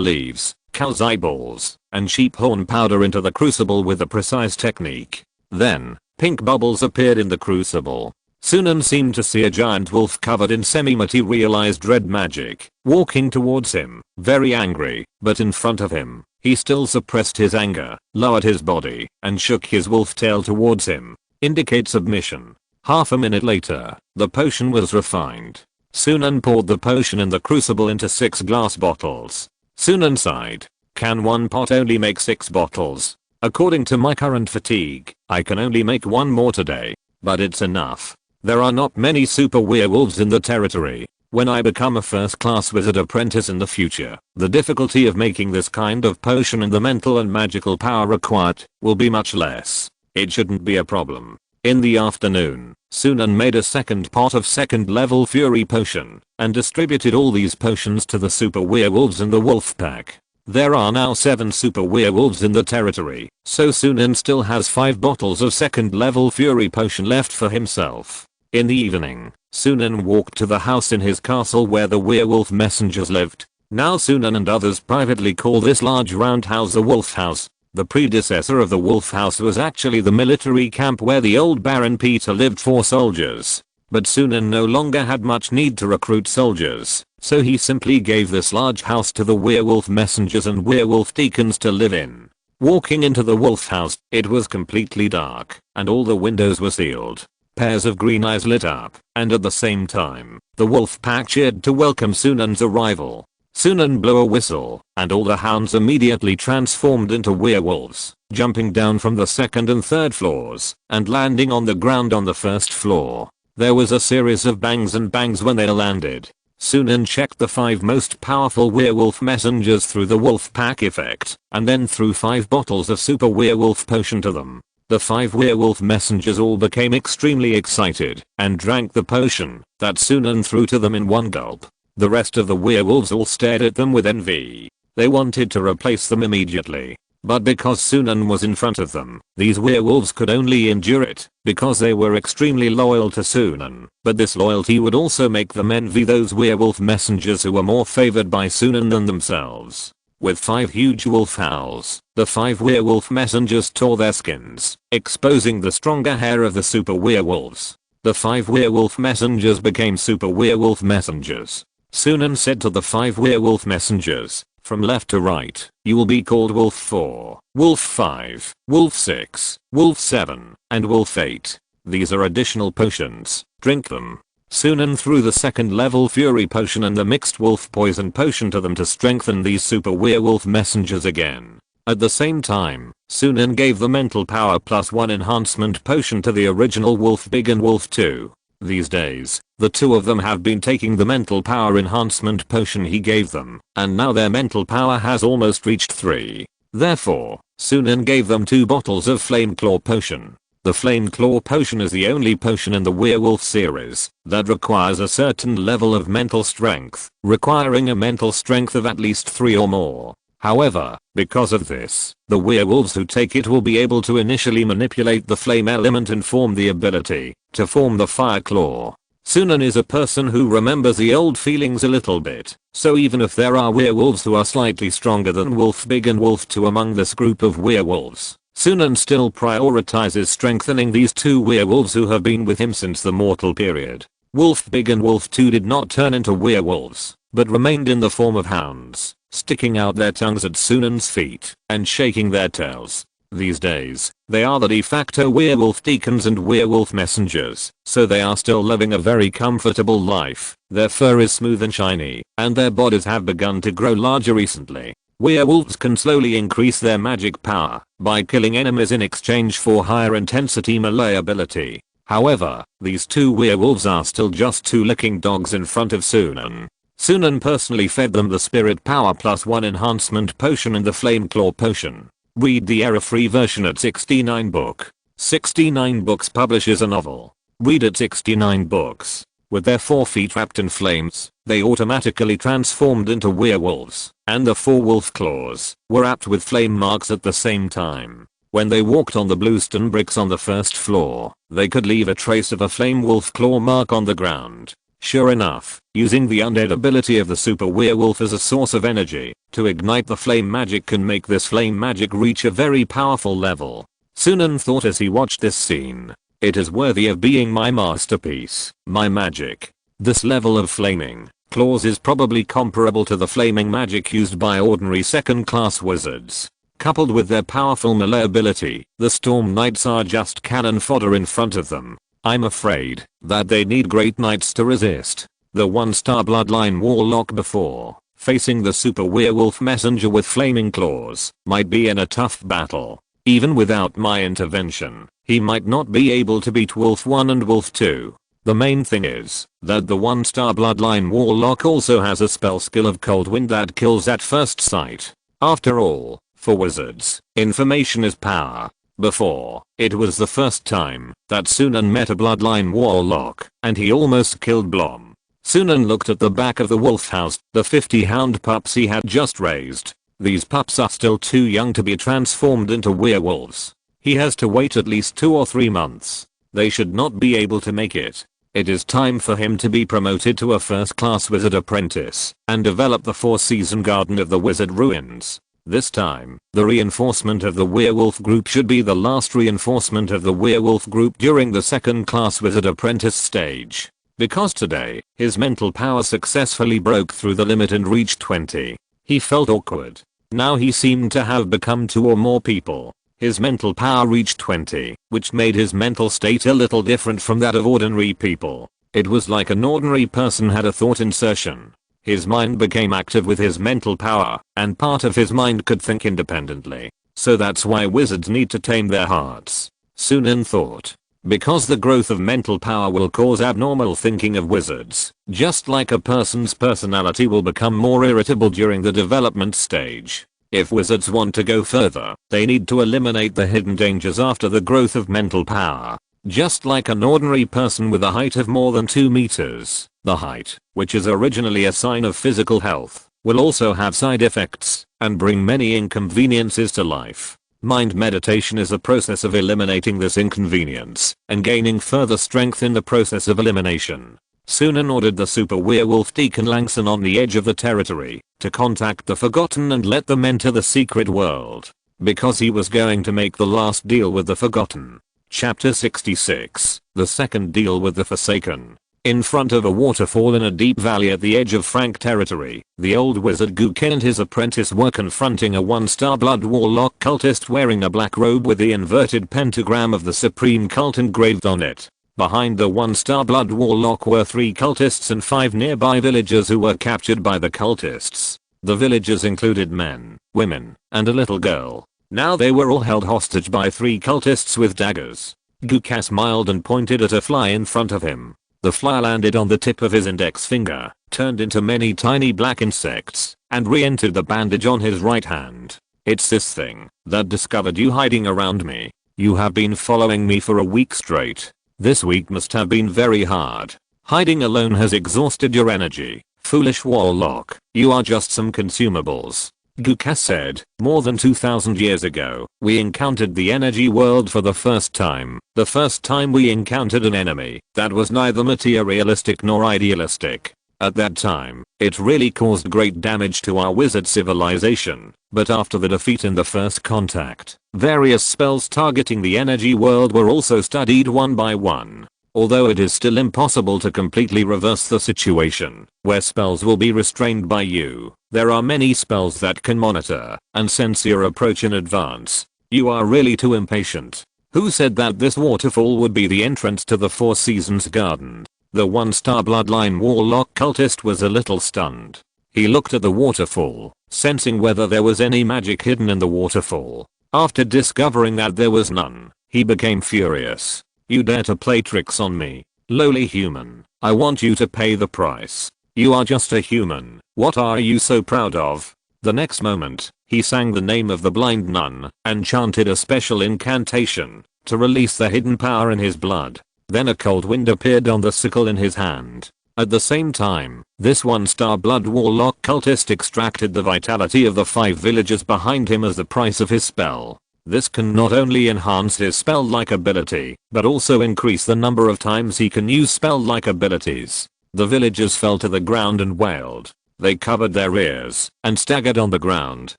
leaves, cow's eyeballs, and sheep horn powder into the crucible with a precise technique. Then, pink bubbles appeared in the crucible. Sunan seemed to see a giant wolf covered in semi-materialized red magic, walking towards him, very angry, but in front of him, he still suppressed his anger, lowered his body, and shook his wolf tail towards him. Indicate submission. Half a minute later, the potion was refined. Sunan poured the potion in the crucible into 6 glass bottles. Sunan sighed. Can one pot only make 6 bottles? According to my current fatigue, I can only make 1 more today. But it's enough. There are not many super werewolves in the territory. When I become a first-class wizard apprentice in the future, the difficulty of making this kind of potion and the mental and magical power required will be much less. It shouldn't be a problem. In the afternoon, Sunan made a second pot of second level Fury Potion and distributed all these potions to the super werewolves in the wolf pack. There are now 7 super werewolves in the territory, so Sunan still has 5 bottles of second level Fury Potion left for himself. In the evening, Sunan walked to the house in his castle where the werewolf messengers lived. Now Sunan and others privately call this large round house the Wolf House. The predecessor of the Wolf House was actually the military camp where the old Baron Peter lived for soldiers. But Sunan no longer had much need to recruit soldiers, so he simply gave this large house to the werewolf messengers and werewolf deacons to live in. Walking into the wolf house, it was completely dark, and all the windows were sealed. Pairs of green eyes lit up, and at the same time, the wolf pack cheered to welcome Sunan's arrival. Sunan blew a whistle, and all the hounds immediately transformed into werewolves, jumping down from the 2nd and 3rd floors, and landing on the ground on the 1st floor. There was a series of bangs and bangs when they landed. Sunan checked the 5 most powerful werewolf messengers through the wolf pack effect, and then threw 5 bottles of super werewolf potion to them. The 5 werewolf messengers all became extremely excited, and drank the potion that Sunan threw to them in one gulp. The rest of the werewolves all stared at them with envy. They wanted to replace them immediately. But because Sunan was in front of them, these werewolves could only endure it, because they were extremely loyal to Sunan. But this loyalty would also make them envy those werewolf messengers who were more favored by Sunan than themselves. With 5 huge wolf howls, the 5 werewolf messengers tore their skins, exposing the stronger hair of the super werewolves. The 5 werewolf messengers became super werewolf messengers. Sunan said to the 5 werewolf messengers, from left to right, you will be called Wolf 4, Wolf 5, Wolf 6, Wolf 7, and Wolf 8. These are additional potions. Drink them. Sunan threw the 2nd level Fury Potion and the mixed wolf poison potion to them to strengthen these super werewolf messengers again. At the same time, Sunan gave the mental power +1 enhancement potion to the original Wolf Big and Wolf 2. These days, the two of them have been taking the mental power enhancement potion he gave them, and now their mental power has almost reached 3. Therefore, Sunan gave them 2 bottles of Flame Claw potion. The Flame Claw potion is the only potion in the werewolf series that requires a certain level of mental strength, requiring a mental strength of at least 3 or more. However, because of this, the werewolves who take it will be able to initially manipulate the flame element and form the ability to form the fire claw. Sunan is a person who remembers the old feelings a little bit, so even if there are werewolves who are slightly stronger than Wolf Big and Wolf 2 among this group of werewolves, Sunan still prioritizes strengthening these 2 werewolves who have been with him since the mortal period. Wolf Big and Wolf 2 did not turn into werewolves, but remained in the form of hounds, sticking out their tongues at Sunan's feet and shaking their tails. These days, they are the de facto werewolf deacons and werewolf messengers, so they are still living a very comfortable life. Their fur is smooth and shiny, and their bodies have begun to grow larger recently. Werewolves can slowly increase their magic power by killing enemies in exchange for higher intensity melee ability. However, these 2 werewolves are still just 2 licking dogs in front of Sunan. Sunan personally fed them the Spirit Power +1 enhancement potion and the Flame Claw potion. Read the error-free version at 69 book. 69 Books publishes a novel. Read at 69 Books. With their 4 feet wrapped in flames, they automatically transformed into werewolves, and the 4 wolf claws were wrapped with flame marks at the same time. When they walked on the bluestone bricks on the first floor, they could leave a trace of a flame wolf claw mark on the ground. Sure enough, using the undead ability of the super werewolf as a source of energy to ignite the flame magic can make this flame magic reach a very powerful level. Sunan thought as he watched this scene, it is worthy of being my masterpiece, my magic. This level of flaming claws is probably comparable to the flaming magic used by ordinary second class wizards. Coupled with their powerful melee ability, the Storm Knights are just cannon fodder in front of them. I'm afraid that they need great knights to resist the 1-star bloodline warlock before facing the super werewolf messenger with flaming claws might be in a tough battle. Even without my intervention, he might not be able to beat Wolf 1 and Wolf 2. The main thing is that the 1-star bloodline warlock also has a spell skill of Cold Wind that kills at first sight. After all, for wizards, information is power. Before, it was the first time that Sunan met a bloodline warlock, and he almost killed Blom. Sunan looked at the back of the wolf house, the 50 hound pups he had just raised. These pups are still too young to be transformed into werewolves. He has to wait at least 2 or 3 months. They should not be able to make it. It is time for him to be promoted to a first-class wizard apprentice and develop the 4-season garden of the wizard ruins. This time, the reinforcement of the werewolf group should be the last reinforcement of the werewolf group during the second-class wizard apprentice stage. Because today, his mental power successfully broke through the limit and reached 20. He felt awkward. Now he seemed to have become 2 or more people. His mental power reached 20, which made his mental state a little different from that of ordinary people. It was like an ordinary person had a thought insertion. His mind became active with his mental power, and part of his mind could think independently. So that's why wizards need to tame their hearts. Sunan thought. Because the growth of mental power will cause abnormal thinking of wizards, just like a person's personality will become more irritable during the development stage. If wizards want to go further, they need to eliminate the hidden dangers after the growth of mental power. Just like an ordinary person with a height of more than 2 meters, the height, which is originally a sign of physical health, will also have side effects and bring many inconveniences to life. Mind meditation is a process of eliminating this inconvenience and gaining further strength in the process of elimination. Sunan ordered the super werewolf Deacon Langson on the edge of the territory to contact the Forgotten and let them enter the secret world, because he was going to make the last deal with the Forgotten. Chapter 66, the second deal with the Forsaken. In front of a waterfall in a deep valley at the edge of Frank territory, the old wizard Guken and his apprentice were confronting a 1-star blood warlock cultist wearing a black robe with the inverted pentagram of the supreme cult engraved on it. Behind the 1-star blood warlock were 3 cultists and 5 nearby villagers who were captured by the cultists. The villagers included men, women, and a little girl. Now they were all held hostage by 3 cultists with daggers. Guka smiled and pointed at a fly in front of him. The fly landed on the tip of his index finger, turned into many tiny black insects, and re-entered the bandage on his right hand. It's this thing that discovered you hiding around me. You have been following me for a week straight. This week must have been very hard. Hiding alone has exhausted your energy. Foolish warlock, you are just some consumables. Guka said, more than 2000 years ago, we encountered the energy world for the first time. The first time we encountered an enemy that was neither materialistic nor idealistic. At that time, it really caused great damage to our wizard civilization, but after the defeat in the first contact, various spells targeting the energy world were also studied one by one. Although it is still impossible to completely reverse the situation, where spells will be restrained by you, there are many spells that can monitor and sense your approach in advance. You are really too impatient. Who said that this waterfall would be the entrance to the Four Seasons garden? The 1-star bloodline warlock cultist was a little stunned. He looked at the waterfall, sensing whether there was any magic hidden in the waterfall. After discovering that there was none, he became furious. You dare to play tricks on me, lowly human. I want you to pay the price. You are just a human. What are you so proud of? The next moment, he sang the name of the blind nun and chanted a special incantation to release the hidden power in his blood. Then a cold wind appeared on the sickle in his hand. At the same time, this 1-star blood warlock cultist extracted the vitality of the 5 villagers behind him as the price of his spell. This can not only enhance his spell-like ability, but also increase the number of times he can use spell-like abilities. The villagers fell to the ground and wailed. They covered their ears and staggered on the ground,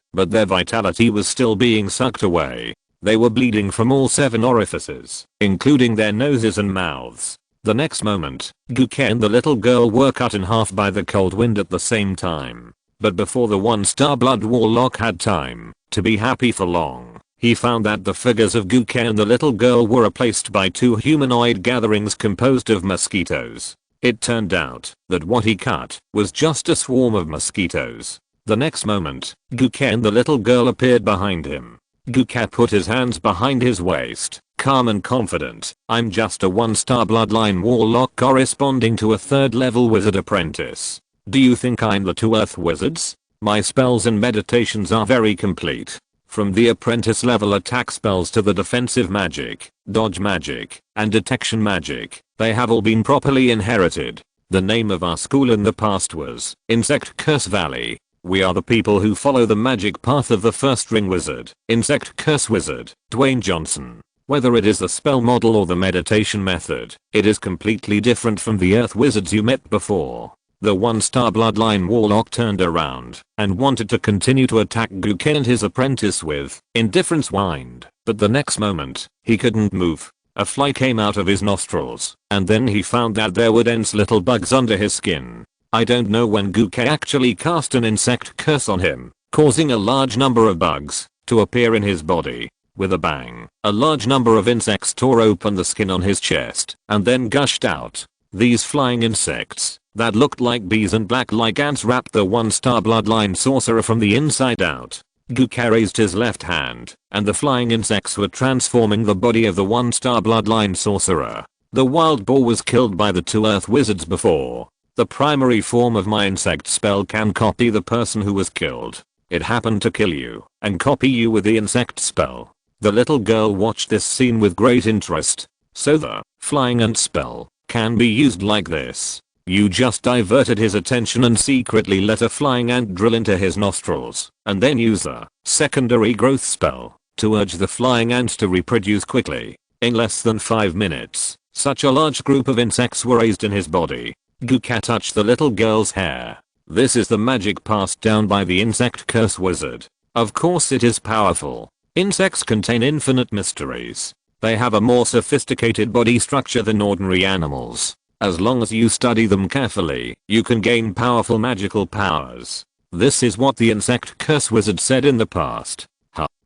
but their vitality was still being sucked away. They were bleeding from all 7 orifices, including their noses and mouths. The next moment, Guka and the little girl were cut in half by the cold wind at the same time. But before the 1-star blood warlock had time to be happy for long, he found that the figures of Guka and the little girl were replaced by 2 humanoid gatherings composed of mosquitoes. It turned out that what he cut was just a swarm of mosquitoes. The next moment, Guka and the little girl appeared behind him. Guka put his hands behind his waist, calm and confident. I'm just a 1-star bloodline warlock corresponding to a 3rd level wizard apprentice. Do you think I'm the 2 earth wizards? My spells and meditations are very complete. From the apprentice level attack spells to the defensive magic, dodge magic, and detection magic, they have all been properly inherited. The name of our school in the past was Insect Curse Valley. We are the people who follow the magic path of the first ring wizard, Insect Curse Wizard, Dwayne Johnson. Whether it is the spell model or the meditation method, it is completely different from the earth wizards you met before. The 1-star bloodline warlock turned around and wanted to continue to attack Guka and his apprentice with indifference whined, but the next moment, he couldn't move. A fly came out of his nostrils, and then he found that there were dense little bugs under his skin. I don't know when Guka actually cast an insect curse on him, causing a large number of bugs to appear in his body. With a bang, a large number of insects tore open the skin on his chest and then gushed out. These flying insects that looked like bees and black like ants wrapped the 1-star bloodline sorcerer from the inside out. Guka raised his left hand, and the flying insects were transforming the body of the 1-star bloodline sorcerer. The wild boar was killed by the 2 earth wizards before. The primary form of my insect spell can copy the person who was killed. It happened to kill you and copy you with the insect spell. The little girl watched this scene with great interest. So the flying ant spell can be used like this. You just diverted his attention and secretly let a flying ant drill into his nostrils, and then use a secondary growth spell to urge the flying ant to reproduce quickly. In less than 5 minutes, such a large group of insects were raised in his body. Guka touched the little girl's hair. This is the magic passed down by the insect curse wizard. Of course it is powerful. Insects contain infinite mysteries. They have a more sophisticated body structure than ordinary animals. As long as you study them carefully, you can gain powerful magical powers. This is what the insect curse wizard said in the past.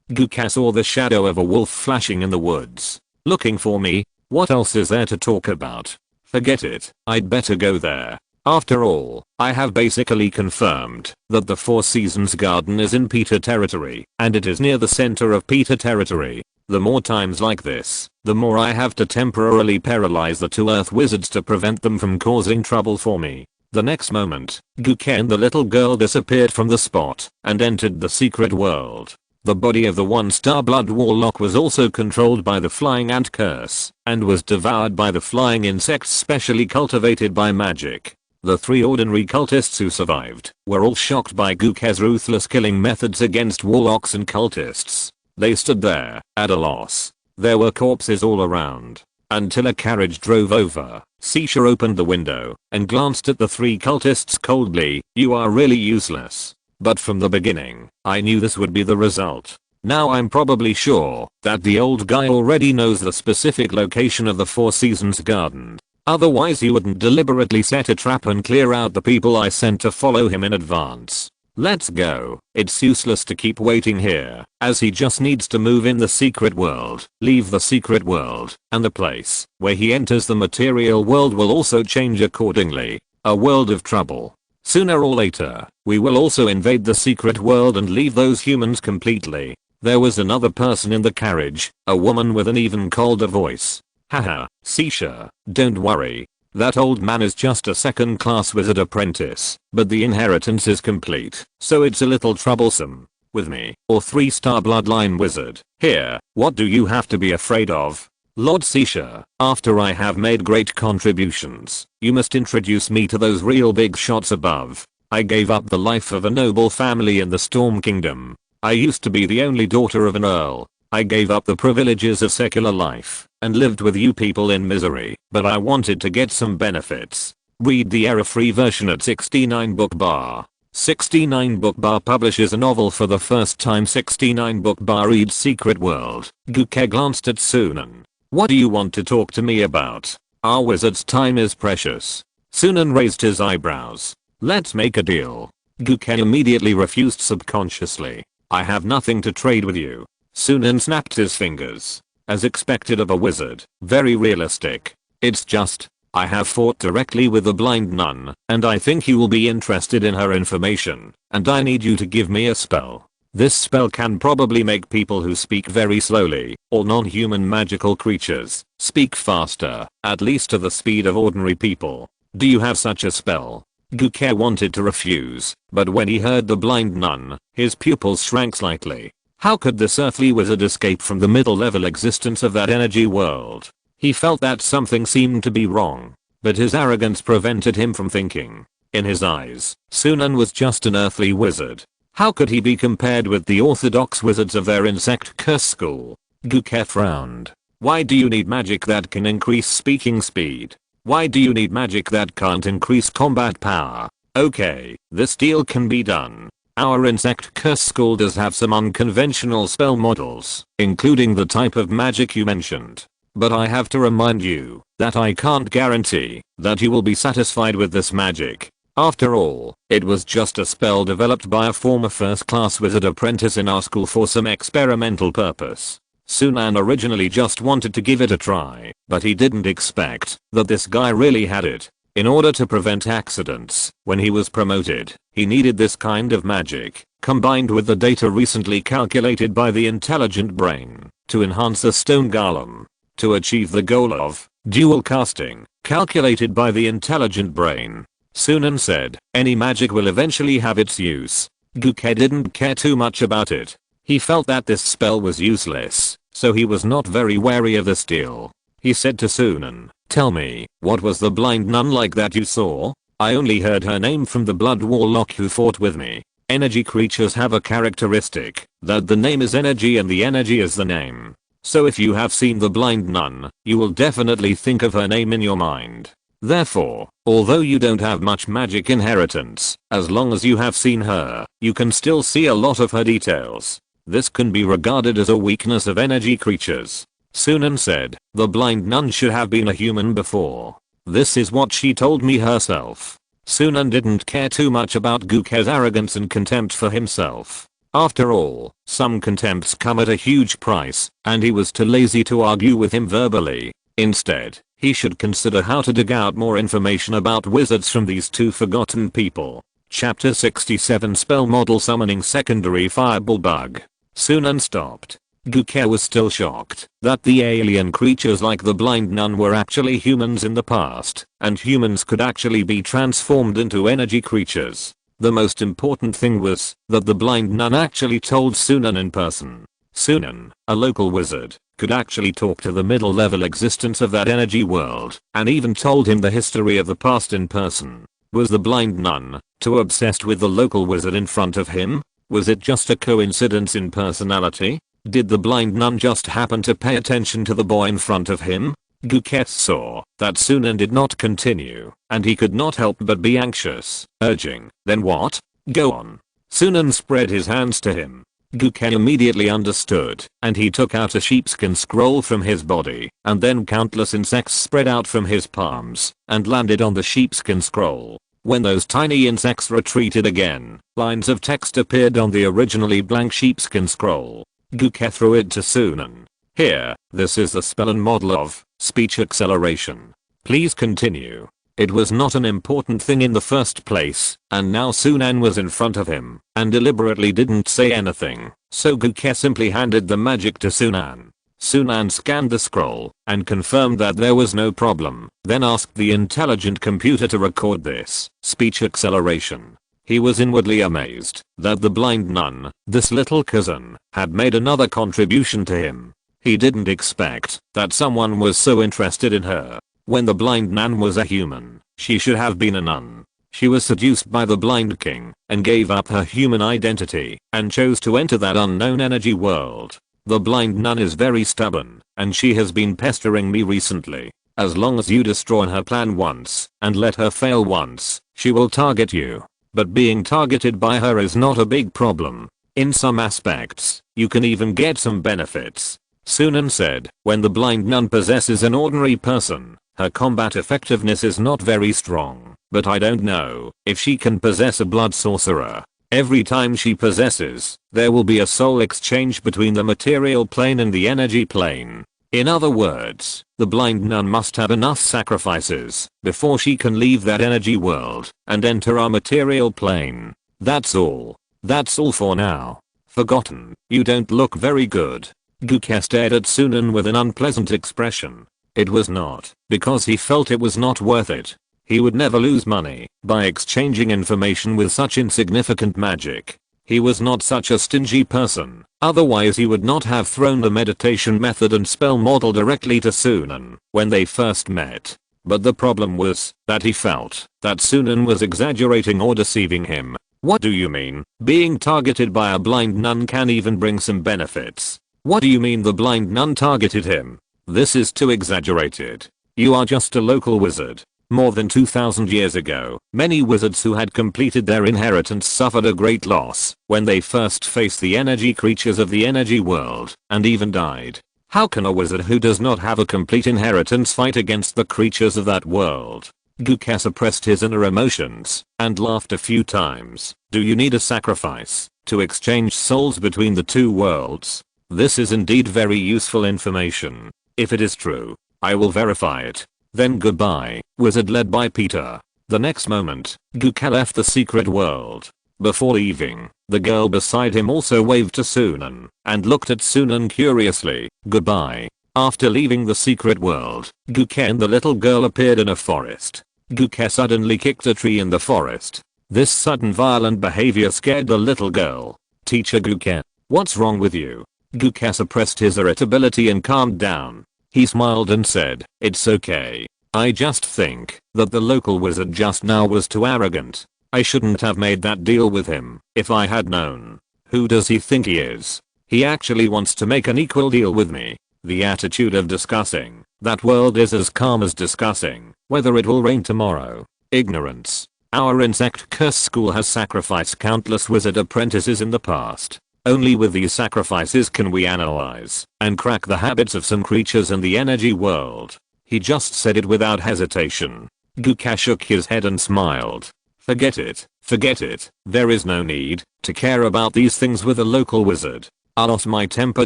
Guka saw the shadow of a wolf flashing in the woods. Looking for me? What else is there to talk about? Forget it, I'd better go there. After all, I have basically confirmed that the Four Seasons garden is in Peter territory, and it is near the center of Peter territory. The more times like this, the more I have to temporarily paralyze the two earth wizards to prevent them from causing trouble for me. The next moment, Guke and the little girl disappeared from the spot and entered the secret world. The body of the 1-star blood warlock was also controlled by the flying ant curse and was devoured by the flying insects specially cultivated by magic. The 3 ordinary cultists who survived were all shocked by Guke's ruthless killing methods against warlocks and cultists. They stood there, at a loss. There were corpses all around. Until a carriage drove over, Sisha opened the window and glanced at the 3 cultists coldly. "You are really useless." But from the beginning, I knew this would be the result. Now I'm probably sure that the old guy already knows the specific location of the Four Seasons garden. Otherwise he wouldn't deliberately set a trap and clear out the people I sent to follow him in advance. Let's go. It's useless to keep waiting here, as he just needs to move in the secret world, leave the secret world, and the place where he enters the material world will also change accordingly. A world of trouble. Sooner or later, we will also invade the secret world and leave those humans completely. There was another person in the carriage, a woman with an even colder voice. Haha, Sisha, don't worry. That old man is just a second-class wizard apprentice, but the inheritance is complete, so it's a little troublesome. With me, or 3-star bloodline wizard, here, what do you have to be afraid of? Lord Sisha, after I have made great contributions, you must introduce me to those real big shots above. I gave up the life of a noble family in the Storm Kingdom. I used to be the only daughter of an earl. I gave up the privileges of secular life and lived with you people in misery, but I wanted to get some benefits. Read the error-free version at 69 Book Bar. 69 Book Bar publishes a novel for the first time. 69 Book Bar reads Secret World. Guke glanced at Sunan. What do you want to talk to me about? Our wizard's time is precious. Sunan raised his eyebrows. Let's make a deal. Guke immediately refused subconsciously. I have nothing to trade with you. Sunan snapped his fingers. As expected of a wizard, very realistic. It's just, I have fought directly with the blind nun, and I think you will be interested in her information, and I need you to give me a spell. This spell can probably make people who speak very slowly, or non-human magical creatures, speak faster, at least to the speed of ordinary people. Do you have such a spell? Guke wanted to refuse, but when he heard the blind nun, his pupils shrank slightly. How could this earthly wizard escape from the middle-level existence of that energy world? He felt that something seemed to be wrong, but his arrogance prevented him from thinking. In his eyes, Sunan was just an earthly wizard. How could he be compared with the orthodox wizards of their insect curse school? Guke frowned. Why do you need magic that can increase speaking speed? Why do you need magic that can't increase combat power? Okay, this deal can be done. Our insect curse school does have some unconventional spell models, including the type of magic you mentioned. But I have to remind you that I can't guarantee that you will be satisfied with this magic. After all, it was just a spell developed by a former first-class wizard apprentice in our school for some experimental purpose. Sunan originally just wanted to give it a try, but he didn't expect that this guy really had it. In order to prevent accidents, when he was promoted, he needed this kind of magic, combined with the data recently calculated by the intelligent brain, to enhance the stone golem. To achieve the goal of dual casting, calculated by the intelligent brain, Sunan said, any magic will eventually have its use. Guke didn't care too much about it. He felt that this spell was useless, so he was not very wary of this deal. He said to Sunan, tell me, what was the blind nun like that you saw? I only heard her name from the blood warlock who fought with me. Energy creatures have a characteristic, that the name is energy and the energy is the name. So if you have seen the blind nun, you will definitely think of her name in your mind. Therefore, although you don't have much magic inheritance, as long as you have seen her, you can still see a lot of her details. This can be regarded as a weakness of energy creatures. Sunan said, the blind nun should have been a human before. This is what she told me herself. Sunan didn't care too much about Guke's arrogance and contempt for himself. After all, some contempts come at a huge price, and he was too lazy to argue with him verbally. Instead, He should consider how to dig out more information about wizards from these two forgotten people. Chapter 67 Spell Model Summoning Secondary Fireball Bug. Sunan stopped. Guke was still shocked that the alien creatures like the blind nun were actually humans in the past, and humans could actually be transformed into energy creatures. The most important thing was that the blind nun actually told Sunan in person. Sunan, a local wizard, could actually talk to the middle level existence of that energy world, and even told him the history of the past in person. Was the blind nun too obsessed with the local wizard in front of him? Was it just a coincidence in personality? Did the blind nun just happen to pay attention to the boy in front of him? Guket saw that Sunan did not continue, and he could not help but be anxious, urging, "Then what? Go on." Sunan spread his hands to him. Guke immediately understood, and he took out a sheepskin scroll from his body, and then countless insects spread out from his palms, and landed on the sheepskin scroll. When those tiny insects retreated again, lines of text appeared on the originally blank sheepskin scroll. Guke threw it to Sunan. "Here, this is the spell and model of speech acceleration. Please continue." It was not an important thing in the first place, and now Sunan was in front of him, and deliberately didn't say anything, so Guke simply handed the magic to Sunan. Sunan scanned the scroll, and confirmed that there was no problem, then asked the intelligent computer to record this speech acceleration. He was inwardly amazed that the blind nun, this little cousin, had made another contribution to him. He didn't expect that someone was so interested in her. When the blind nun was a human, she should have been a nun. She was seduced by the blind king and gave up her human identity and chose to enter that unknown energy world. The blind nun is very stubborn, and she has been pestering me recently. As long as you destroy her plan once and let her fail once, she will target you. But being targeted by her is not a big problem. In some aspects, you can even get some benefits. Sunan said, when the blind nun possesses an ordinary person, her combat effectiveness is not very strong, but I don't know if she can possess a blood sorcerer. Every time she possesses, there will be a soul exchange between the material plane and the energy plane. In other words, the blind nun must have enough sacrifices before she can leave that energy world and enter our material plane. That's all. That's all for now. Forgotten, you don't look very good. Guke stared at Sunan with an unpleasant expression. It was not because he felt it was not worth it. He would never lose money by exchanging information with such insignificant magic. He was not such a stingy person, otherwise he would not have thrown the meditation method and spell model directly to Sunan when they first met. But the problem was that he felt that Sunan was exaggerating or deceiving him. What do you mean? Being targeted by a blind nun can even bring some benefits. What do you mean the blind nun targeted him? This is too exaggerated. You are just a local wizard. More than 2000 years ago, many wizards who had completed their inheritance suffered a great loss when they first faced the energy creatures of the energy world, and even died. How can a wizard who does not have a complete inheritance fight against the creatures of that world? Guke suppressed his inner emotions and laughed a few times. Do you need a sacrifice to exchange souls between the two worlds? This is indeed very useful information. If it is true, I will verify it. Then goodbye, wizard led by Peter. The next moment, Guke left the secret world. Before leaving, the girl beside him also waved to Sunan and looked at Sunan curiously. Goodbye. After leaving the secret world, Guke and the little girl appeared in a forest. Guke suddenly kicked a tree in the forest. This sudden violent behavior scared the little girl. Teacher Guke, what's wrong with you? Guke suppressed his irritability and calmed down. He smiled and said, it's okay. I just think that the local wizard just now was too arrogant. I shouldn't have made that deal with him if I had known. Who does he think he is? He actually wants to make an equal deal with me. The attitude of discussing that world is as calm as discussing whether it will rain tomorrow. Ignorance. Our insect curse school has sacrificed countless wizard apprentices in the past. Only with these sacrifices can we analyze and crack the habits of some creatures in the energy world. He just said it without hesitation. Guke shook his head and smiled. Forget it. Forget it. There is no need to care about these things with a local wizard. I lost my temper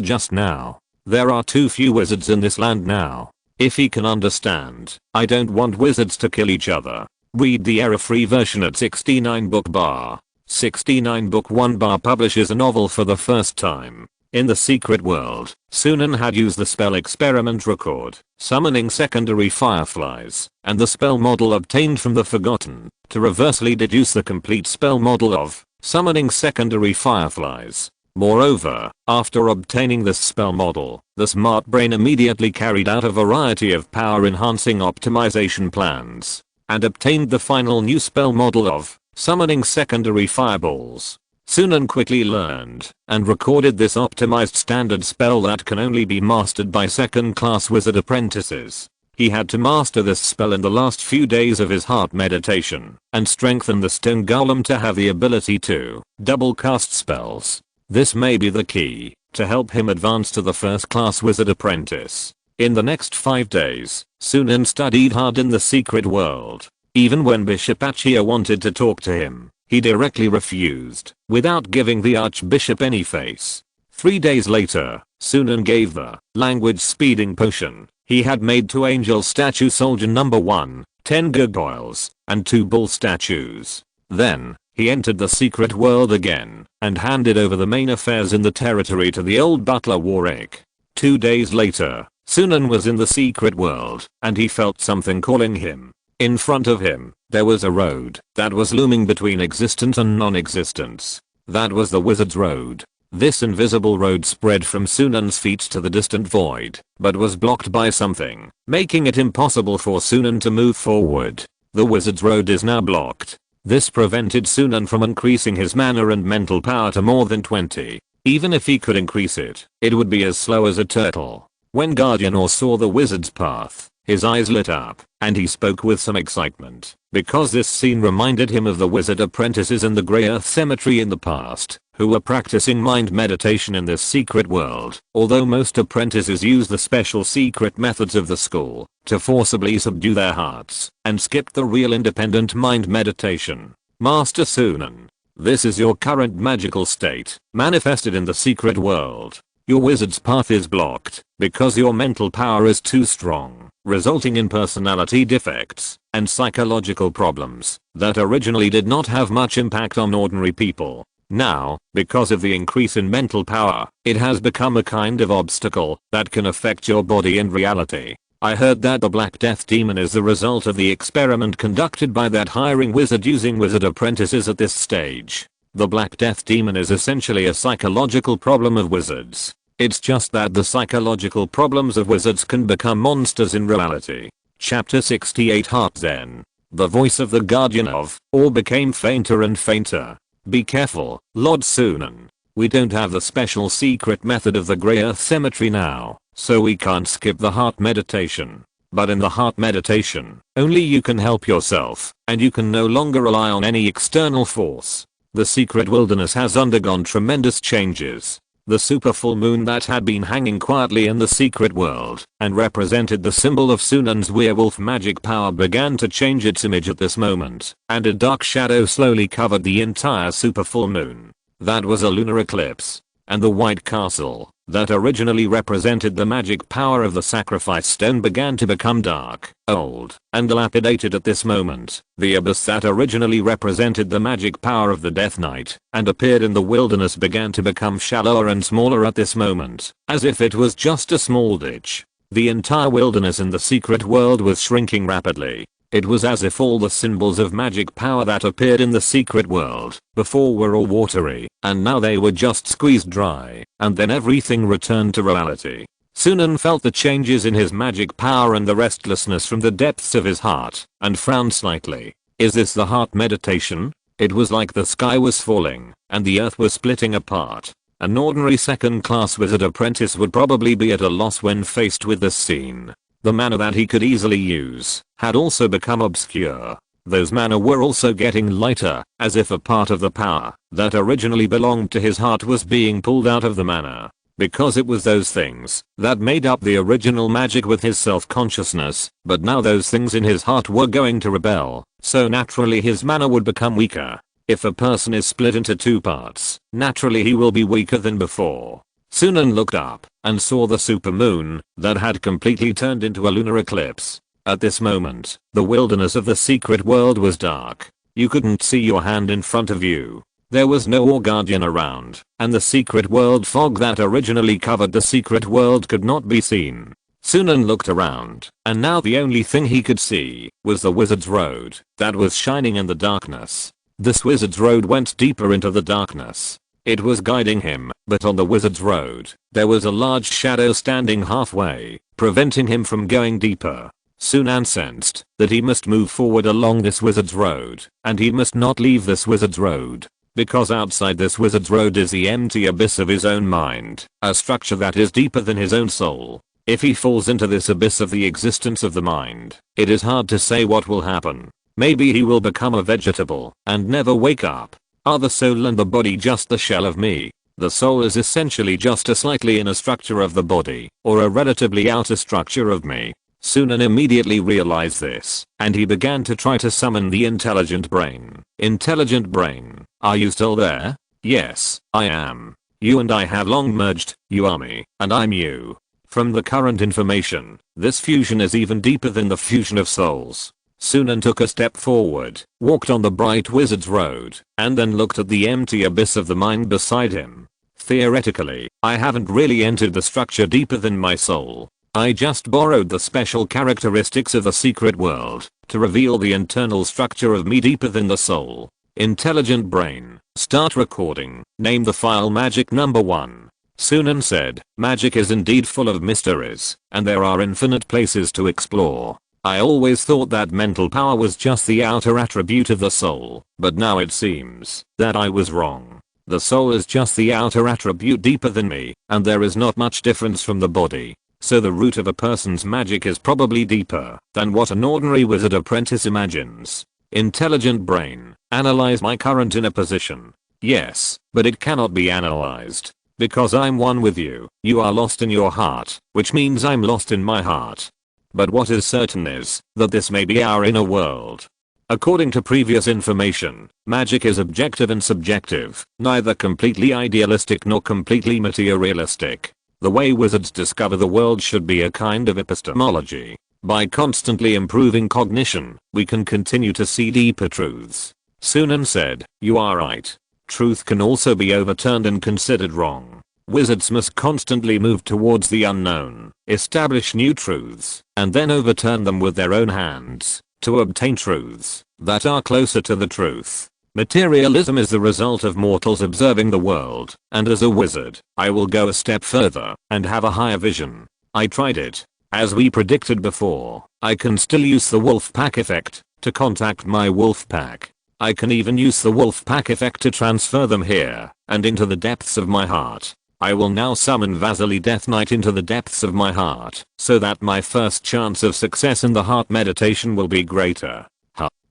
just now. There are too few wizards in this land now. If he can understand, I don't want wizards to kill each other. Read the error-free version at 69 book bar. 69 book 1 bar publishes a novel for the first time. In the secret world, Sunan had used the spell experiment record, summoning secondary fireflies, and the spell model obtained from the Forgotten, to reversely deduce the complete spell model of summoning secondary fireflies. Moreover, after obtaining this spell model, the smart brain immediately carried out a variety of power-enhancing optimization plans, and obtained the final new spell model of summoning secondary fireballs. Sunan quickly learned and recorded this optimized standard spell that can only be mastered by second-class wizard apprentices. He had to master this spell in the last few days of his heart meditation and strengthen the stone golem to have the ability to double cast spells. This may be the key to help him advance to the first-class wizard apprentice. In the next 5 days, Sunan studied hard in the secret world. Even when Bishop Achia wanted to talk to him, he directly refused, without giving the Archbishop any face. 3 days later, Sunan gave the language speeding potion he had made to Angel Statue Soldier number 1, 10 gargoyles, and 2 bull statues. Then, he entered the secret world again, and handed over the main affairs in the territory to the old butler Warwick. 2 days later, Sunan was in the secret world, and he felt something calling him. In front of him, there was a road that was looming between existence and non-existence. That was the wizard's road. This invisible road spread from Sunan's feet to the distant void, but was blocked by something, making it impossible for Sunan to move forward. The wizard's road is now blocked. This prevented Sunan from increasing his mana and mental power to more than 20. Even if he could increase it, it would be as slow as a turtle. When Guardianor saw the wizard's path, his eyes lit up, and he spoke with some excitement, because this scene reminded him of the wizard apprentices in the Grey Earth Cemetery in the past, who were practicing mind meditation in this secret world. Although most apprentices use the special secret methods of the school to forcibly subdue their hearts and skip the real independent mind meditation. Master Sunan, this is your current magical state, manifested in the secret world. Your wizard's path is blocked because your mental power is too strong, resulting in personality defects and psychological problems that originally did not have much impact on ordinary people. Now, because of the increase in mental power, it has become a kind of obstacle that can affect your body and reality. I heard that the Black Death Demon is the result of the experiment conducted by that hiring wizard using wizard apprentices at this stage. The Black Death Demon is essentially a psychological problem of wizards. It's just that the psychological problems of wizards can become monsters in reality. Chapter 68 Heart Zen. The voice of the Guardian of Or became fainter and fainter. Be careful, Lord Sunan. We don't have the special secret method of the Grey Earth Cemetery now, so we can't skip the heart meditation. But in the heart meditation, only you can help yourself, and you can no longer rely on any external force. The secret wilderness has undergone tremendous changes. The super full moon that had been hanging quietly in the secret world and represented the symbol of Sunan's werewolf magic power began to change its image at this moment, and a dark shadow slowly covered the entire super full moon. That was a lunar eclipse. And the white castle that originally represented the magic power of the sacrifice stone began to become dark, old, and dilapidated at this moment. The abyss that originally represented the magic power of the Death Knight and appeared in the wilderness began to become shallower and smaller at this moment, as if it was just a small ditch. The entire wilderness in the secret world was shrinking rapidly. It was as if all the symbols of magic power that appeared in the secret world before were all watery, and now they were just squeezed dry, and then everything returned to reality. Sunan felt the changes in his magic power and the restlessness from the depths of his heart, and frowned slightly. Is this the heart meditation? It was like the sky was falling, and the earth was splitting apart. An ordinary second-class wizard apprentice would probably be at a loss when faced with this scene. The mana that he could easily use had also become obscure. Those mana were also getting lighter, as if a part of the power that originally belonged to his heart was being pulled out of the mana. Because it was those things that made up the original magic with his self-consciousness, but now those things in his heart were going to rebel, so naturally his mana would become weaker. If a person is split into two parts, naturally he will be weaker than before. Sunan looked up and saw the supermoon that had completely turned into a lunar eclipse. At this moment, the wilderness of the secret world was dark. You couldn't see your hand in front of you. There was no guardian around, and the secret world fog that originally covered the secret world could not be seen. Sunan looked around, and now the only thing he could see was the wizard's road that was shining in the darkness. This wizard's road went deeper into the darkness. It was guiding him, but on the wizard's road, there was a large shadow standing halfway, preventing him from going deeper. Sunan sensed that he must move forward along this wizard's road, and he must not leave this wizard's road. Because outside this wizard's road is the empty abyss of his own mind, a structure that is deeper than his own soul. If he falls into this abyss of the existence of the mind, it is hard to say what will happen. Maybe he will become a vegetable and never wake up. Are the soul and the body just the shell of me? The soul is essentially just a slightly inner structure of the body, or a relatively outer structure of me. Sunan immediately realized this, and he began to try to summon the intelligent brain. Intelligent brain, are you still there? Yes, I am. You and I have long merged, you are me, and I'm you. From the current information, this fusion is even deeper than the fusion of souls. Sunan took a step forward, walked on the bright wizard's road, and then looked at the empty abyss of the mind beside him. Theoretically, I haven't really entered the structure deeper than my soul. I just borrowed the special characteristics of the secret world to reveal the internal structure of me deeper than the soul. Intelligent brain, start recording, name the file magic number 1. Sunan said, magic is indeed full of mysteries, and there are infinite places to explore. I always thought that mental power was just the outer attribute of the soul, but now it seems that I was wrong. The soul is just the outer attribute deeper than me, and there is not much difference from the body. So the root of a person's magic is probably deeper than what an ordinary wizard apprentice imagines. Intelligent brain, analyze my current inner position. Yes, but it cannot be analyzed. Because I'm one with you, you are lost in your heart, which means I'm lost in my heart. But what is certain is that this may be our inner world. According to previous information, magic is objective and subjective, neither completely idealistic nor completely materialistic. The way wizards discover the world should be a kind of epistemology. By constantly improving cognition, we can continue to see deeper truths. Sunan said, you are right. Truth can also be overturned and considered wrong. Wizards must constantly move towards the unknown, establish new truths, and then overturn them with their own hands to obtain truths that are closer to the truth. Materialism is the result of mortals observing the world, and as a wizard, I will go a step further and have a higher vision. I tried it. As we predicted before, I can still use the wolf pack effect to contact my wolf pack. I can even use the wolf pack effect to transfer them here and into the depths of my heart. I will now summon Vasily Death Knight into the depths of my heart so that my first chance of success in the heart meditation will be greater.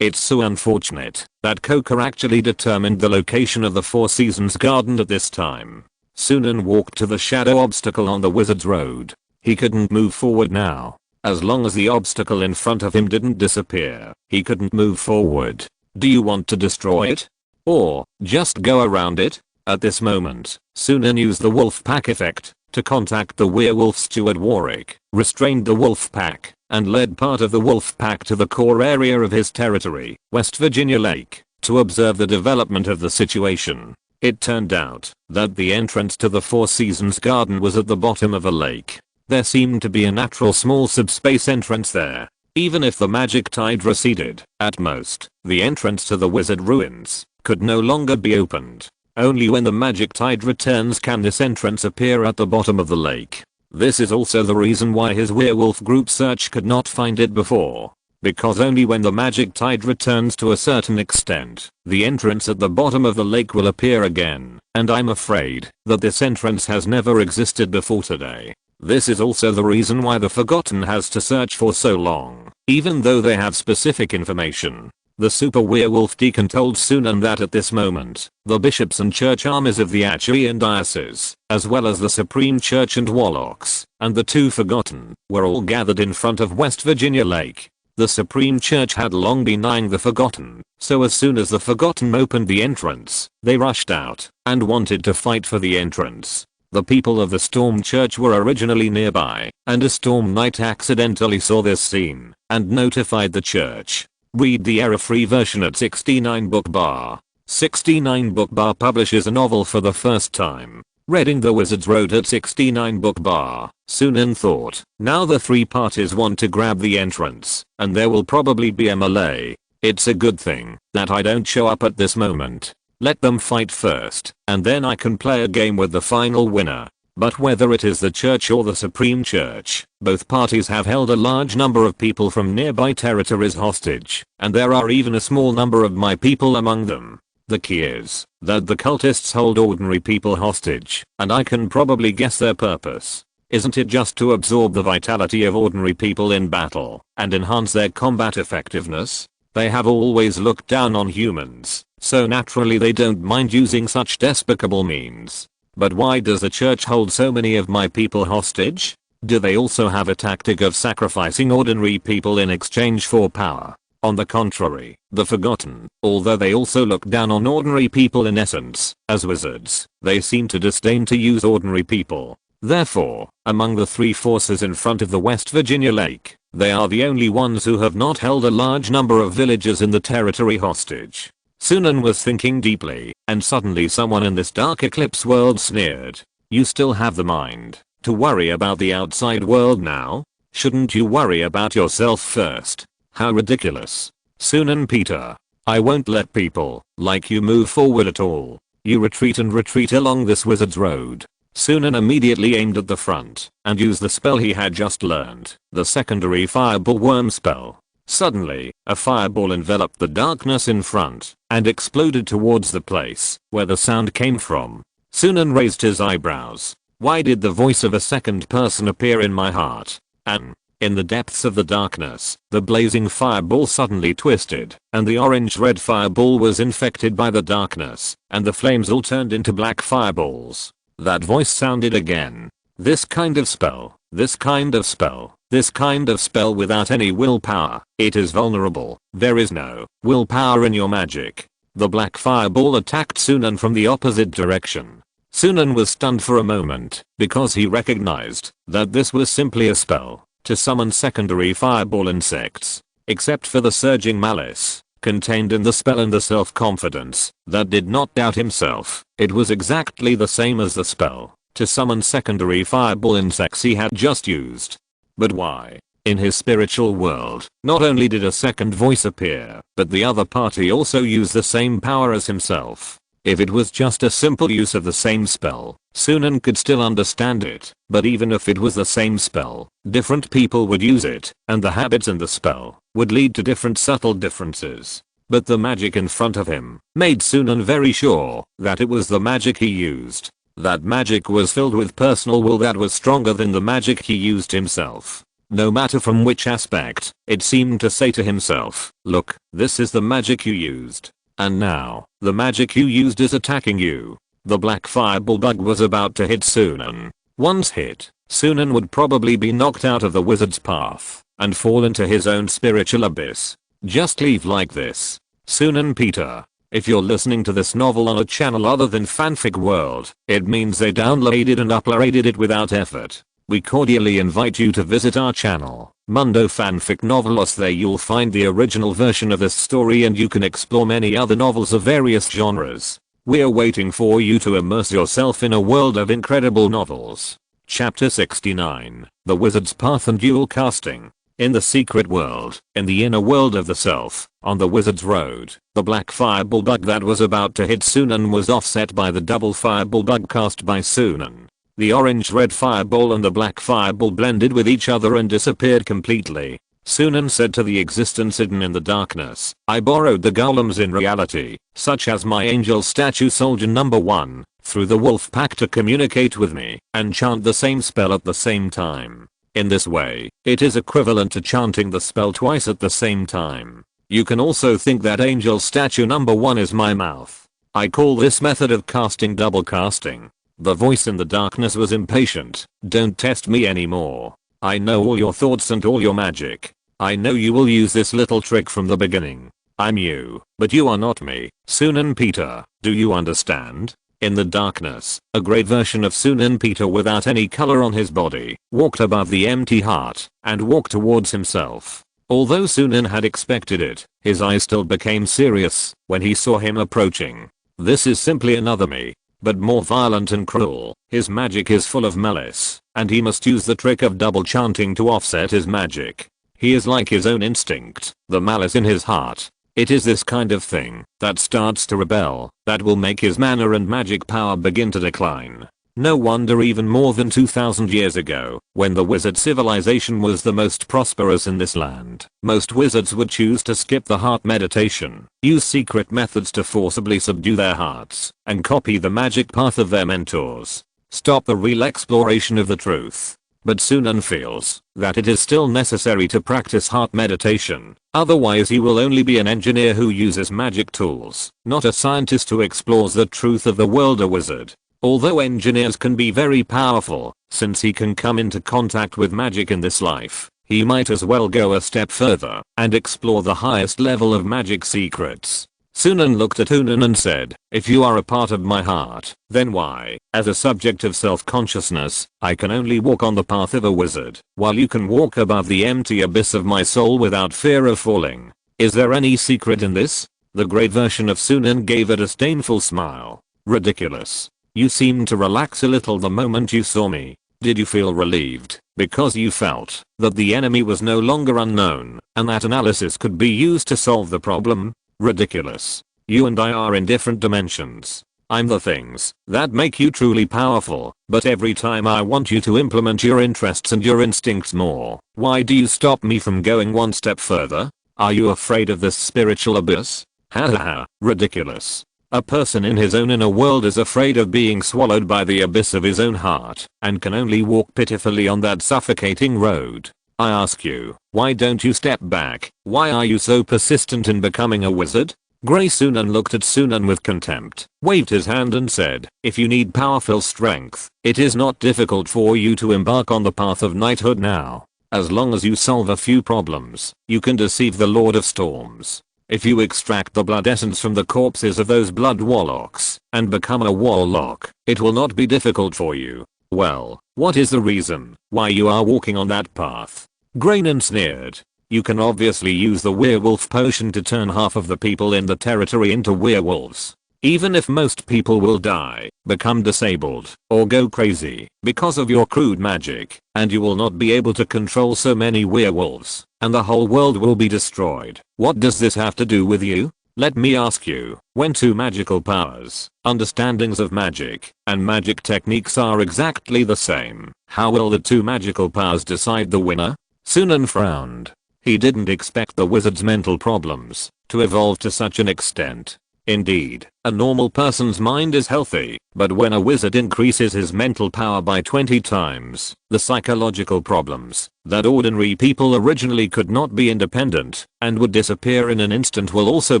It's so unfortunate that Coker actually determined the location of the Four Seasons garden at this time. Sunan walked to the shadow obstacle on the wizard's road. He couldn't move forward now. As long as the obstacle in front of him didn't disappear, he couldn't move forward. Do you want to destroy it? Or just go around it? At this moment, Sunan used the wolf pack effect to contact the werewolf steward Warwick, restrained the wolf pack, and led part of the wolf pack to the core area of his territory, West Virginia Lake, to observe the development of the situation. It turned out that the entrance to the Four Seasons garden was at the bottom of a lake. There seemed to be a natural small subspace entrance there. Even if the magic tide receded, at most, the entrance to the wizard ruins could no longer be opened. Only when the magic tide returns can this entrance appear at the bottom of the lake. This is also the reason why his werewolf group search could not find it before. Because only when the magic tide returns to a certain extent, the entrance at the bottom of the lake will appear again, and I'm afraid that this entrance has never existed before today. This is also the reason why the Forgotten has to search for so long, even though they have specific information. The super werewolf deacon told Sunan that at this moment, the bishops and church armies of the Achaean diocese, as well as the Supreme Church and Warlocks, and the two Forgotten, were all gathered in front of West Virginia Lake. The Supreme Church had long been eyeing the Forgotten, so as soon as the Forgotten opened the entrance, they rushed out and wanted to fight for the entrance. The people of the Storm Church were originally nearby, and a Storm Knight accidentally saw this scene and notified the church. Read the error-free version at 69 book bar. 69 book bar publishes a novel for the first time. Reading the Wizard's Road at 69 book bar. Sunan thought, now the three parties want to grab the entrance, and there will probably be a melee. It's a good thing that I don't show up at this moment. Let them fight first, and then I can play a game with the final winner. But whether it is the church or the Supreme Church, both parties have held a large number of people from nearby territories hostage, and there are even a small number of my people among them. The key is that the cultists hold ordinary people hostage, and I can probably guess their purpose. Isn't it just to absorb the vitality of ordinary people in battle and enhance their combat effectiveness? They have always looked down on humans, so naturally they don't mind using such despicable means. But why does the church hold so many of my people hostage? Do they also have a tactic of sacrificing ordinary people in exchange for power? On the contrary, the Forgotten, although they also look down on ordinary people in essence, as wizards, they seem to disdain to use ordinary people. Therefore, among the three forces in front of the West Virginia Lake, they are the only ones who have not held a large number of villagers in the territory hostage. Sunan was thinking deeply, and suddenly someone in this dark eclipse world sneered. You still have the mind to worry about the outside world now? Shouldn't you worry about yourself first? How ridiculous. Sunan Peter. I won't let people like you move forward at all. You retreat and retreat along this wizard's road. Sunan immediately aimed at the front and used the spell he had just learned, the secondary fireball worm spell. Suddenly, a fireball enveloped the darkness in front and exploded towards the place where the sound came from. Sunan raised his eyebrows. Why did the voice of a second person appear in my heart? And in the depths of the darkness, the blazing fireball suddenly twisted, and the orange-red fireball was infected by the darkness, and the flames all turned into black fireballs. That voice sounded again. This kind of spell, this kind of spell, this kind of spell without any willpower. It is vulnerable. There is no willpower in your magic. The black fireball attacked Sunan from the opposite direction. Sunan was stunned for a moment, because he recognized that this was simply a spell to summon secondary fireball insects. Except for the surging malice contained in the spell and the self-confidence that did not doubt himself, it was exactly the same as the spell to summon secondary fireball insects he had just used. But why? In his spiritual world, not only did a second voice appear, but the other party also used the same power as himself. If it was just a simple use of the same spell, Sunan could still understand it, but even if it was the same spell, different people would use it, and the habits in the spell would lead to different subtle differences. But the magic in front of him made Sunan very sure that it was the magic he used. That magic was filled with personal will that was stronger than the magic he used himself. No matter from which aspect, it seemed to say to himself, look, this is the magic you used. And now, the magic you used is attacking you. The black fireball bug was about to hit Sunan. Once hit, Sunan would probably be knocked out of the wizard's path and fall into his own spiritual abyss. Just leave like this. Sunan Peter. If you're listening to this novel on a channel other than Fanfic World, it means they downloaded and uploaded it without effort. We cordially invite you to visit our channel, Mundo Fanfic Novelos. There you'll find the original version of this story and you can explore many other novels of various genres. We're waiting for you to immerse yourself in a world of incredible novels. Chapter 69, The Wizard's Path and Dual Casting. In the secret world, in the inner world of the self, on the wizard's road, the black fireball bug that was about to hit Sunan was offset by the double fireball bug cast by Sunan. The orange-red fireball and the black fireball blended with each other and disappeared completely. Sunan said to the existence hidden in the darkness, I borrowed the golems in reality, such as my angel statue soldier number 1, through the wolf pack to communicate with me and chant the same spell at the same time. In this way, it is equivalent to chanting the spell twice at the same time. You can also think that angel statue number 1 is my mouth. I call this method of casting double casting. The voice in the darkness was impatient. Don't test me anymore. I know all your thoughts and all your magic. I know you will use this little trick from the beginning. I'm you, but you are not me. Sunan Peter, do you understand? In the darkness, a great version of Sunan Peter without any color on his body walked above the empty heart and walked towards himself. Although Sunan had expected it, his eyes still became serious when he saw him approaching. This is simply another me, but more violent and cruel. His magic is full of malice, and he must use the trick of double chanting to offset his magic. He is like his own instinct, the malice in his heart. It is this kind of thing that starts to rebel that will make his mana and magic power begin to decline. No wonder even more than 2000 years ago, when the wizard civilization was the most prosperous in this land, most wizards would choose to skip the heart meditation, use secret methods to forcibly subdue their hearts, and copy the magic path of their mentors. Stop the real exploration of the truth. But Sunan feels that it is still necessary to practice heart meditation, otherwise he will only be an engineer who uses magic tools, not a scientist who explores the truth of the world. A wizard, although engineers can be very powerful, since he can come into contact with magic in this life, he might as well go a step further and explore the highest level of magic secrets. Sunan looked at Hunan and said, if you are a part of my heart, then why, as a subject of self-consciousness, I can only walk on the path of a wizard, while you can walk above the empty abyss of my soul without fear of falling? Is there any secret in this? The great version of Sunan gave a disdainful smile. Ridiculous. You seemed to relax a little the moment you saw me. Did you feel relieved, because you felt that the enemy was no longer unknown, and that analysis could be used to solve the problem? Ridiculous. You and I are in different dimensions. I'm the things that make you truly powerful, but every time I want you to implement your interests and your instincts more, why do you stop me from going one step further? Are you afraid of this spiritual abyss? Ha ha ha, ridiculous. A person in his own inner world is afraid of being swallowed by the abyss of his own heart, and can only walk pitifully on that suffocating road. I ask you, why don't you step back? Why are you so persistent in becoming a wizard? Grey Sunan looked at Sunan with contempt, waved his hand and said, if you need powerful strength, it is not difficult for you to embark on the path of knighthood now. As long as you solve a few problems, you can deceive the Lord of Storms. If you extract the blood essence from the corpses of those blood warlocks and become a warlock, it will not be difficult for you. Well, what is the reason why you are walking on that path? Graynon sneered. You can obviously use the werewolf potion to turn half of the people in the territory into werewolves. Even if most people will die, become disabled, or go crazy because of your crude magic, and you will not be able to control so many werewolves, and the whole world will be destroyed. What does this have to do with you? Let me ask you, when two magical powers, understandings of magic, and magic techniques are exactly the same, how will the two magical powers decide the winner? Sunan frowned. He didn't expect the wizard's mental problems to evolve to such an extent. Indeed, a normal person's mind is healthy, but when a wizard increases his mental power by 20 times, the psychological problems that ordinary people originally could not be independent and would disappear in an instant will also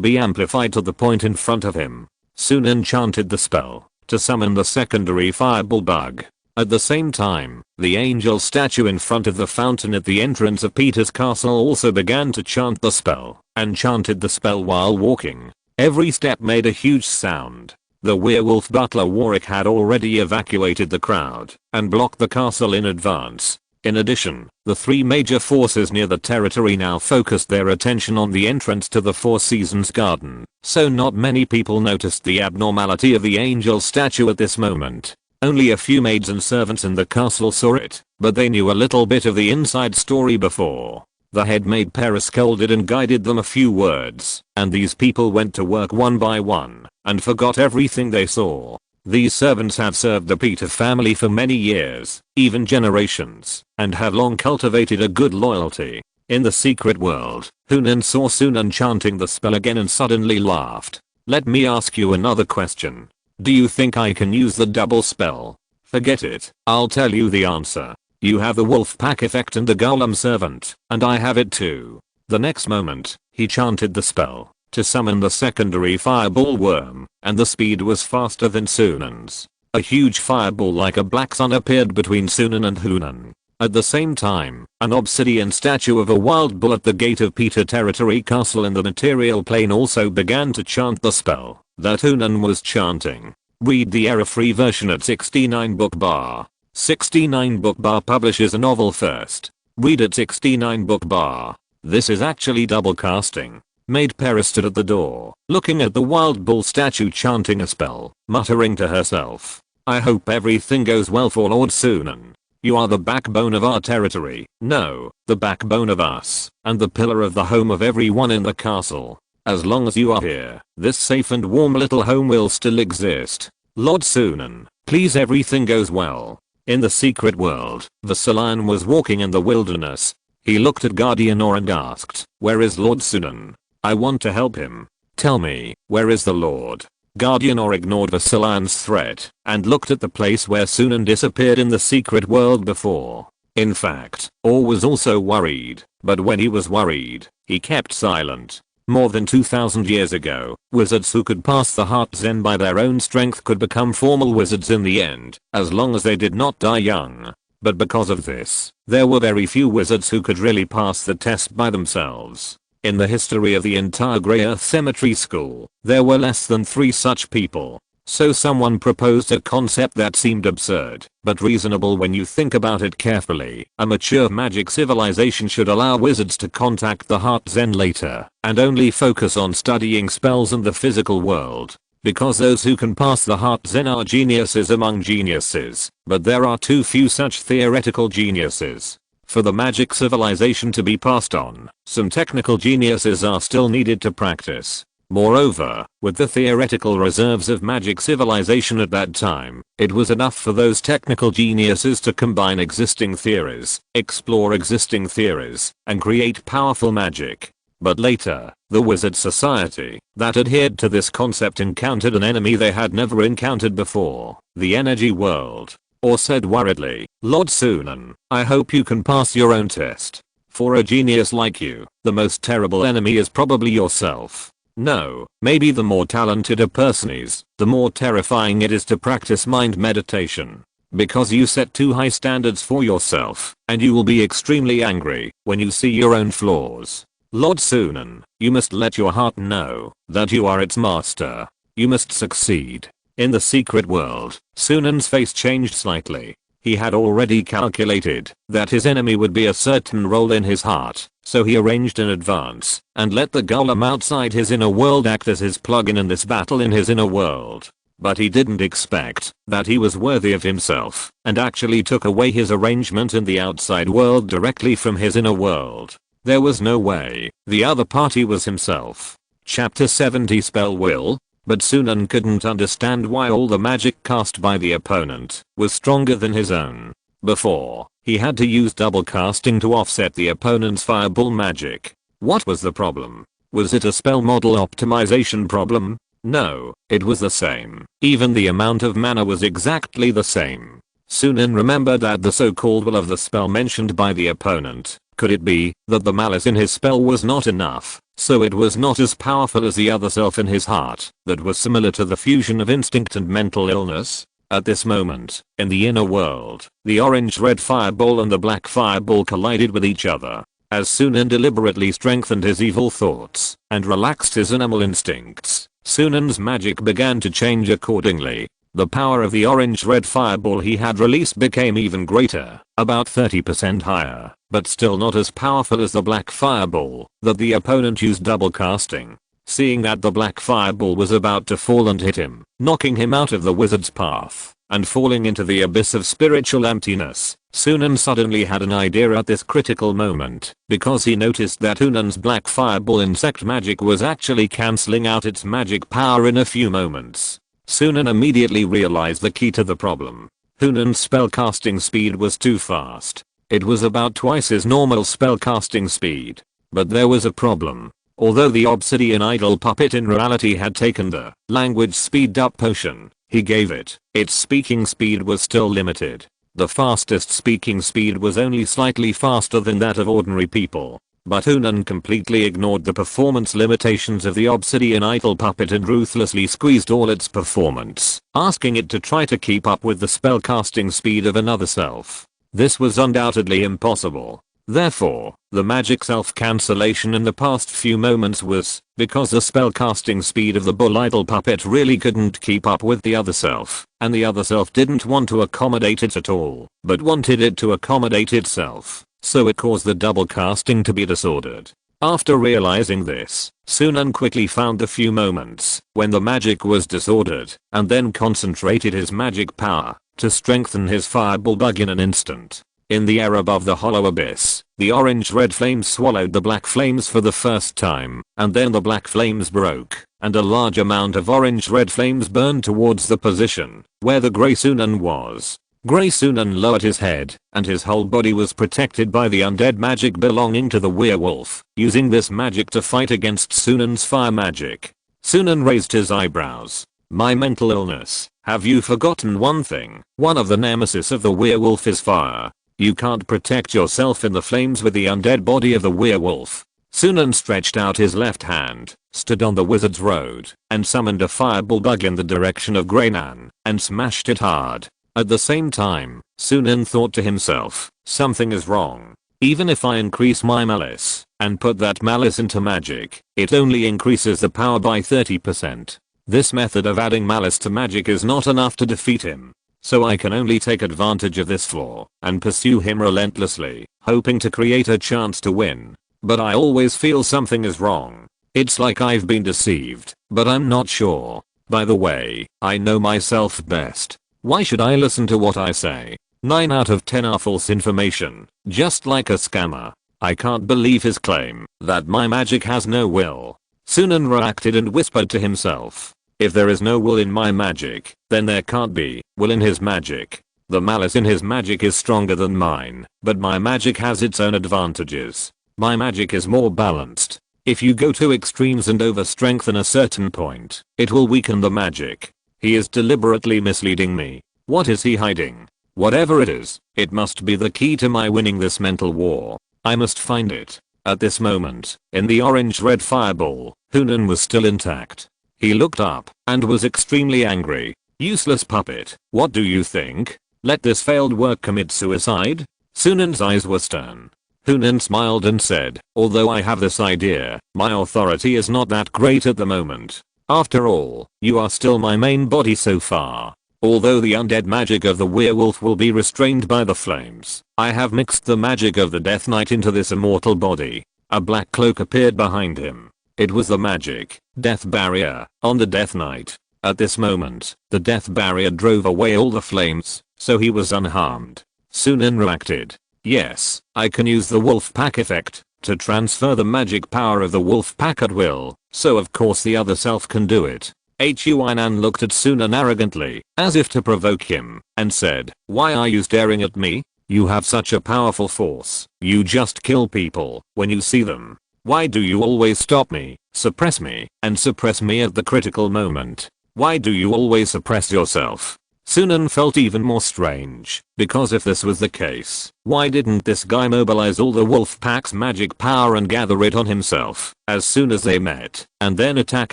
be amplified to the point in front of him. Sunan chanted the spell to summon the secondary fireball bug. At the same time, the angel statue in front of the fountain at the entrance of Peter's castle also began to chant the spell, and chanted the spell while walking. Every step made a huge sound. The werewolf butler Warwick had already evacuated the crowd and blocked the castle in advance. In addition, the three major forces near the territory now focused their attention on the entrance to the Four Seasons garden, so not many people noticed the abnormality of the angel statue at this moment. Only a few maids and servants in the castle saw it, but they knew a little bit of the inside story before. The head maid Pera scolded and guided them a few words, and these people went to work one by one, and forgot everything they saw. These servants have served the Peter family for many years, even generations, and have long cultivated a good loyalty. In the secret world, Hunan saw Sunan chanting the spell again and suddenly laughed. Let me ask you another question. Do you think I can use the double spell? Forget it, I'll tell you the answer. You have the wolf pack effect and the golem servant, and I have it too. The next moment, he chanted the spell to summon the secondary fireball worm, and the speed was faster than Sunan's. A huge fireball like a black sun appeared between Sunan and Hunan. At the same time, an obsidian statue of a wild bull at the gate of Peter Territory Castle in the material plane also began to chant the spell that Hunan was chanting. Read the error-free version at 69 book bar. 69 book bar publishes a novel first. Read at 69 book bar. This is actually double casting. Maid Pera stood at the door, looking at the wild bull statue chanting a spell, muttering to herself. I hope everything goes well for Lord Sunan. You are the backbone of our territory, no, the backbone of us, and the pillar of the home of everyone in the castle. As long as you are here, this safe and warm little home will still exist. Lord Sunan, please everything goes well. In the secret world, Vasilian was walking in the wilderness. He looked at Guardianor and asked, where is Lord Sunan? I want to help him. Tell me, where is the Lord? Guardianor ignored Vasilian's threat and looked at the place where Sunan disappeared in the secret world before. In fact, Or was also worried, but when he was worried, he kept silent. More than 2000 years ago, wizards who could pass the heart zen by their own strength could become formal wizards in the end, as long as they did not die young. But because of this, there were very few wizards who could really pass the test by themselves. In the history of the entire Grey Earth Cemetery School, there were less than 3 such people. So someone proposed a concept that seemed absurd, but reasonable when you think about it carefully. A mature magic civilization should allow wizards to contact the heart zen later, and only focus on studying spells in the physical world. Because those who can pass the heart zen are geniuses among geniuses, but there are too few such theoretical geniuses. For the magic civilization to be passed on, some technical geniuses are still needed to practice. Moreover, with the theoretical reserves of magic civilization at that time, it was enough for those technical geniuses to combine existing theories, explore existing theories, and create powerful magic. But later, the wizard society that adhered to this concept encountered an enemy they had never encountered before, the energy world. Or said worriedly, Lord Sunan, I hope you can pass your own test. For a genius like you, the most terrible enemy is probably yourself. No, maybe the more talented a person is, the more terrifying it is to practice mind meditation. Because you set too high standards for yourself, and you will be extremely angry when you see your own flaws. Lord Sunan, you must let your heart know that you are its master. You must succeed. In the secret world, Sunan's face changed slightly. He had already calculated that his enemy would be a certain role in his heart, so he arranged in advance and let the golem outside his inner world act as his plug-in in this battle in his inner world. But he didn't expect that he was worthy of himself and actually took away his arrangement in the outside world directly from his inner world. There was no way the other party was himself. Chapter 70 Spell Will. But Sunan couldn't understand why all the magic cast by the opponent was stronger than his own. Before, he had to use double casting to offset the opponent's fireball magic. What was the problem? Was it a spell model optimization problem? No, it was the same. Even the amount of mana was exactly the same. Sunan remembered that the so-called will of the spell mentioned by the opponent. Could it be that the malice in his spell was not enough, so it was not as powerful as the other self in his heart, that was similar to the fusion of instinct and mental illness? At this moment, in the inner world, the orange-red fireball and the black fireball collided with each other. As Sunan deliberately strengthened his evil thoughts and relaxed his animal instincts, Sunan's magic began to change accordingly. The power of the orange-red fireball he had released became even greater, about 30% higher, but still not as powerful as the black fireball that the opponent used double casting. Seeing that the black fireball was about to fall and hit him, knocking him out of the wizard's path and falling into the abyss of spiritual emptiness, Sunan suddenly had an idea at this critical moment, because he noticed that Hunan's black fireball insect magic was actually cancelling out its magic power in a few moments. Sunan immediately realized the key to the problem. Hunan's spellcasting speed was too fast. It was about twice his normal spellcasting speed. But there was a problem. Although the obsidian idol puppet in reality had taken the language speed up potion he gave it, its speaking speed was still limited. The fastest speaking speed was only slightly faster than that of ordinary people. But Hunan completely ignored the performance limitations of the obsidian idol puppet and ruthlessly squeezed all its performance, asking it to try to keep up with the spellcasting speed of another self. This was undoubtedly impossible. Therefore, the magic self-cancellation in the past few moments was because the spell-casting speed of the bull idol puppet really couldn't keep up with the other self, and the other self didn't want to accommodate it at all, but wanted it to accommodate itself, so it caused the double casting to be disordered. After realizing this, Sunan quickly found the few moments when the magic was disordered, and then concentrated his magic power to strengthen his fireball bug in an instant. In the air above the hollow abyss, the orange-red flames swallowed the black flames for the first time, and then the black flames broke, and a large amount of orange-red flames burned towards the position where the Grey Sunan was. Grey Sunan lowered his head, and his whole body was protected by the undead magic belonging to the werewolf, using this magic to fight against Sunan's fire magic. Sunan raised his eyebrows. My mental illness, have you forgotten one thing? One of the nemesis of the werewolf is fire. You can't protect yourself in the flames with the undead body of the werewolf. Sunan stretched out his left hand, stood on the wizard's road, and summoned a fireball bug in the direction of Greynan, and smashed it hard. At the same time, Sunan thought to himself, something is wrong. Even if I increase my malice, and put that malice into magic, it only increases the power by 30%. This method of adding malice to magic is not enough to defeat him. So I can only take advantage of this flaw and pursue him relentlessly, hoping to create a chance to win. But I always feel something is wrong. It's like I've been deceived, but I'm not sure. By the way, I know myself best. Why should I listen to what I say? 9 out of 10 are false information, just like a scammer. I can't believe his claim that my magic has no will. Sunan reacted and whispered to himself. If there is no will in my magic, then there can't be will in his magic. The malice in his magic is stronger than mine, but my magic has its own advantages. My magic is more balanced. If you go to extremes and overstrengthen a certain point, it will weaken the magic. He is deliberately misleading me. What is he hiding? Whatever it is, it must be the key to my winning this mental war. I must find it. At this moment, in the orange-red fireball, Sunan was still intact. He looked up and was extremely angry. Useless puppet, what do you think? Let this failed work commit suicide? Sunan's eyes were stern. Sunan smiled and said, although I have this idea, my authority is not that great at the moment. After all, you are still my main body so far. Although the undead magic of the werewolf will be restrained by the flames, I have mixed the magic of the Death Knight into this immortal body. A black cloak appeared behind him. It was the magic, death barrier, on the Death Knight. At this moment, the death barrier drove away all the flames, so he was unharmed. Sunan reacted. Yes, I can use the wolf pack effect to transfer the magic power of the wolf pack at will, so of course the other self can do it. Huinan looked at Sunan arrogantly, as if to provoke him, and said, why are you staring at me? You have such a powerful force. You just kill people when you see them. Why do you always stop me, suppress me, and suppress me at the critical moment? Why do you always suppress yourself? Sunan felt even more strange, because if this was the case, why didn't this guy mobilize all the wolf pack's magic power and gather it on himself as soon as they met, and then attack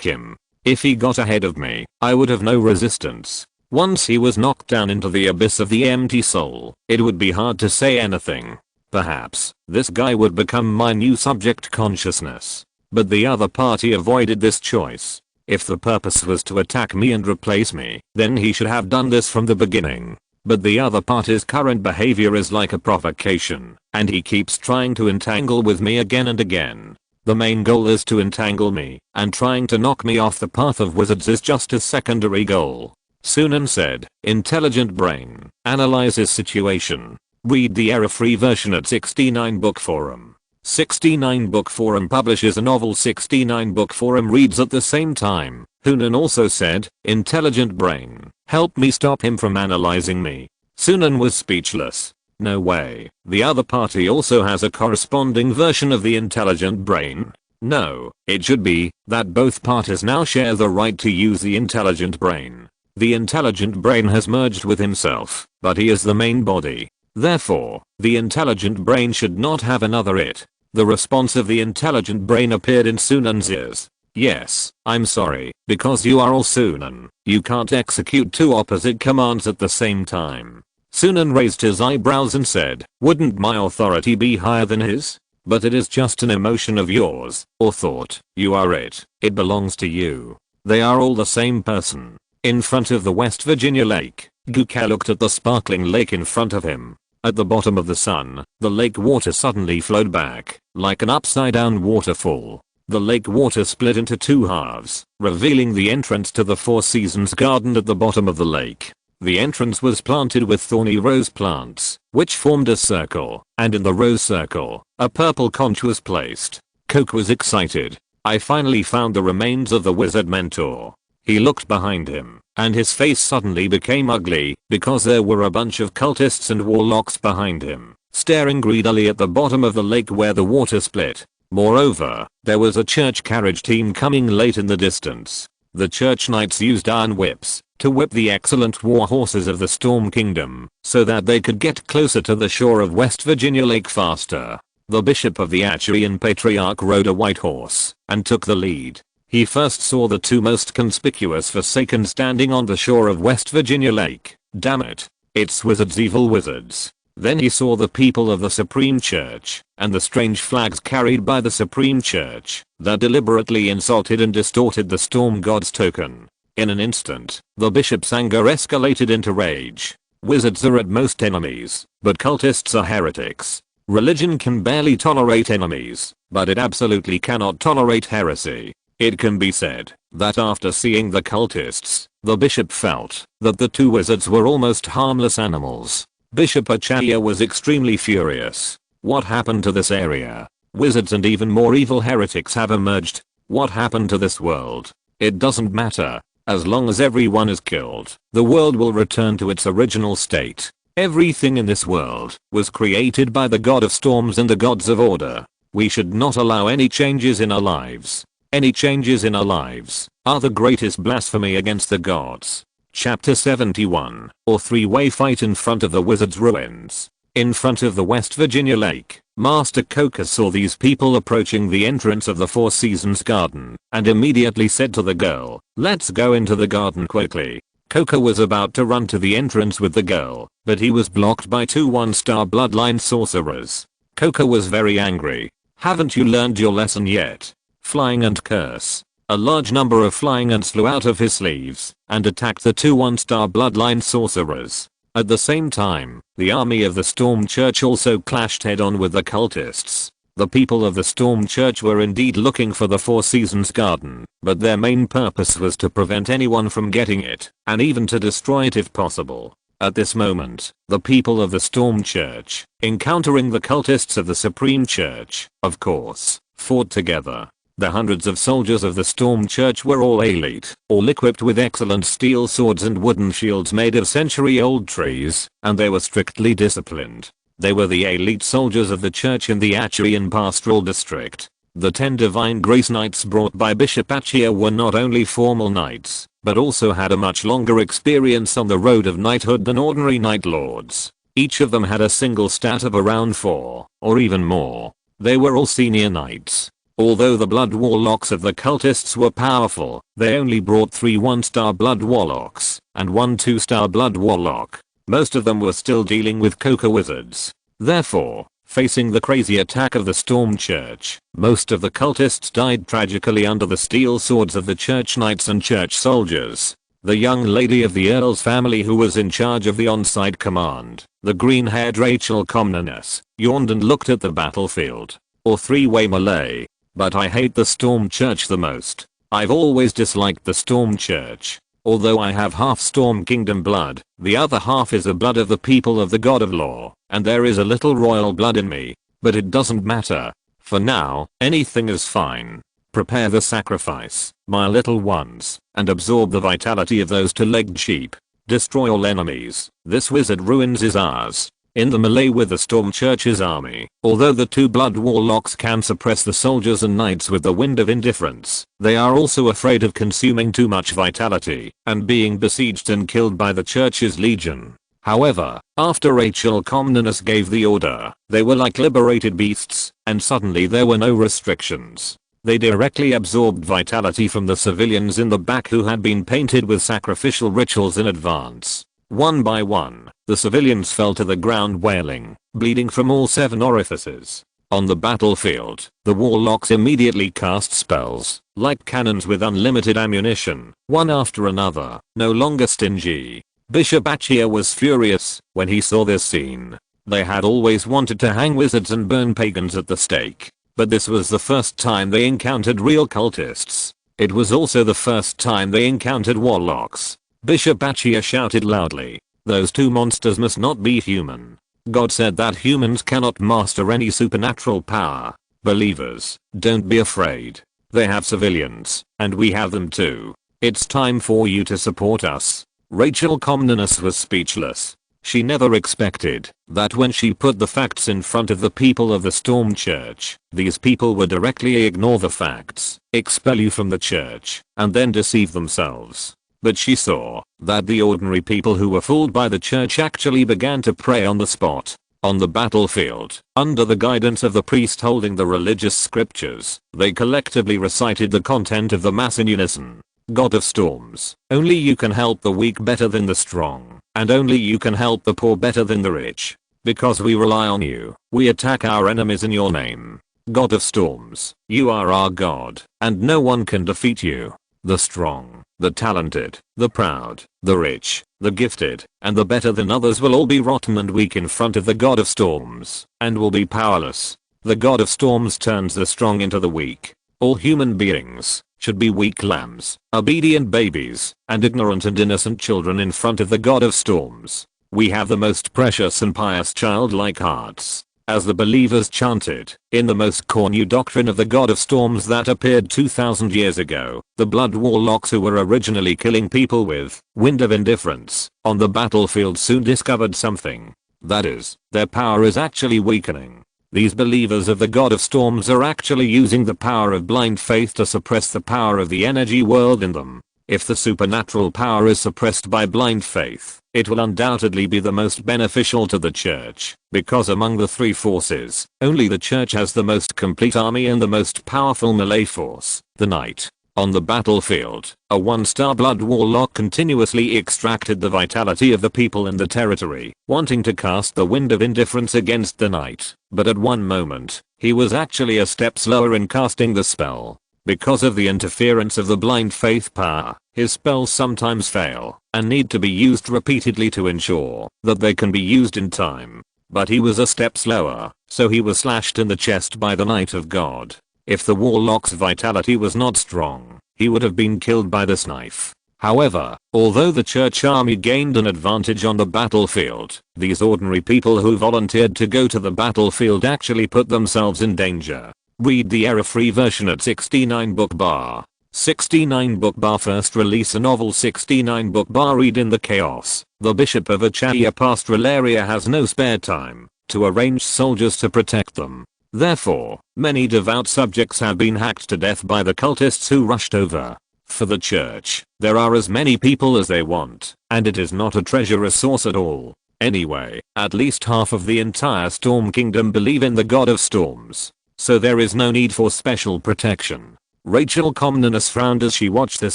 him? If he got ahead of me, I would have no resistance. Once he was knocked down into the abyss of the empty soul, it would be hard to say anything. Perhaps, this guy would become my new subject consciousness. But the other party avoided this choice. If the purpose was to attack me and replace me, then he should have done this from the beginning. But the other party's current behavior is like a provocation, and he keeps trying to entangle with me again and again. The main goal is to entangle me, and trying to knock me off the path of wizards is just a secondary goal. Sunan said, intelligent brain, analyze his situation. Read the error-free version at 69 Book Forum. 69 Book Forum publishes a novel. 69 Book Forum reads at the same time. Sunan also said, intelligent brain, help me stop him from analyzing me. Sunan was speechless. No way. The other party also has a corresponding version of the intelligent brain. No, it should be that both parties now share the right to use the intelligent brain. The intelligent brain has merged with himself, but he is the main body. Therefore, the intelligent brain should not have another it. The response of the intelligent brain appeared in Sunan's ears. Yes, I'm sorry, because you are all Sunan. You can't execute two opposite commands at the same time. Sunan raised his eyebrows and said, "Wouldn't my authority be higher than his? But it is just an emotion of yours, or thought. You are it. It belongs to you. They are all the same person." In front of the West Virginia lake, Guka looked at the sparkling lake in front of him. At the bottom of the sun, the lake water suddenly flowed back, like an upside down waterfall. The lake water split into two halves, revealing the entrance to the Four Seasons garden at the bottom of the lake. The entrance was planted with thorny rose plants, which formed a circle, and in the rose circle, a purple conch was placed. Coke was excited. "I finally found the remains of the wizard mentor." He looked behind him, and his face suddenly became ugly, because there were a bunch of cultists and warlocks behind him, staring greedily at the bottom of the lake where the water split. Moreover, there was a church carriage team coming late in the distance. The church knights used iron whips to whip the excellent war horses of the Storm Kingdom, so that they could get closer to the shore of West Virginia Lake faster. The bishop of the Achaean Patriarch rode a white horse and took the lead. He first saw the two most conspicuous Forsaken standing on the shore of West Virginia Lake. Damn it. It's wizards, evil wizards. Then he saw the people of the Supreme Church, and the strange flags carried by the Supreme Church, that deliberately insulted and distorted the Storm God's token. In an instant, the bishop's anger escalated into rage. Wizards are at most enemies, but cultists are heretics. Religion can barely tolerate enemies, but it absolutely cannot tolerate heresy. It can be said that after seeing the cultists, the bishop felt that the two wizards were almost harmless animals. Bishop Achaya was extremely furious. What happened to this area? Wizards and even more evil heretics have emerged. What happened to this world? It doesn't matter. As long as everyone is killed, the world will return to its original state. Everything in this world was created by the god of storms and the gods of order. We should not allow any changes in our lives. Any changes in our lives are the greatest blasphemy against the gods. Chapter 71, or three-way fight in front of the wizard's ruins. In front of the West Virginia Lake, Master Coca saw these people approaching the entrance of the Four Seasons garden, and immediately said to the girl, "Let's go into the garden quickly." Coca was about to run to the entrance with the girl, but he was blocked by two 1-star bloodline sorcerers. Coca was very angry. "Haven't you learned your lesson yet? Flying Ant curse." A large number of flying ants flew out of his sleeves and attacked the two 1-star bloodline sorcerers. At the same time, the army of the Storm Church also clashed head-on with the cultists. The people of the Storm Church were indeed looking for the Four Seasons garden, but their main purpose was to prevent anyone from getting it, and even to destroy it if possible. At this moment, the people of the Storm Church, encountering the cultists of the Supreme Church, of course, fought together. The hundreds of soldiers of the Storm Church were all elite, all equipped with excellent steel swords and wooden shields made of century-old trees, and they were strictly disciplined. They were the elite soldiers of the church in the Achaean Pastoral District. The 10 Divine Grace Knights brought by Bishop Achia were not only formal knights, but also had a much longer experience on the road of knighthood than ordinary knight lords. Each of them had a single stat of around 4, or even more. They were all senior knights. Although the blood warlocks of the cultists were powerful, they only brought 3 1-star blood warlocks and 1 2-star blood warlock. Most of them were still dealing with Coca wizards. Therefore, facing the crazy attack of the Storm Church, most of the cultists died tragically under the steel swords of the church knights and church soldiers. The young lady of the Earl's family who was in charge of the on-site command, the green-haired Rachel Comnenus, yawned and looked at the battlefield. Or three-way melee. But I hate the Storm Church the most. I've always disliked the Storm Church. Although I have half Storm Kingdom blood, the other half is the blood of the people of the God of Law, and there is a little royal blood in me. But it doesn't matter. For now, anything is fine. Prepare the sacrifice, my little ones, and absorb the vitality of those two-legged sheep. Destroy all enemies. This wizard ruins is ours. In the melee with the Storm Church's army, although the 2 blood warlocks can suppress the soldiers and knights with the wind of indifference, they are also afraid of consuming too much vitality and being besieged and killed by the church's legion. However, after Rachel Comnenus gave the order, they were like liberated beasts, and suddenly there were no restrictions. They directly absorbed vitality from the civilians in the back who had been painted with sacrificial rituals in advance. One by one, the civilians fell to the ground wailing, bleeding from all 7 orifices. On the battlefield, the warlocks immediately cast spells, like cannons with unlimited ammunition, one after another, no longer stingy. Bishop Achia was furious when he saw this scene. They had always wanted to hang wizards and burn pagans at the stake, but this was the first time they encountered real cultists. It was also the first time they encountered warlocks. Bishop Achia shouted loudly, "Those 2 monsters must not be human. God said that humans cannot master any supernatural power. Believers, don't be afraid. They have civilians, and we have them too. It's time for you to support us." Rachel Comnenus was speechless. She never expected that when she put the facts in front of the people of the Storm Church, these people would directly ignore the facts, expel you from the church, and then deceive themselves. But she saw that the ordinary people who were fooled by the church actually began to pray on the spot. On the battlefield, under the guidance of the priest holding the religious scriptures, they collectively recited the content of the Mass in unison. God of storms, only you can help the weak better than the strong, and only you can help the poor better than the rich. Because we rely on you, we attack our enemies in your name. God of storms, you are our God, and no one can defeat you. The strong, the talented, the proud, the rich, the gifted, and the better than others will all be rotten and weak in front of the God of storms, and will be powerless. The God of storms turns the strong into the weak. All human beings should be weak lambs, obedient babies, and ignorant and innocent children in front of the God of storms. We have the most precious and pious childlike hearts. As the believers chanted, in the most core new doctrine of the God of storms that appeared 2000 years ago, the blood warlocks who were originally killing people with wind of indifference on the battlefield soon discovered something. That is, their power is actually weakening. These believers of the God of storms are actually using the power of blind faith to suppress the power of the energy world in them. If the supernatural power is suppressed by blind faith, it will undoubtedly be the most beneficial to the church, because among the 3 forces, only the church has the most complete army and the most powerful melee force, the knight. On the battlefield, a 1-star blood warlock continuously extracted the vitality of the people in the territory, wanting to cast the wind of indifference against the knight, but at one moment, he was actually a step slower in casting the spell. Because of the interference of the blind faith power, his spells sometimes fail, and need to be used repeatedly to ensure that they can be used in time. But he was a step slower, so he was slashed in the chest by the Knight of God. If the warlock's vitality was not strong, he would have been killed by this knife. However, although the church army gained an advantage on the battlefield, these ordinary people who volunteered to go to the battlefield actually put themselves in danger. Read the error-free version at 69 book bar. 69 book bar first release a novel 69 book bar read in the chaos. The Bishop of Achaya Pastoral has no spare time to arrange soldiers to protect them. Therefore, many devout subjects have been hacked to death by the cultists who rushed over. For the church, there are as many people as they want, and it is not a treasure source at all. Anyway, at least half of the entire Storm Kingdom believe in the God of Storms. So there is no need for special protection. Rachel Comnenus frowned as she watched this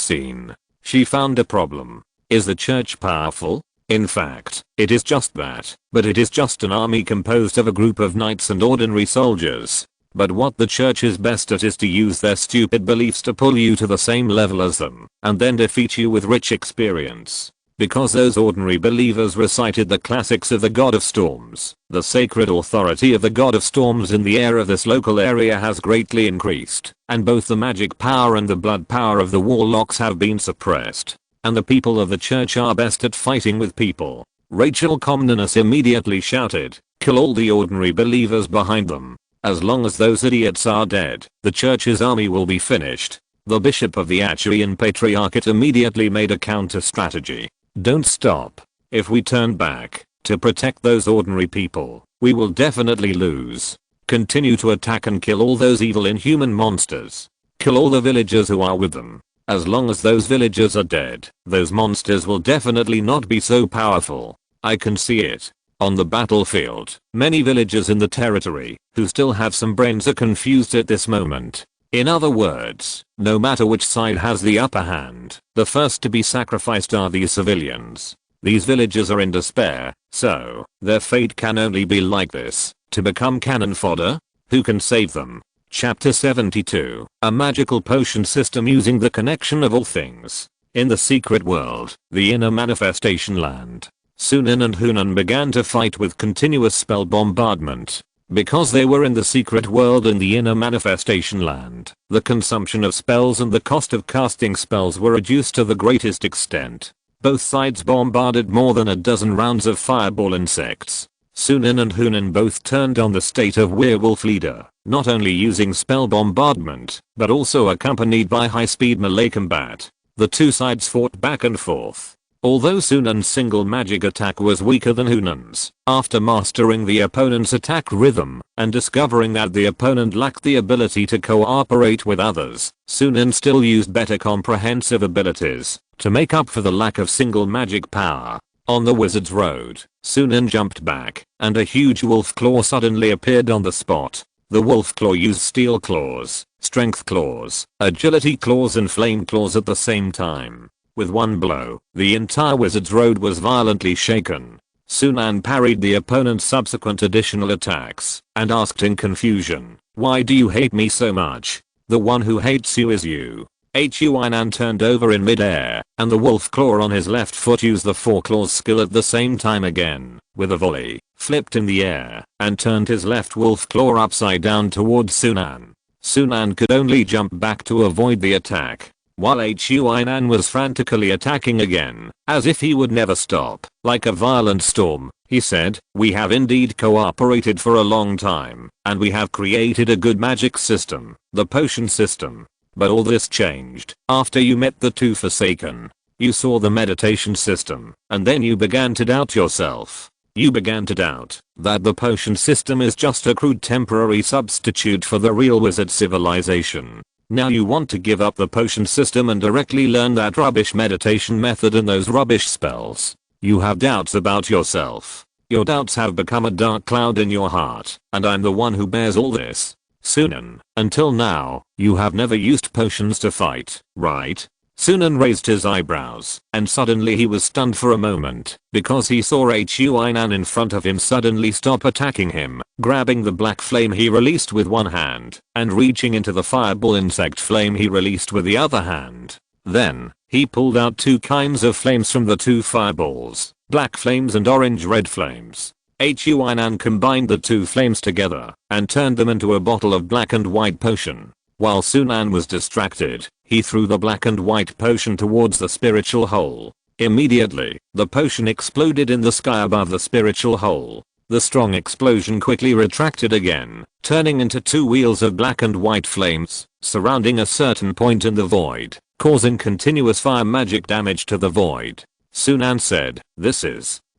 scene. She found a problem. Is the church powerful? In fact, it is just that, but it is just an army composed of a group of knights and ordinary soldiers. But what the church is best at is to use their stupid beliefs to pull you to the same level as them, and then defeat you with rich experience. Because those ordinary believers recited the classics of the God of Storms, the sacred authority of the God of Storms in the air of this local area has greatly increased, and both the magic power and the blood power of the warlocks have been suppressed. And the people of the church are best at fighting with people. Rachel Comnenus immediately shouted, "Kill all the ordinary believers behind them. As long as those idiots are dead, the church's army will be finished." The Bishop of the Achaean Patriarchate immediately made a counter-strategy. Don't stop. If we turn back to protect those ordinary people, we will definitely lose. Continue to attack and kill all those evil inhuman monsters. Kill all the villagers who are with them. As long as those villagers are dead, those monsters will definitely not be so powerful. I can see it. On the battlefield, many villagers in the territory who still have some brains are confused at this moment. In other words, no matter which side has the upper hand, the first to be sacrificed are these civilians. These villagers are in despair, so their fate can only be like this, to become cannon fodder? Who can save them? Chapter 72. A magical potion system using the connection of all things. In the secret world, the inner manifestation land, Sunan and Hunan began to fight with continuous spell bombardment. Because they were in the secret world in the inner manifestation land, the consumption of spells and the cost of casting spells were reduced to the greatest extent. Both sides bombarded more than a dozen rounds of fireball insects. Sunan and Hunan both turned on the state of werewolf leader, not only using spell bombardment, but also accompanied by high-speed melee combat. The two sides fought back and forth. Although Sunan's single magic attack was weaker than Hunan's, after mastering the opponent's attack rhythm and discovering that the opponent lacked the ability to cooperate with others, Sunan still used better comprehensive abilities to make up for the lack of single magic power. On the wizard's road, Sunan jumped back, and a huge wolf claw suddenly appeared on the spot. The wolf claw used steel claws, strength claws, agility claws and flame claws at the same time. With one blow, the entire wizard's road was violently shaken. Sunan parried the opponent's subsequent additional attacks and asked in confusion, "Why do you hate me so much? The one who hates you is you." Huinan turned over in midair, and the wolf claw on his left foot used the four claws skill at the same time again, with a volley, flipped in the air, and turned his left wolf claw upside down towards Sunan. Sunan could only jump back to avoid the attack, while Huinan was frantically attacking again, as if he would never stop. Like a violent storm, he said, "We have indeed cooperated for a long time, and we have created a good magic system, the potion system. But all this changed after you met the two Forsaken. You saw the meditation system, and then you began to doubt yourself. You began to doubt that the potion system is just a crude temporary substitute for the real wizard civilization. Now you want to give up the potion system and directly learn that rubbish meditation method and those rubbish spells. You have doubts about yourself. Your doubts have become a dark cloud in your heart, and I'm the one who bears all this. Sunan, until now, you have never used potions to fight, right?" Sunan raised his eyebrows, and suddenly he was stunned for a moment, because he saw Huinan in front of him suddenly stop attacking him, grabbing the black flame he released with one hand, and reaching into the fireball insect flame he released with the other hand. Then, he pulled out two kinds of flames from the two fireballs, black flames and orange-red flames. Huinan combined the two flames together and turned them into a bottle of black and white potion. While Sunan was distracted, he threw the black and white potion towards the spiritual hole. Immediately, the potion exploded in the sky above the spiritual hole. The strong explosion quickly retracted again, turning into two wheels of black and white flames, surrounding a certain point in the void, causing continuous fire magic damage to the void. Sunan said,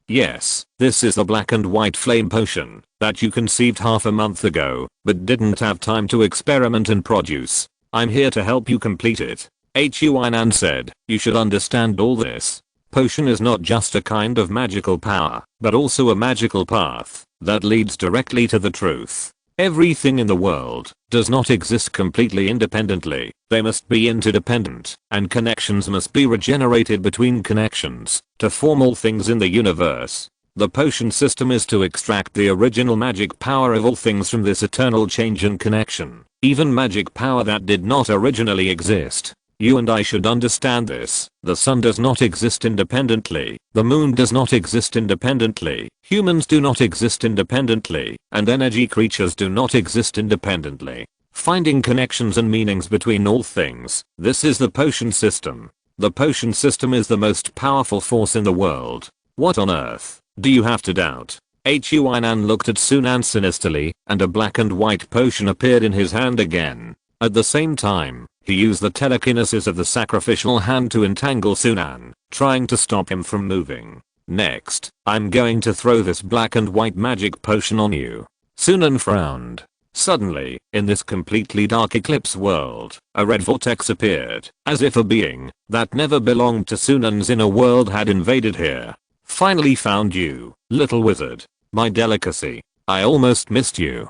Yes, this is the black and white flame potion that you conceived half a month ago, but didn't have time to experiment and produce. I'm here to help you complete it." Huinan said, "You should understand all this. Potion is not just a kind of magical power, but also a magical path that leads directly to the truth. Everything in the world does not exist completely independently. They must be interdependent, and connections must be regenerated between connections to form all things in the universe. The potion system is to extract the original magic power of all things from this eternal change and connection, even magic power that did not originally exist. You and I should understand this. The sun does not exist independently, the moon does not exist independently, humans do not exist independently, and energy creatures do not exist independently. Finding connections and meanings between all things, this is the potion system. The potion system is the most powerful force in the world. What on earth do you have to doubt?" Huinan looked at Sunan sinisterly, and a black and white potion appeared in his hand again. At the same time, he used the telekinesis of the sacrificial hand to entangle Sunan, trying to stop him from moving. "Next, I'm going to throw this black and white magic potion on you." Sunan frowned. Suddenly, in this completely dark eclipse world, a red vortex appeared, as if a being that never belonged to Sunan's inner world had invaded here. "Finally found you, little wizard. My delicacy. I almost missed you.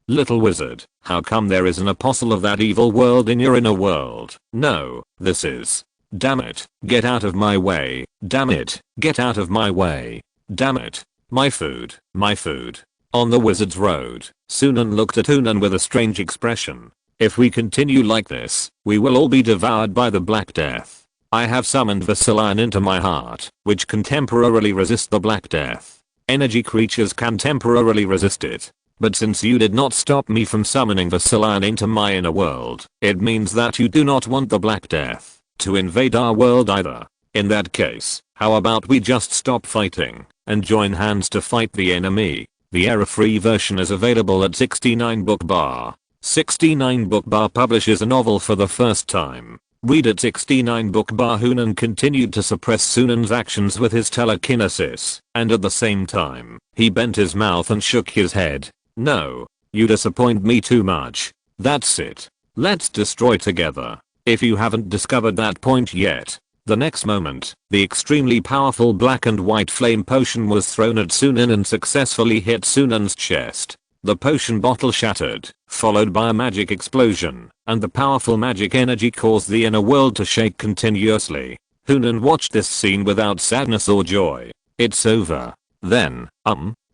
Little wizard, how come there is an apostle of that evil world in your inner world? No, this is Damn it, get out of my way. Damn it, get out of my way. Damn it. My food, my food. On the wizard's road, Sunan looked at Unan with a strange expression. If we continue like this, we will all be devoured by the Black Death. I have summoned Vasilion into my heart, which can temporarily resist the Black Death. Energy creatures can temporarily resist it. But since you did not stop me from summoning Vasilion into my inner world, it means that you do not want the Black Death to invade our world either. In that case, how about we just stop fighting and join hands to fight the enemy? The error-free version is available at 69 Book Bar. 69 Book Bar publishes a novel for the first time. Read at 69 Book Bar. Hunan continued to suppress Sunan's actions with his telekinesis, and at the same time, he bent his mouth and shook his head. No, you disappoint me too much. That's it. Let's destroy together. If you haven't discovered that point yet. The next moment, the extremely powerful black and white flame potion was thrown at Sunan and successfully hit Sunan's chest. The potion bottle shattered, followed by a magic explosion, and the powerful magic energy caused the inner world to shake continuously. Hunan watched this scene without sadness or joy. It's over. Then,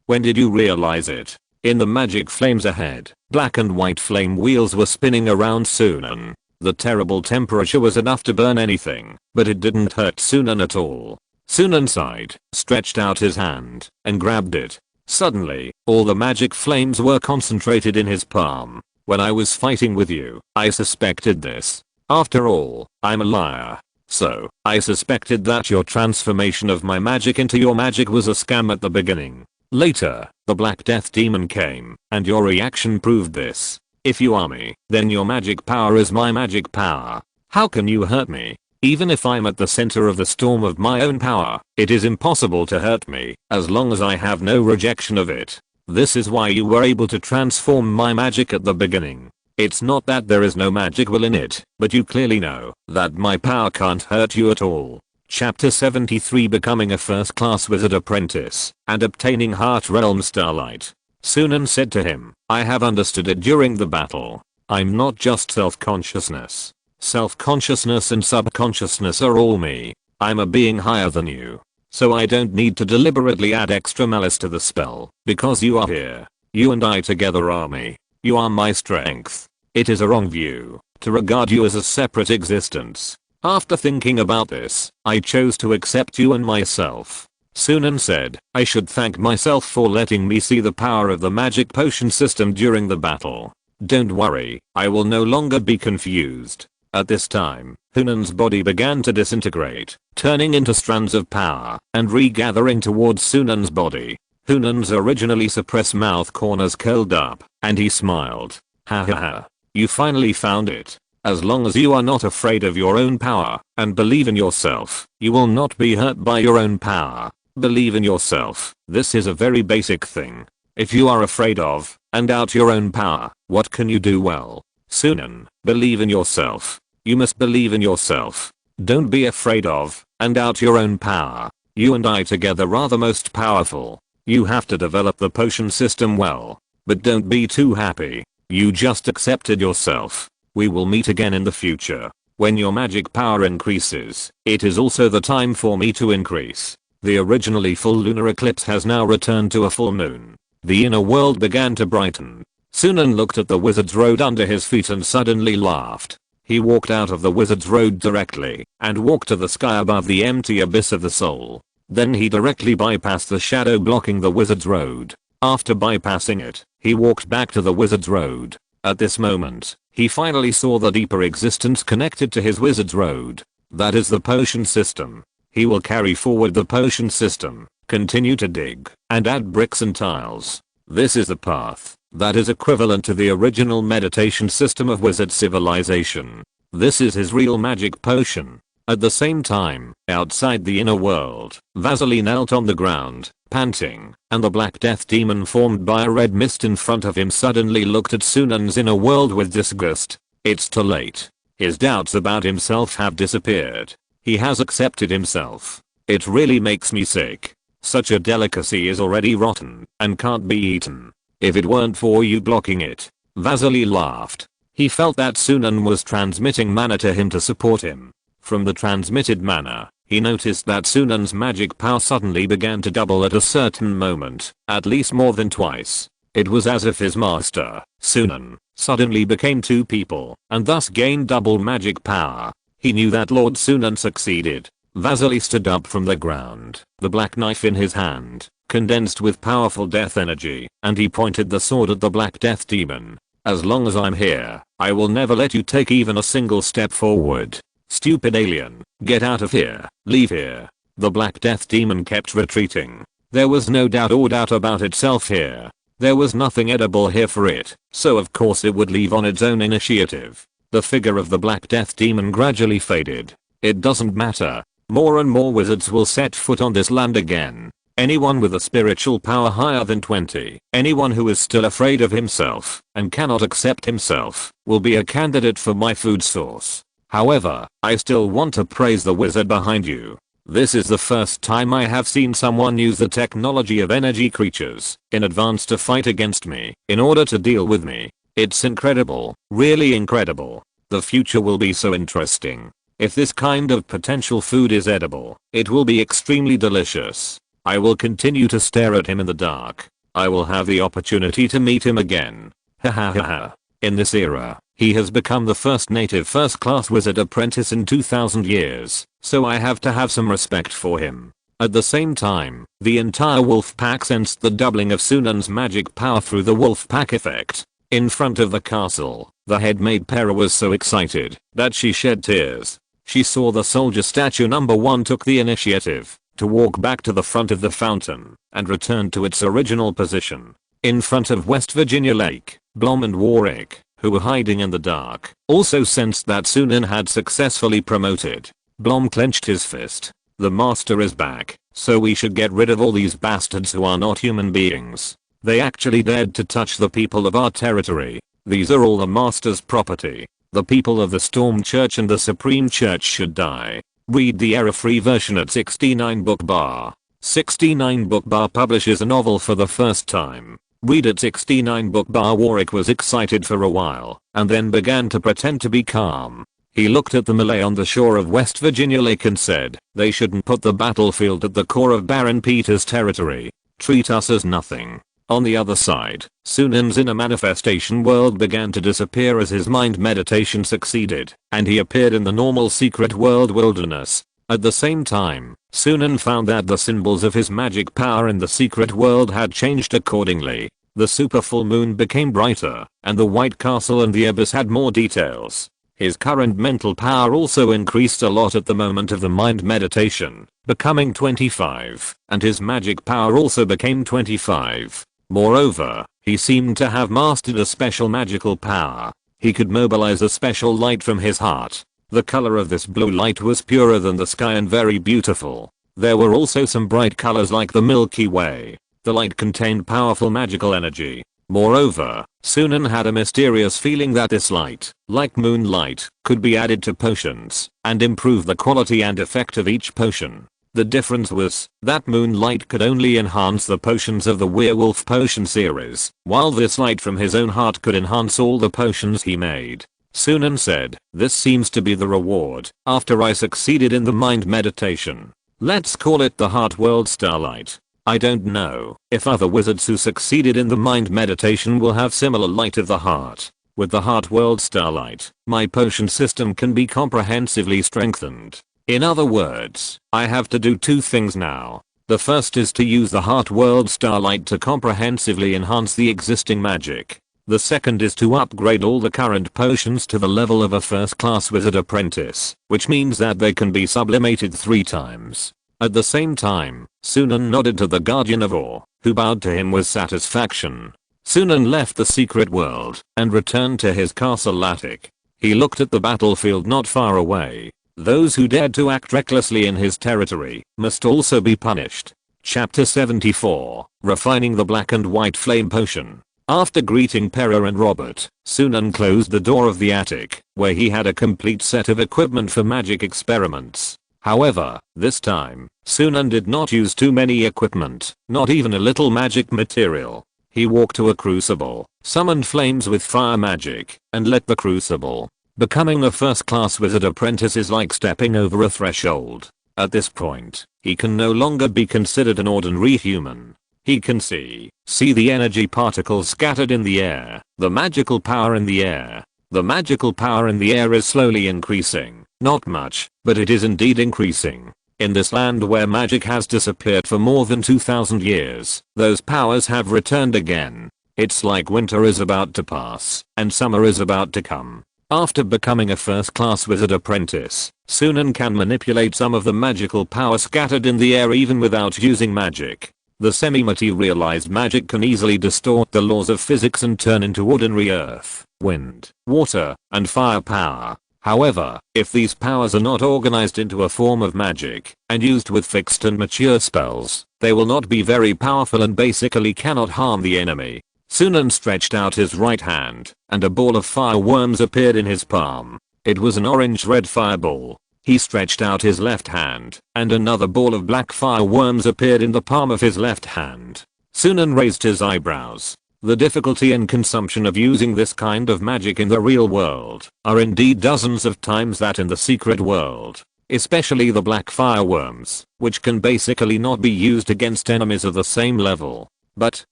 when did you realize it? In the magic flames ahead, black and white flame wheels were spinning around Sunan. The terrible temperature was enough to burn anything, but it didn't hurt Sunan at all. Sunan sighed, stretched out his hand, and grabbed it. Suddenly, all the magic flames were concentrated in his palm. When I was fighting with you, I suspected this. After all, I'm a liar. So, I suspected that your transformation of my magic into your magic was a scam at the beginning. Later, the Black Death demon came, and your reaction proved this. If you are me, then your magic power is my magic power. How can you hurt me? Even if I'm at the center of the storm of my own power, it is impossible to hurt me, as long as I have no rejection of it. This is why you were able to transform my magic at the beginning. It's not that there is no magic will in it, but you clearly know that my power can't hurt you at all. Chapter 73 Becoming a First-Class Wizard Apprentice and Obtaining Heart Realm Starlight. Sunan said to him, I have understood it during the battle. I'm not just self-consciousness. Self-consciousness and subconsciousness are all me. I'm a being higher than you. So I don't need to deliberately add extra malice to the spell, because you are here. You and I together are me. You are my strength. It is a wrong view to regard you as a separate existence. After thinking about this, I chose to accept you and myself. Sunan said, I should thank myself for letting me see the power of the magic potion system during the battle. Don't worry, I will no longer be confused. At this time, Hunan's body began to disintegrate, turning into strands of power and regathering towards Sunan's body. Hunan's originally suppressed mouth corners curled up, and he smiled. Ha ha ha. You finally found it. As long as you are not afraid of your own power and believe in yourself, you will not be hurt by your own power. Believe in yourself. This is a very basic thing. If you are afraid of and doubt your own power, what can you do? Well, Sunan, believe in yourself. You must believe in yourself. Don't be afraid of and doubt your own power. You and I together are the most powerful. You have to develop the potion system well. But don't be too happy. You just accepted yourself. We will meet again in the future. When your magic power increases, it is also the time for me to increase. The originally full lunar eclipse has now returned to a full moon. The inner world began to brighten. Sunan looked at the wizard's road under his feet and suddenly laughed. He walked out of the wizard's road directly and walked to the sky above the empty abyss of the soul. Then he directly bypassed the shadow blocking the wizard's road. After bypassing it, he walked back to the wizard's road. At this moment, he finally saw the deeper existence connected to his wizard's road. That is the potion system. He will carry forward the potion system, continue to dig, and add bricks and tiles. This is the path that is equivalent to the original meditation system of wizard civilization. This is his real magic potion. At the same time, outside the inner world, Vasily knelt on the ground, panting, and the Black Death demon formed by a red mist in front of him suddenly looked at Sunan's inner world with disgust. It's too late. His doubts about himself have disappeared. He has accepted himself. It really makes me sick. Such a delicacy is already rotten and can't be eaten. If it weren't for you blocking it. Vasily laughed. He felt that Sunan was transmitting mana to him to support him. From the transmitted mana, he noticed that Sunan's magic power suddenly began to double at a certain moment, at least more than twice. It was as if his master, Sunan, suddenly became two people, and thus gained double magic power. He knew that Lord Sunan succeeded. Vasily stood up from the ground, the black knife in his hand, condensed with powerful death energy, and he pointed the sword at the Black Death Demon. As long as I'm here, I will never let you take even a single step forward. Stupid alien, get out of here, leave here. The Black Death Demon kept retreating. There was no doubt or doubt about itself here. There was nothing edible here for it, so of course it would leave on its own initiative. The figure of the Black Death Demon gradually faded. It doesn't matter. More and more wizards will set foot on this land again. Anyone with a spiritual power higher than 20, anyone who is still afraid of himself and cannot accept himself, will be a candidate for my food source. However, I still want to praise the wizard behind you. This is the first time I have seen someone use the technology of energy creatures in advance to fight against me in order to deal with me. It's incredible, really incredible. The future will be so interesting. If this kind of potential food is edible, it will be extremely delicious. I will continue to stare at him in the dark. I will have the opportunity to meet him again. Ha. In this era, he has become the first native first-class wizard apprentice in 2000 years, so I have to have some respect for him. At the same time, the entire wolf pack sensed the doubling of Sunan's magic power through the wolf pack effect. In front of the castle, the head maid Pera was so excited that she shed tears. She saw the soldier statue number 1 took the initiative to walk back to the front of the fountain and return to its original position. In front of West Virginia Lake, Blom and Warwick, who were hiding in the dark, also sensed that Sunan had successfully promoted. Blom clenched his fist. The master is back, so we should get rid of all these bastards who are not human beings. They actually dared to touch the people of our territory. These are all the master's property. The people of the Storm Church and the Supreme Church should die. Read the error-free version at 69 Book Bar. 69 Book Bar publishes a novel for the first time. Read at 69 Book Bar. Warwick was excited for a while, and then began to pretend to be calm. He looked at the Malay on the shore of West Virginia Lake and said, they shouldn't put the battlefield at the core of Baron Peter's territory. Treat us as nothing. On the other side, Sunan's inner manifestation world began to disappear as his mind meditation succeeded, and he appeared in the normal secret world wilderness. At the same time, Sunan found that the symbols of his magic power in the secret world had changed accordingly. The super full moon became brighter, and the White Castle and the Abyss had more details. His current mental power also increased a lot at the moment of the mind meditation, becoming 25, and his magic power also became 25. Moreover, he seemed to have mastered a special magical power. He could mobilize a special light from his heart. The color of this blue light was purer than the sky and very beautiful. There were also some bright colors like the Milky Way. The light contained powerful magical energy. Moreover, Sunan had a mysterious feeling that this light, like moonlight, could be added to potions and improve the quality and effect of each potion. The difference was that moonlight could only enhance the potions of the werewolf potion series, while this light from his own heart could enhance all the potions he made. Sunan said, this seems to be the reward after I succeeded in the mind meditation. Let's call it the Heart World Starlight. I don't know if other wizards who succeeded in the mind meditation will have similar light of the heart. With the Heart World Starlight, my potion system can be comprehensively strengthened. In other words, I have to do two things now. The first is to use the Heart World Starlight to comprehensively enhance the existing magic. The second is to upgrade all the current potions to the level of a first-class wizard apprentice, which means that they can be sublimated 3 times. At the same time, Sunan nodded to the Guardian of Awe, who bowed to him with satisfaction. Sunan left the secret world and returned to his castle attic. He looked at the battlefield not far away. Those who dared to act recklessly in his territory must also be punished. Chapter 74, Refining the Black and White Flame Potion. After greeting Pera and Robert, Sunan closed the door of the attic, where he had a complete set of equipment for magic experiments. However, this time, Sunan did not use too many equipment, not even a little magic material. He walked to a crucible, summoned flames with fire magic, and let the crucible Becoming a first-class wizard apprentice is like stepping over a threshold. At this point, he can no longer be considered an ordinary human. He can see the energy particles scattered in the air, the magical power in the air. The magical power in the air is slowly increasing, not much, but it is indeed increasing. In this land where magic has disappeared for more than 2000 years, those powers have returned again. It's like winter is about to pass, and summer is about to come. After becoming a first-class wizard apprentice, Sunan can manipulate some of the magical power scattered in the air even without using magic. The semi-materialized magic can easily distort the laws of physics and turn into ordinary earth, wind, water, and fire power. However, if these powers are not organized into a form of magic, and used with fixed and mature spells, they will not be very powerful and basically cannot harm the enemy. Sunan stretched out his right hand, and a ball of fireworms appeared in his palm. It was an orange-red fireball. He stretched out his left hand, and another ball of black fireworms appeared in the palm of his left hand. Sunan raised his eyebrows. The difficulty and consumption of using this kind of magic in the real world are indeed dozens of times that in the secret world. Especially the black fireworms, which can basically not be used against enemies of the same level. But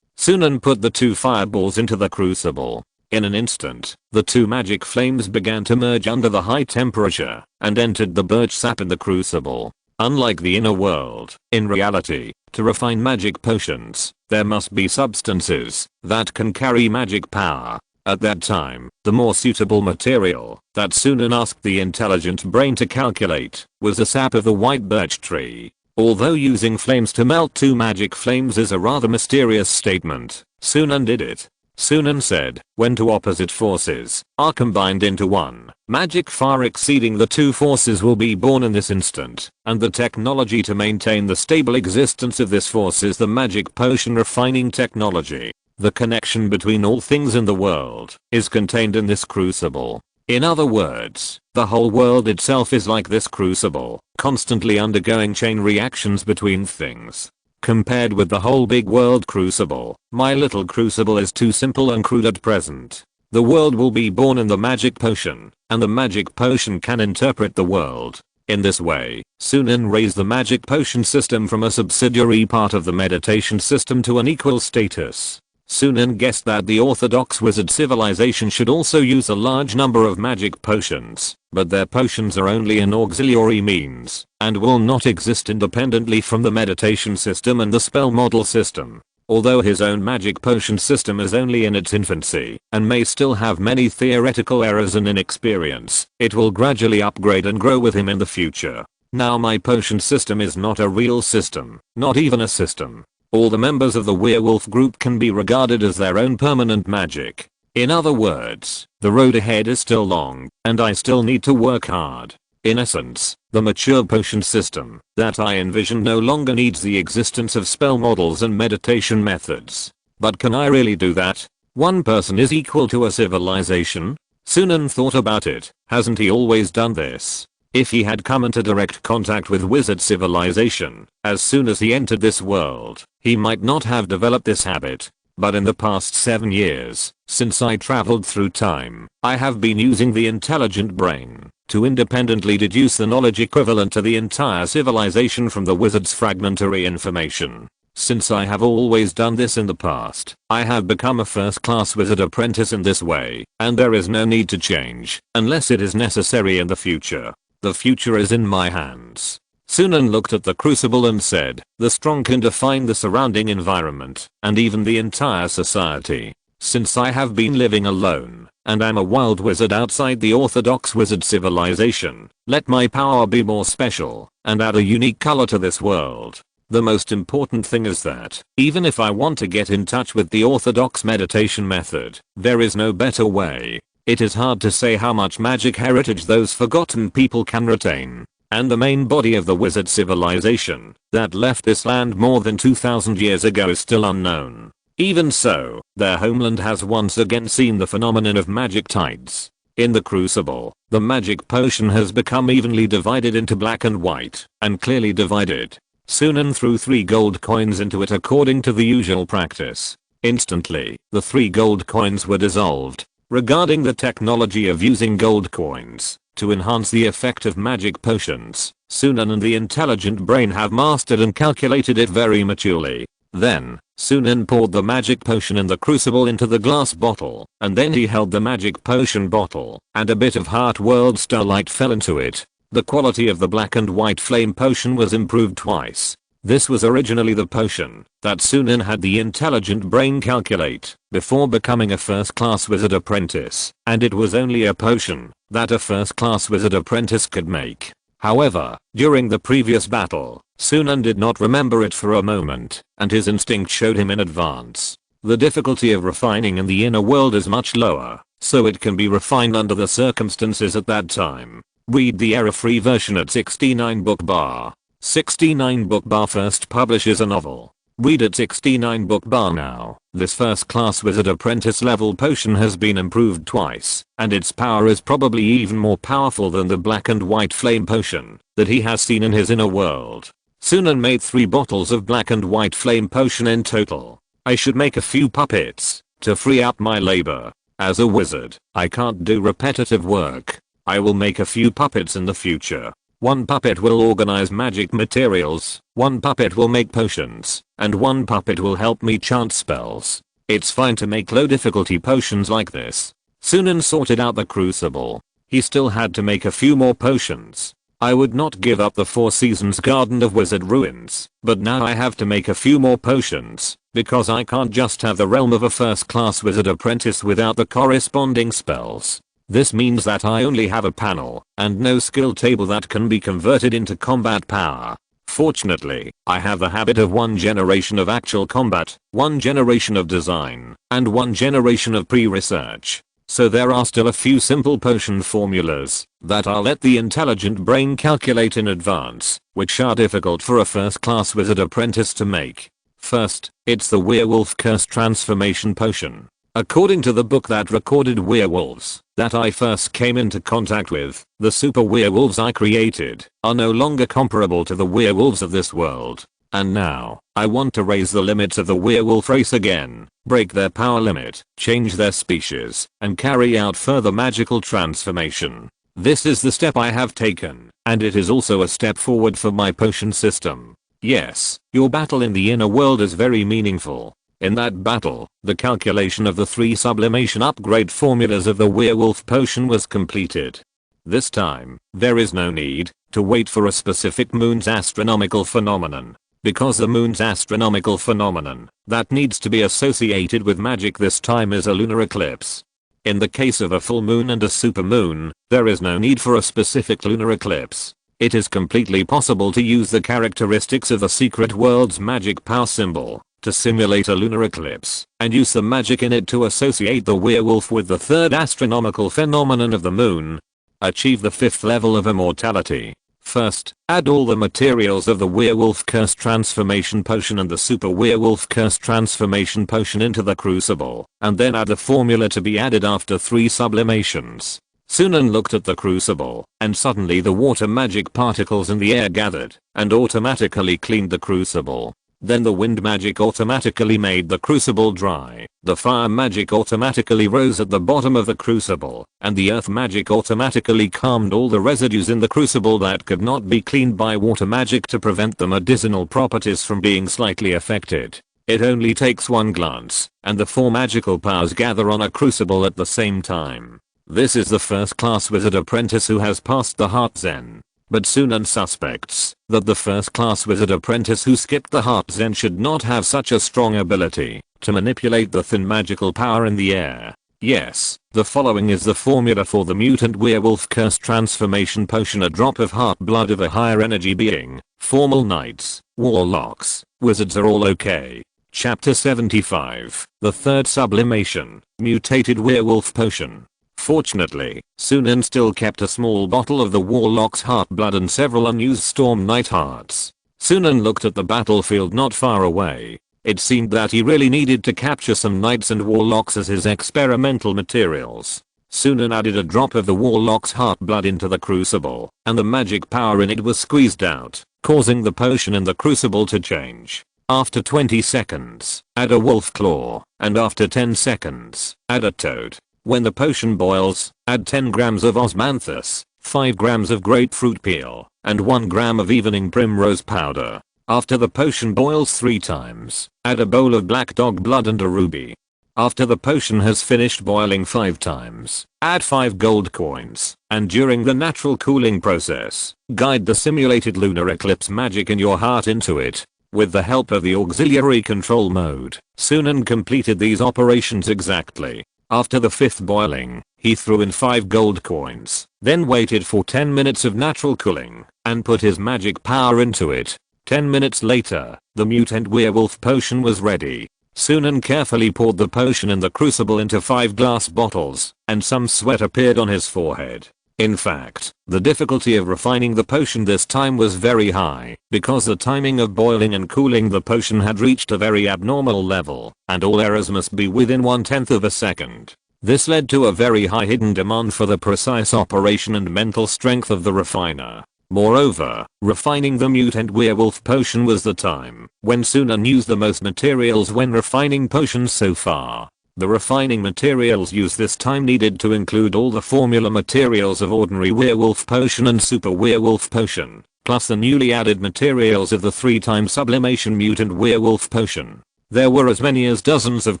Sunan put the two fireballs into the crucible. In an instant, the two magic flames began to merge under the high temperature and entered the birch sap in the crucible. Unlike the inner world, in reality, to refine magic potions, there must be substances that can carry magic power. At that time, the more suitable material that Sunan asked the intelligent brain to calculate was the sap of the white birch tree. Although using flames to melt two magic flames is a rather mysterious statement, Sunan did it. Sunan said, when two opposite forces are combined into one, magic far exceeding the two forces will be born in this instant, and the technology to maintain the stable existence of this force is the magic potion refining technology. The connection between all things in the world is contained in this crucible. In other words, the whole world itself is like this crucible, constantly undergoing chain reactions between things. Compared with the whole big world crucible, my little crucible is too simple and crude at present. The world will be born in the magic potion, and the magic potion can interpret the world. In this way, Sunan raised the magic potion system from a subsidiary part of the meditation system to an equal status. Sunan guessed that the orthodox wizard civilization should also use a large number of magic potions, but their potions are only an auxiliary means, and will not exist independently from the meditation system and the spell model system. Although his own magic potion system is only in its infancy, and may still have many theoretical errors and inexperience, it will gradually upgrade and grow with him in the future. Now my potion system is not a real system, not even a system. All the members of the werewolf group can be regarded as their own permanent magic. In other words, the road ahead is still long, and I still need to work hard. In essence, the mature potion system that I envision no longer needs the existence of spell models and meditation methods. But can I really do that? One person is equal to a civilization? Sunan thought about it. Hasn't he always done this? If he had come into direct contact with wizard civilization as soon as he entered this world, he might not have developed this habit. But in the past 7 years, since I traveled through time, I have been using the intelligent brain to independently deduce the knowledge equivalent to the entire civilization from the wizard's fragmentary information. Since I have always done this in the past, I have become a first-class wizard apprentice in this way, and there is no need to change, unless it is necessary in the future. The future is in my hands. Sunan looked at the crucible and said, the strong can define the surrounding environment, and even the entire society. Since I have been living alone, and am a wild wizard outside the orthodox wizard civilization, let my power be more special, and add a unique color to this world. The most important thing is that, even if I want to get in touch with the orthodox meditation method, there is no better way. It is hard to say how much magic heritage those forgotten people can retain. And the main body of the wizard civilization that left this land more than 2000 years ago is still unknown. Even so, their homeland has once again seen the phenomenon of magic tides. In the crucible, the magic potion has become evenly divided into black and white, and clearly divided. Sunan threw 3 gold coins into it according to the usual practice. Instantly, the 3 gold coins were dissolved, Regarding the technology of using gold coins to enhance the effect of magic potions, Sunan and the intelligent brain have mastered and calculated it very maturely. Then, Sunan poured the magic potion in the crucible into the glass bottle, and then he held the magic potion bottle, and a bit of heart world starlight fell into it. The quality of the black and white flame potion was improved twice. This was originally the potion that Sunan had the intelligent brain calculate before becoming a first-class wizard apprentice, and it was only a potion that a first-class wizard apprentice could make. However, during the previous battle, Sunan did not remember it for a moment, and his instinct showed him in advance. The difficulty of refining in the inner world is much lower, so it can be refined under the circumstances at that time. Read the error-free version at 69 book bar. 69 book bar first publishes a novel. Read at 69 book bar now. This first class wizard apprentice level potion has been improved twice, and its power is probably even more powerful than the black and white flame potion that he has seen in his inner world. Sunan made 3 bottles of black and white flame potion in total. I should make a few puppets to free up my labor. As a wizard, I can't do repetitive work. I will make a few puppets in the future. One puppet will organize magic materials, one puppet will make potions, and one puppet will help me chant spells. It's fine to make low difficulty potions like this. Sunan sorted out the crucible. He still had to make a few more potions. I would not give up the 4 Seasons Garden of Wizard Ruins, but now I have to make a few more potions, because I can't just have the realm of a first class wizard apprentice without the corresponding spells. This means that I only have a panel and no skill table that can be converted into combat power. Fortunately, I have the habit of 1 generation of actual combat, 1 generation of design, and 1 generation of pre-research. So there are still a few simple potion formulas that I'll let the intelligent brain calculate in advance, which are difficult for a first-class wizard apprentice to make. First, it's the werewolf curse transformation potion. According to the book that recorded werewolves that I first came into contact with, the super werewolves I created are no longer comparable to the werewolves of this world. And now, I want to raise the limits of the werewolf race again, break their power limit, change their species, and carry out further magical transformation. This is the step I have taken, and it is also a step forward for my potion system. Yes, your battle in the inner world is very meaningful. In that battle, the calculation of the 3 sublimation upgrade formulas of the werewolf potion was completed. This time, there is no need to wait for a specific moon's astronomical phenomenon, because the moon's astronomical phenomenon that needs to be associated with magic this time is a lunar eclipse. In the case of a full moon and a supermoon, there is no need for a specific lunar eclipse. It is completely possible to use the characteristics of the secret world's magic power symbol to simulate a lunar eclipse, and use the magic in it to associate the werewolf with the 3rd astronomical phenomenon of the moon. Achieve the 5th level of immortality. First, add all the materials of the werewolf curse transformation potion and the super werewolf curse transformation potion into the crucible, and then add the formula to be added after 3 sublimations. Sunan looked at the crucible, and suddenly the water magic particles in the air gathered, and automatically cleaned the crucible. Then the wind magic automatically made the crucible dry, the fire magic automatically rose at the bottom of the crucible, and the earth magic automatically calmed all the residues in the crucible that could not be cleaned by water magic to prevent the medicinal properties from being slightly affected. It only takes 1 glance, and the 4 magical powers gather on a crucible at the same time. This is the first class wizard apprentice who has passed the heart zen. But Sunan suspects that the first class wizard apprentice who skipped the heart zen should not have such a strong ability to manipulate the thin magical power in the air. Yes, the following is the formula for the mutant werewolf curse transformation potion: a drop of heart blood of a higher energy being. Formal knights, warlocks, wizards are all okay. Chapter 75, the 3rd sublimation, mutated werewolf potion. Fortunately, Sunan still kept a small bottle of the warlock's heart blood and several unused storm knight hearts. Sunan looked at the battlefield not far away. It seemed that he really needed to capture some knights and warlocks as his experimental materials. Sunan added a drop of the warlock's heart blood into the crucible, and the magic power in it was squeezed out, causing the potion in the crucible to change. After 20 seconds, add a wolf claw, and after 10 seconds, add a toad. When the potion boils, add 10 grams of osmanthus, 5 grams of grapefruit peel, and 1 gram of evening primrose powder. After the potion boils 3 times, add a bowl of black dog blood and a ruby. After the potion has finished boiling 5 times, add 5 gold coins, and during the natural cooling process, guide the simulated lunar eclipse magic in your heart into it. With the help of the auxiliary control mode, Sunan completed these operations exactly. After the 5th boiling, he threw in 5 gold coins, then waited for 10 minutes of natural cooling, and put his magic power into it. 10 minutes later, the mutant werewolf potion was ready. Sunan carefully poured the potion in the crucible into 5 glass bottles, and some sweat appeared on his forehead. In fact, the difficulty of refining the potion this time was very high, because the timing of boiling and cooling the potion had reached a very abnormal level, and all errors must be within 1/10 of a second. This led to a very high hidden demand for the precise operation and mental strength of the refiner. Moreover, refining the mutant werewolf potion was the time when Sunan used the most materials when refining potions so far. The refining materials used this time needed to include all the formula materials of ordinary werewolf potion and super werewolf potion, plus the newly added materials of the 3-time sublimation mutant werewolf potion. There were as many as dozens of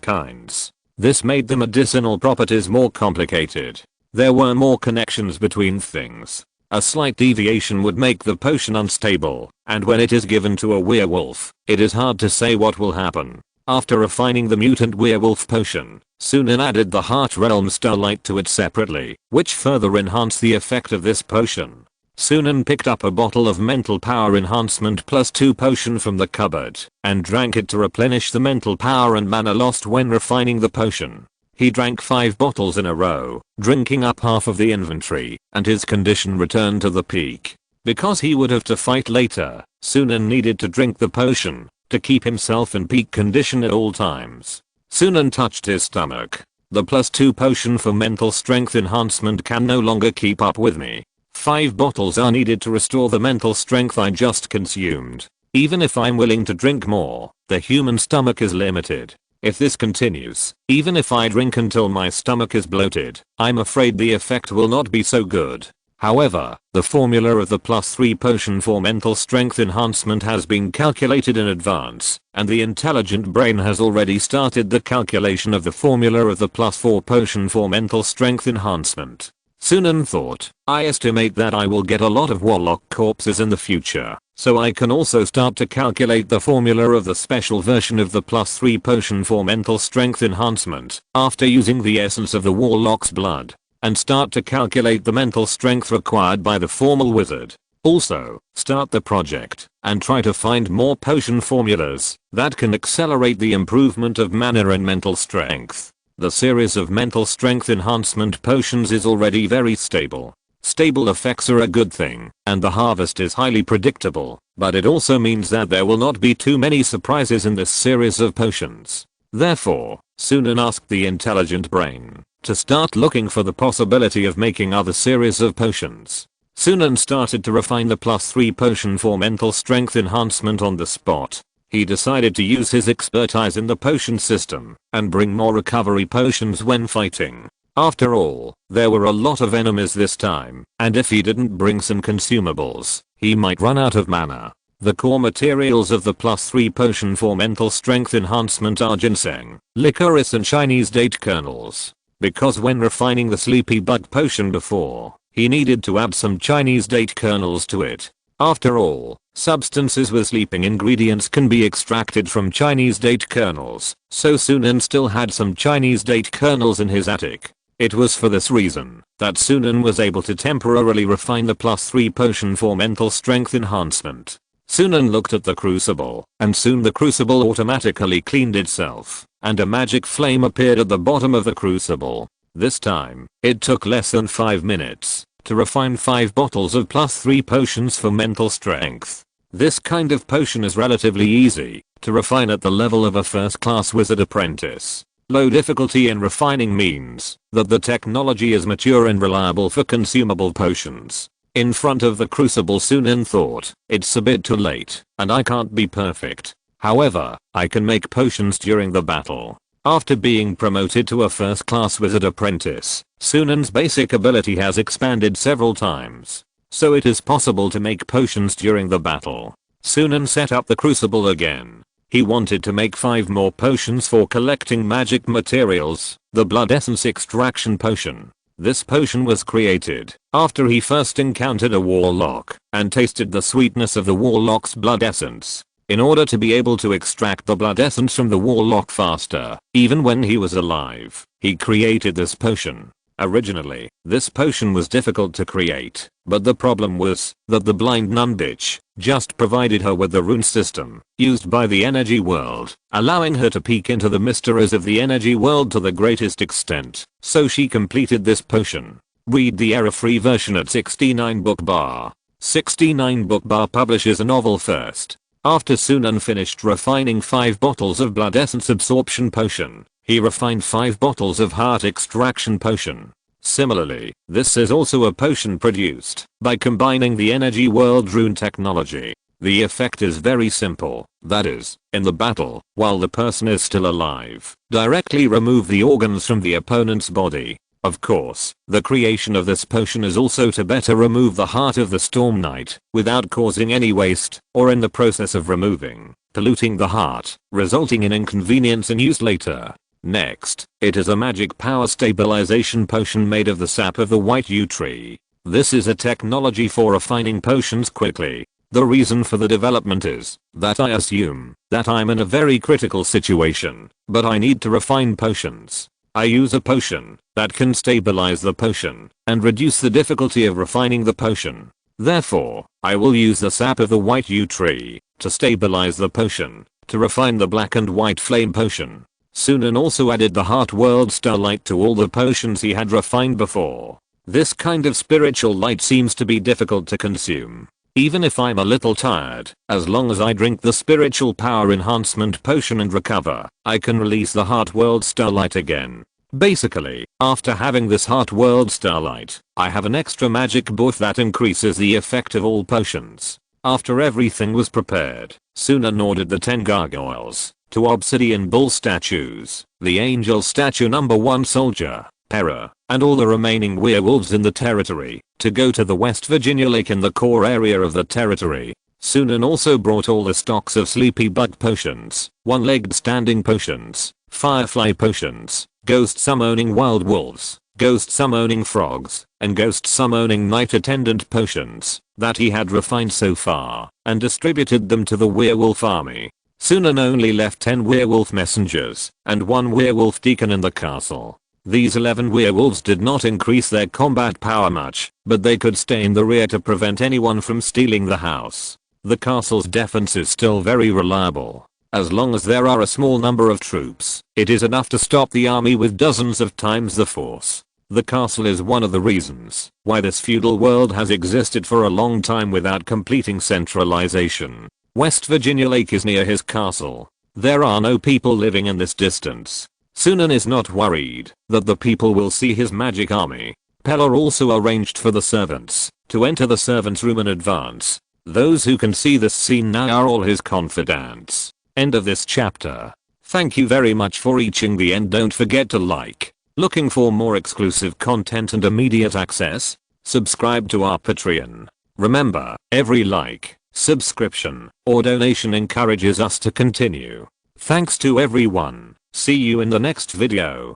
kinds. This made the medicinal properties more complicated. There were more connections between things. A slight deviation would make the potion unstable, and when it is given to a werewolf, it is hard to say what will happen. After refining the mutant werewolf potion, Sunan added the Heart Realm Starlight to it separately, which further enhanced the effect of this potion. Sunan picked up a bottle of mental power enhancement +2 potion from the cupboard, and drank it to replenish the mental power and mana lost when refining the potion. He drank 5 bottles in a row, drinking up half of the inventory, and his condition returned to the peak. Because he would have to fight later, Sunan needed to drink the potion to keep himself in peak condition at all times. Sunan touched his stomach. The +2 potion for mental strength enhancement can no longer keep up with me. 5 bottles are needed to restore the mental strength I just consumed. Even if I'm willing to drink more, the human stomach is limited. If this continues, even if I drink until my stomach is bloated, I'm afraid the effect will not be so good. However, the formula of the +3 potion for mental strength enhancement has been calculated in advance, and the intelligent brain has already started the calculation of the formula of the +4 potion for mental strength enhancement. Sunan thought, I estimate that I will get a lot of warlock corpses in the future, so I can also start to calculate the formula of the special version of the +3 potion for mental strength enhancement after using the essence of the warlock's blood, and start to calculate the mental strength required by the formal wizard. Also, start the project and try to find more potion formulas that can accelerate the improvement of mana and mental strength. The series of mental strength enhancement potions is already very stable. Stable effects are a good thing, and the harvest is highly predictable, but it also means that there will not be too many surprises in this series of potions. Therefore, Sunan asked the intelligent brain to start looking for the possibility of making other series of potions. Sunan started to refine the +3 potion for mental strength enhancement on the spot. He decided to use his expertise in the potion system and bring more recovery potions when fighting. After all, there were a lot of enemies this time, and if he didn't bring some consumables, he might run out of mana. The core materials of the +3 potion for mental strength enhancement are ginseng, licorice and Chinese date kernels. Because when refining the sleepy bug potion before, he needed to add some Chinese date kernels to it. After all, substances with sleeping ingredients can be extracted from Chinese date kernels, so Sunan still had some Chinese date kernels in his attic. It was for this reason that Sunan was able to temporarily refine the +3 potion for mental strength enhancement. Sunan looked at the crucible, and soon the crucible automatically cleaned itself, and a magic flame appeared at the bottom of the crucible. This time, it took less than 5 minutes to refine 5 bottles of +3 potions for mental strength. This kind of potion is relatively easy to refine at the level of a first-class wizard apprentice. Low difficulty in refining means that the technology is mature and reliable for consumable potions. In front of the crucible, Sunan thought, it's a bit too late, and I can't be perfect. However, I can make potions during the battle. After being promoted to a first-class wizard apprentice, Sunan's basic ability has expanded several times, so it is possible to make potions during the battle. Sunan set up the crucible again. He wanted to make 5 more potions for collecting magic materials, the blood essence extraction potion. This potion was created after he first encountered a warlock and tasted the sweetness of the warlock's blood essence. In order to be able to extract the blood essence from the warlock faster, even when he was alive, he created this potion. Originally, this potion was difficult to create, but the problem was that the blind nun bitch just provided her with the rune system used by the energy world, allowing her to peek into the mysteries of the energy world to the greatest extent. So she completed this potion. Read the error-free version at 69 book bar. 69 book bar publishes a novel first. After Sunan finished refining 5 bottles of blood essence absorption potion, he refined 5 bottles of heart extraction potion. Similarly, this is also a potion produced by combining the energy world rune technology. The effect is very simple, that is, in the battle, while the person is still alive, directly remove the organs from the opponent's body. Of course, the creation of this potion is also to better remove the heart of the Storm Knight without causing any waste, or in the process of removing, polluting the heart, resulting in inconvenience and use later. Next, it is a magic power stabilization potion made of the sap of the white yew tree. This is a technology for refining potions quickly. The reason for the development is that I assume that I'm in a very critical situation, but I need to refine potions. I use a potion that can stabilize the potion and reduce the difficulty of refining the potion. Therefore, I will use the sap of the white yew tree to stabilize the potion, to refine the black and white flame potion. Sunan also added the heart world starlight to all the potions he had refined before. This kind of spiritual light seems to be difficult to consume. Even if I'm a little tired, as long as I drink the spiritual power enhancement potion and recover, I can release the heart world starlight again. Basically, after having this heart world starlight, I have an extra magic buff that increases the effect of all potions. After everything was prepared, Sunan ordered the 10 gargoyles, 2 obsidian bull statues, the angel statue number 1 soldier, Perra, and all the remaining werewolves in the territory, to go to the West Virginia Lake in the core area of the territory. Sunan also brought all the stocks of sleepy bug potions, one-legged standing potions, firefly potions, ghost summoning wild wolves, ghost summoning frogs, and ghost summoning night attendant potions that he had refined so far, and distributed them to the werewolf army. Sunan only left 10 werewolf messengers and 1 werewolf deacon in the castle. These 11 werewolves did not increase their combat power much, but they could stay in the rear to prevent anyone from stealing the house. The castle's defense is still very reliable. As long as there are a small number of troops, it is enough to stop the army with dozens of times the force. The castle is one of the reasons why this feudal world has existed for a long time without completing centralization. West Virginia Lake is near his castle. There are no people living in this distance. Sunan is not worried that the people will see his magic army. Pella also arranged for the servants to enter the servants' room in advance. Those who can see this scene now are all his confidants. End of this chapter. Thank you very much for reaching the end. Don't forget to like. Looking for more exclusive content and immediate access? Subscribe to our Patreon. Remember, every like, subscription, or donation encourages us to continue. Thanks to everyone. See you in the next video.